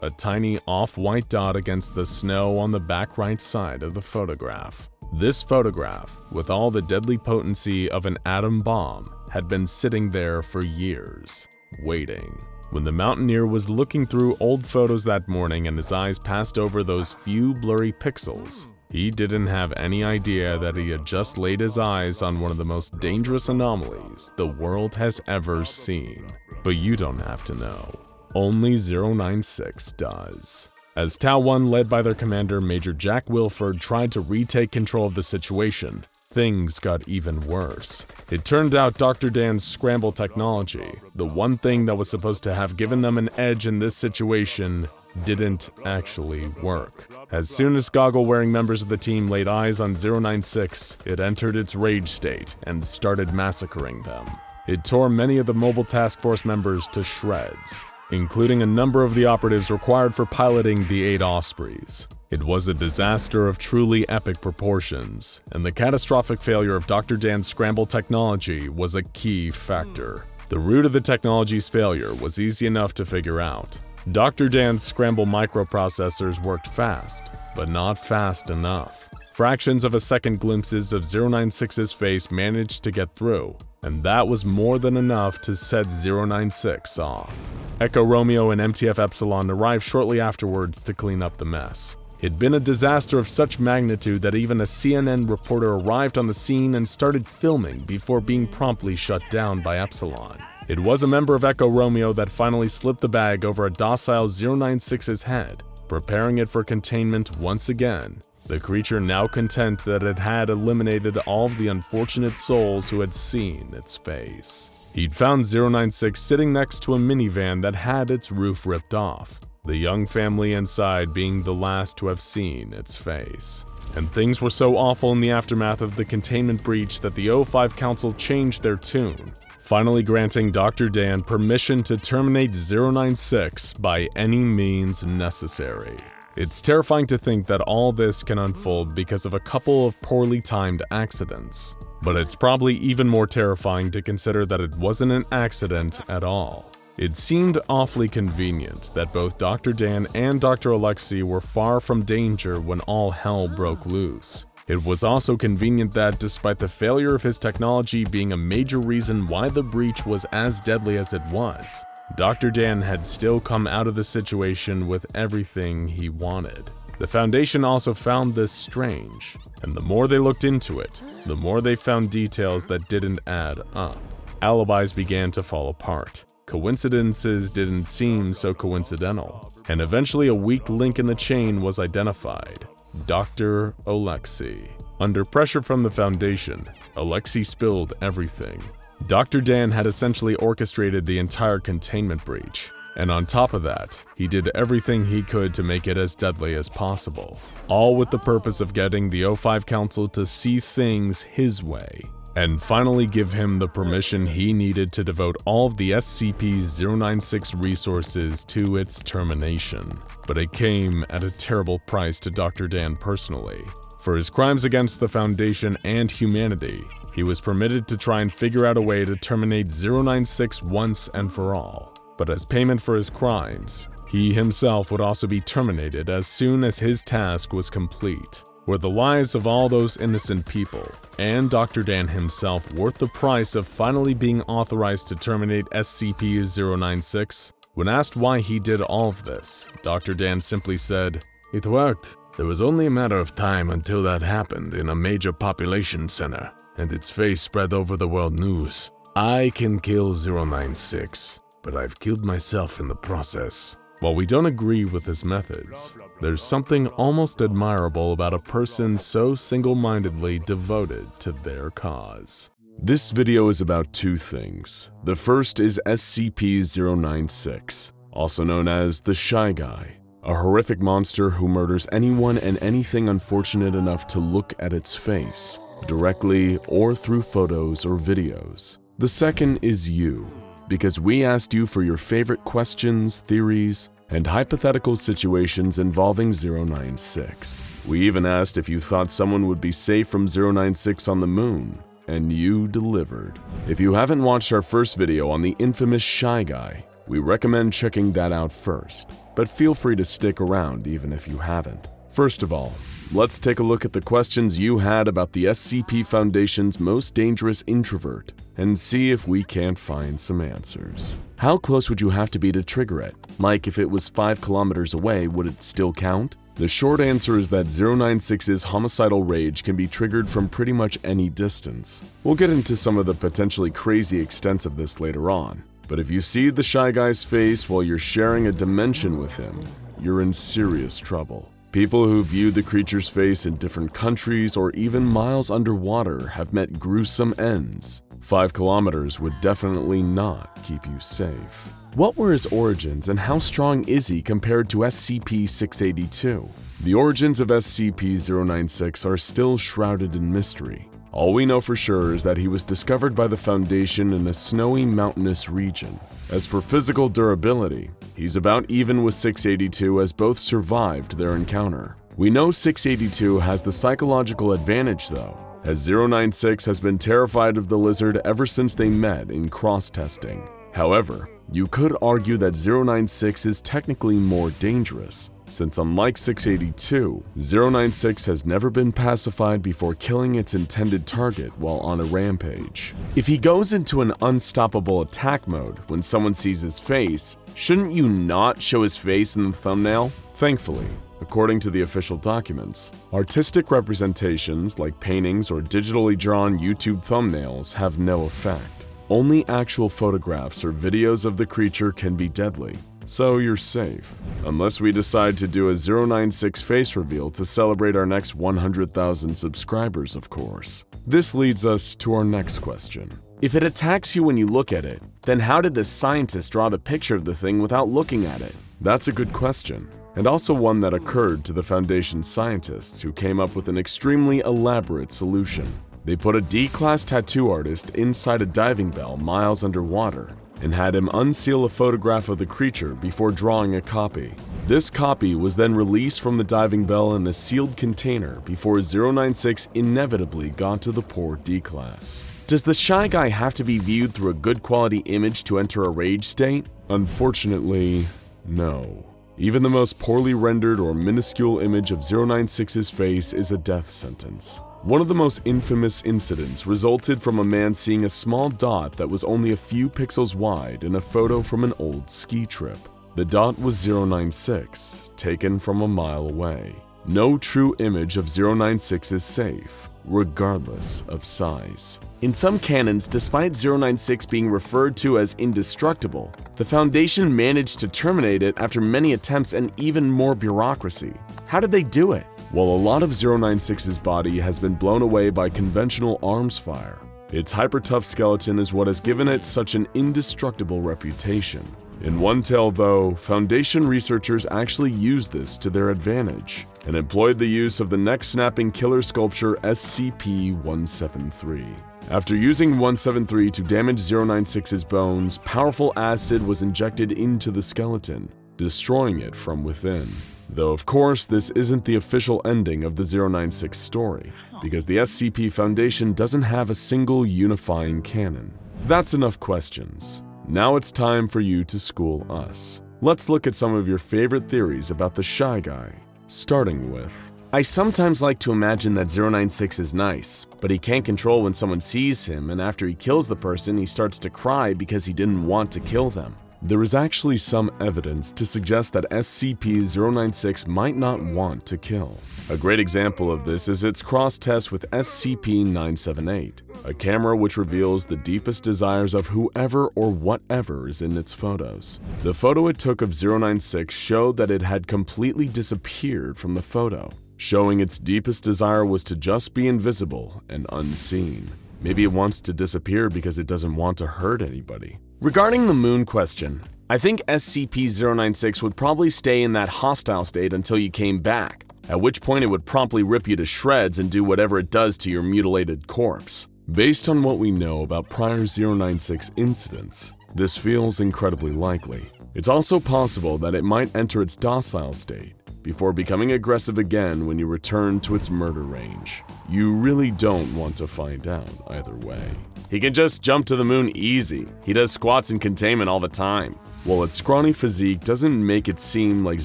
a tiny off-white dot against the snow on the back right side of the photograph. This photograph, with all the deadly potency of an atom bomb, had been sitting there for years, waiting. When the mountaineer was looking through old photos that morning and his eyes passed over those few blurry pixels, he didn't have any idea that he had just laid his eyes on one of the most dangerous anomalies the world has ever seen. But you don't have to know. Only 096 does. As Tau 1, led by their commander Major Jack Wilford, tried to retake control of the situation, things got even worse. It turned out Dr. Dan's scramble technology, the one thing that was supposed to have given them an edge in this situation, didn't actually work. As soon as goggle-wearing members of the team laid eyes on 096, it entered its rage state and started massacring them. It tore many of the Mobile Task Force members to shreds, including a number of the operatives required for piloting the 8 Ospreys. It was a disaster of truly epic proportions, and the catastrophic failure of Dr. Dan's scramble technology was a key factor. The root of the technology's failure was easy enough to figure out. Dr. Dan's scramble microprocessors worked fast, but not fast enough. Fractions of a second glimpses of 096's face managed to get through, and that was more than enough to set 096 off. Echo Romeo and MTF Epsilon arrived shortly afterwards to clean up the mess. It'd been a disaster of such magnitude that even a CNN reporter arrived on the scene and started filming before being promptly shut down by Epsilon. It was a member of Echo Romeo that finally slipped the bag over a docile 096's head, preparing it for containment once again, the creature now content that it had eliminated all of the unfortunate souls who had seen its face. He'd found 096 sitting next to a minivan that had its roof ripped off. the young family inside being the last to have seen its face. And things were so awful in the aftermath of the containment breach that the O5 Council changed their tune, finally granting Dr. Dan permission to terminate 096 by any means necessary. It's terrifying to think that all this can unfold because of a couple of poorly timed accidents. But it's probably even more terrifying to consider that it wasn't an accident at all. It seemed awfully convenient that both Dr. Dan and Dr. Alexei were far from danger when all hell broke loose. It was also convenient that, despite the failure of his technology being a major reason why the breach was as deadly as it was, Dr. Dan had still come out of the situation with everything he wanted. The Foundation also found this strange, and the more they looked into it, the more they found details that didn't add up. Alibis began to fall apart. Coincidences didn't seem so coincidental, and eventually a weak link in the chain was identified: Dr. Alexei. Under pressure from the Foundation, Alexei spilled everything. Dr. Dan had essentially orchestrated the entire containment breach, and on top of that, he did everything he could to make it as deadly as possible, all with the purpose of getting the O5 Council to see things his way, and finally give him the permission he needed to devote all of the SCP-096 resources to its termination. But it came at a terrible price to Dr. Dan personally. For his crimes against the Foundation and humanity, he was permitted to try and figure out a way to terminate 096 once and for all. But as payment for his crimes, he himself would also be terminated as soon as his task was complete. Were the lives of all those innocent people, and Dr. Dan himself, worth the price of finally being authorized to terminate SCP-096? When asked why he did all of this, Dr. Dan simply said, "It worked. There was only a matter of time until that happened in a major population center, and its face spread over the world news. I can kill 096, but I've killed myself in the process." While we don't agree with his methods, there's something almost admirable about a person so single-mindedly devoted to their cause. This video is about two things. The first is SCP-096, also known as the Shy Guy, a horrific monster who murders anyone and anything unfortunate enough to look at its face, directly or through photos or videos. The second is you, because we asked you for your favorite questions, theories, and hypothetical situations involving 096. We even asked if you thought someone would be safe from 096 on the moon, and you delivered. If you haven't watched our first video on the infamous Shy Guy, we recommend checking that out first, but feel free to stick around even if you haven't. First of all, let's take a look at the questions you had about the SCP Foundation's most dangerous introvert, and see if we can't find some answers. How close would you have to be to trigger it? Like, if it was 5 kilometers away, would it still count? The short answer is that 096's homicidal rage can be triggered from pretty much any distance. We'll get into some of the potentially crazy extents of this later on, but if you see the Shy Guy's face while you're sharing a dimension with him, you're in serious trouble. People who viewed the creature's face in different countries or even miles underwater have met gruesome ends. 5 kilometers would definitely not keep you safe. What were his origins and how strong is he compared to SCP-682? The origins of SCP-096 are still shrouded in mystery. All we know for sure is that he was discovered by the Foundation in a snowy mountainous region. As for physical durability, he's about even with 682 as both survived their encounter. We know 682 has the psychological advantage though, as 096 has been terrified of the lizard ever since they met in cross-testing. However, you could argue that 096 is technically more dangerous, since unlike 682, 096 has never been pacified before killing its intended target while on a rampage. If he goes into an unstoppable attack mode when someone sees his face, shouldn't you not show his face in the thumbnail? Thankfully, according to the official documents, artistic representations like paintings or digitally drawn YouTube thumbnails have no effect. Only actual photographs or videos of the creature can be deadly, so you're safe. Unless we decide to do a 096 face reveal to celebrate our next 100,000 subscribers, of course. This leads us to our next question. If it attacks you when you look at it, then how did the scientist draw the picture of the thing without looking at it? That's a good question, and also one that occurred to the Foundation's scientists who came up with an extremely elaborate solution. They put a D-class tattoo artist inside a diving bell miles underwater and had him unseal a photograph of the creature before drawing a copy. This copy was then released from the diving bell in a sealed container before 096 inevitably got to the poor D-class. Does the Shy Guy have to be viewed through a good quality image to enter a rage state? Unfortunately, no. Even the most poorly rendered or minuscule image of 096's face is a death sentence. One of the most infamous incidents resulted from a man seeing a small dot that was only a few pixels wide in a photo from an old ski trip. The dot was 096, taken from a mile away. No true image of 096 is safe, regardless of size. In some canons, despite 096 being referred to as indestructible, the Foundation managed to terminate it after many attempts and even more bureaucracy. How did they do it? Well, a lot of 096's body has been blown away by conventional arms fire. Its hyper-tough skeleton is what has given it such an indestructible reputation. In one tale, though, Foundation researchers actually used this to their advantage and employed the use of the neck-snapping killer sculpture SCP-173. After using 173 to damage 096's bones, powerful acid was injected into the skeleton, destroying it from within. Though of course this isn't the official ending of the 096 story, because the SCP Foundation doesn't have a single unifying canon. That's enough questions. Now it's time for you to school us. Let's look at some of your favorite theories about the Shy Guy, starting with: I sometimes like to imagine that 096 is nice, but he can't control when someone sees him, and after he kills the person, he starts to cry because he didn't want to kill them. There is actually some evidence to suggest that SCP-096 might not want to kill. A great example of this is its cross-test with SCP-978, a camera which reveals the deepest desires of whoever or whatever is in its photos. The photo it took of 096 showed that it had completely disappeared from the photo, showing its deepest desire was to just be invisible and unseen. Maybe it wants to disappear because it doesn't want to hurt anybody. Regarding the moon question, I think SCP-096 would probably stay in that hostile state until you came back, at which point it would promptly rip you to shreds and do whatever it does to your mutilated corpse. Based on what we know about prior 096 incidents, this feels incredibly likely. It's also possible that it might enter its docile state before becoming aggressive again when you return to its murder range. You really don't want to find out either way. He can just jump to the moon easy. He does squats in containment all the time. While its scrawny physique doesn't make it seem like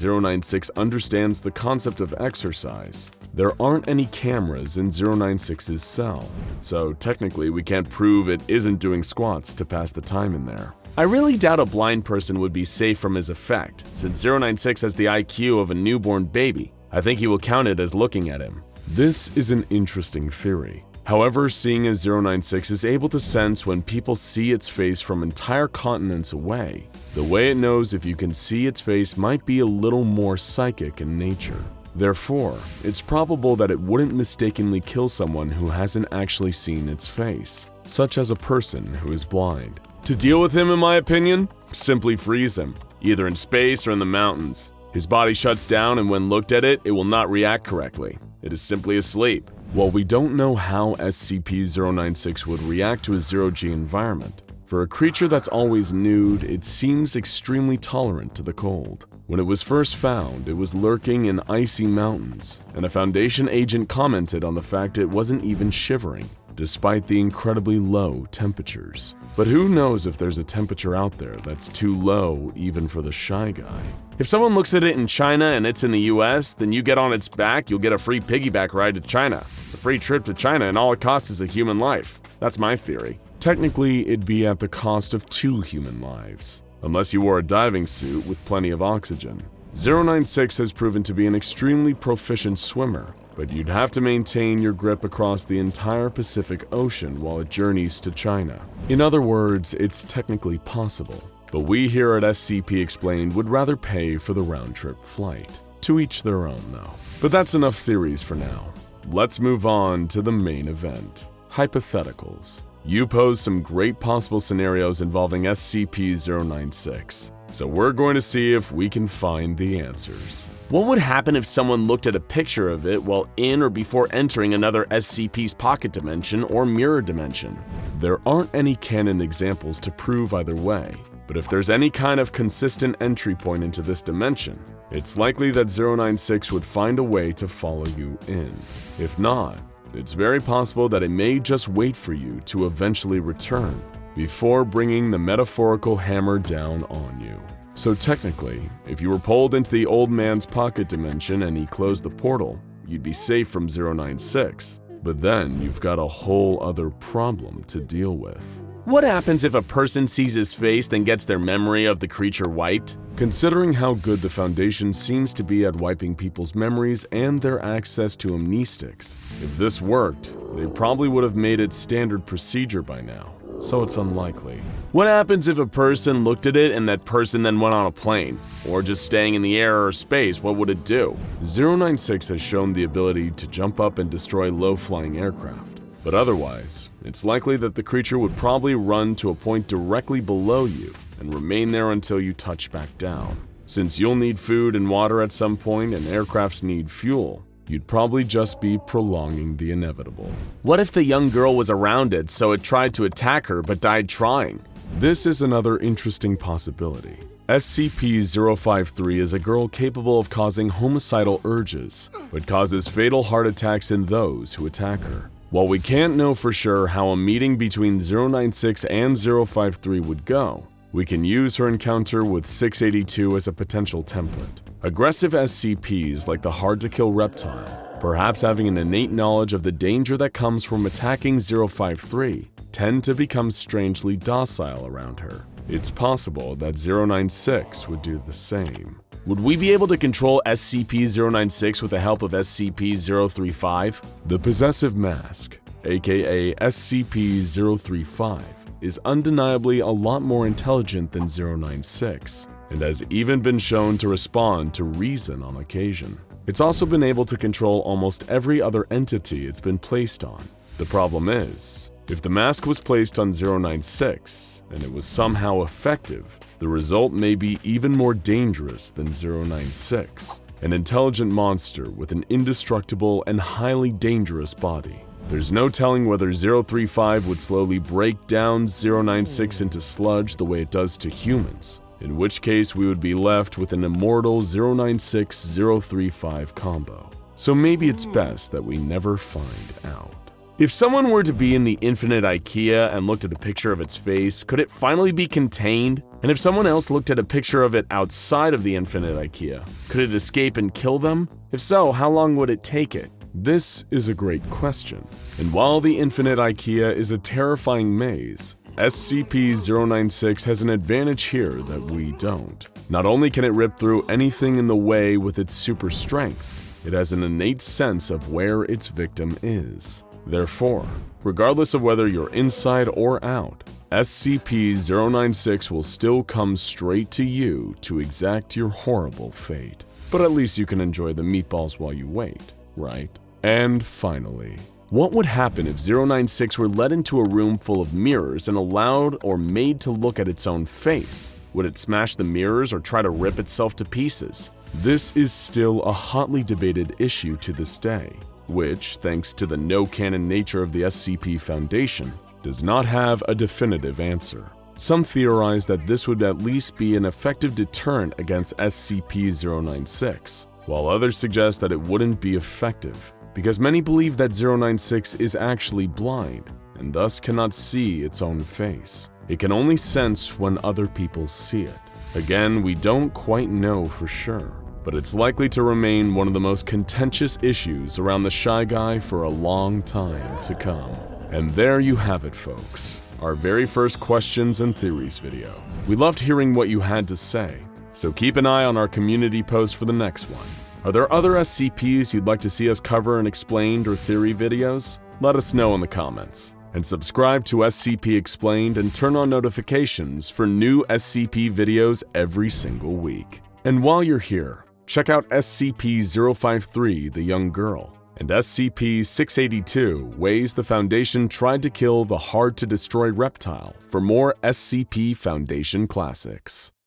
096 understands the concept of exercise, there aren't any cameras in 096's cell, so technically we can't prove it isn't doing squats to pass the time in there. I really doubt a blind person would be safe from his effect, since 096 has the IQ of a newborn baby. I think he will count it as looking at him. This is an interesting theory. However, seeing as 096 is able to sense when people see its face from entire continents away, the way it knows if you can see its face might be a little more psychic in nature. Therefore, it's probable that it wouldn't mistakenly kill someone who hasn't actually seen its face, such as a person who is blind. To deal with him, in my opinion, simply freeze him, either in space or in the mountains. His body shuts down, and when looked at it, it will not react correctly. It is simply asleep. While we don't know how SCP-096 would react to a zero-G environment, for a creature that's always nude, it seems extremely tolerant to the cold. When it was first found, it was lurking in icy mountains, and a Foundation agent commented on the fact it wasn't even shivering, despite the incredibly low temperatures. But who knows if there's a temperature out there that's too low even for the Shy Guy. If someone looks at it in China and it's in the US, then you get on its back, you'll get a free piggyback ride to China. It's a free trip to China and all it costs is a human life. That's my theory. Technically, it'd be at the cost of 2 human lives, unless you wore a diving suit with plenty of oxygen. 096 has proven to be an extremely proficient swimmer, but you'd have to maintain your grip across the entire Pacific Ocean while it journeys to China. In other words, it's technically possible, but we here at SCP Explained would rather pay for the round-trip flight. To each their own, though. But that's enough theories for now. Let's move on to the main event. Hypotheticals. You pose some great possible scenarios involving SCP-096. So we're going to see if we can find the answers. What would happen if someone looked at a picture of it while in or before entering another SCP's pocket dimension or mirror dimension? There aren't any canon examples to prove either way, but if there's any kind of consistent entry point into this dimension, it's likely that 096 would find a way to follow you in. If not, it's very possible that it may just wait for you to eventually return before bringing the metaphorical hammer down on you. So technically, if you were pulled into the old man's pocket dimension and he closed the portal, you'd be safe from 096. But then you've got a whole other problem to deal with. What happens if a person sees his face then gets their memory of the creature wiped? Considering how good the Foundation seems to be at wiping people's memories and their access to amnestics, if this worked, they probably would have made it standard procedure by now, so it's unlikely. What happens if a person looked at it and that person then went on a plane? Or just staying in the air or space, what would it do? 096 has shown the ability to jump up and destroy low-flying aircraft. But otherwise, it's likely that the creature would probably run to a point directly below you and remain there until you touch back down. Since you'll need food and water at some point and aircrafts need fuel, you'd probably just be prolonging the inevitable. What if the young girl was around it so it tried to attack her but died trying? This is another interesting possibility. SCP-053 is a girl capable of causing homicidal urges, but causes fatal heart attacks in those who attack her. While we can't know for sure how a meeting between 096 and 053 would go, we can use her encounter with 682 as a potential template. Aggressive SCPs like the hard-to-kill reptile, perhaps having an innate knowledge of the danger that comes from attacking 053, tend to become strangely docile around her. It's possible that 096 would do the same. Would we be able to control SCP-096 with the help of SCP-035? The Possessive Mask, aka SCP-035, is undeniably a lot more intelligent than 096, and has even been shown to respond to reason on occasion. It's also been able to control almost every other entity it's been placed on. The problem is, if the mask was placed on 096 and it was somehow effective, the result may be even more dangerous than 096, an intelligent monster with an indestructible and highly dangerous body. There's no telling whether 035 would slowly break down 096 into sludge the way it does to humans, in which case we would be left with an immortal 096-035 combo. So maybe it's best that we never find out. If someone were to be in the Infinite IKEA and looked at a picture of its face, could it finally be contained? And if someone else looked at a picture of it outside of the Infinite IKEA, could it escape and kill them? If so, how long would it take it? This is a great question. And while the Infinite IKEA is a terrifying maze, SCP-096 has an advantage here that we don't. Not only can it rip through anything in the way with its super strength, it has an innate sense of where its victim is. Therefore, regardless of whether you're inside or out, SCP-096 will still come straight to you to exact your horrible fate. But at least you can enjoy the meatballs while you wait, right? And finally, what would happen if 096 were led into a room full of mirrors and allowed or made to look at its own face? Would it smash the mirrors or try to rip itself to pieces? This is still a hotly debated issue to this day, which, thanks to the no-canon nature of the SCP Foundation, does not have a definitive answer. Some theorize that this would at least be an effective deterrent against SCP-096, while others suggest that it wouldn't be effective, because many believe that 096 is actually blind, and thus cannot see its own face. It can only sense when other people see it. Again, we don't quite know for sure, but it's likely to remain one of the most contentious issues around the Shy Guy for a long time to come. And there you have it, folks, our very first questions and theories video. We loved hearing what you had to say, so keep an eye on our community post for the next one. Are there other SCPs you'd like to see us cover in explained or theory videos? Let us know in the comments. And subscribe to SCP Explained and turn on notifications for new SCP videos every single week. And while you're here, check out SCP-053, the young girl, and SCP-682, ways the Foundation tried to kill the hard-to-destroy reptile for more SCP Foundation classics.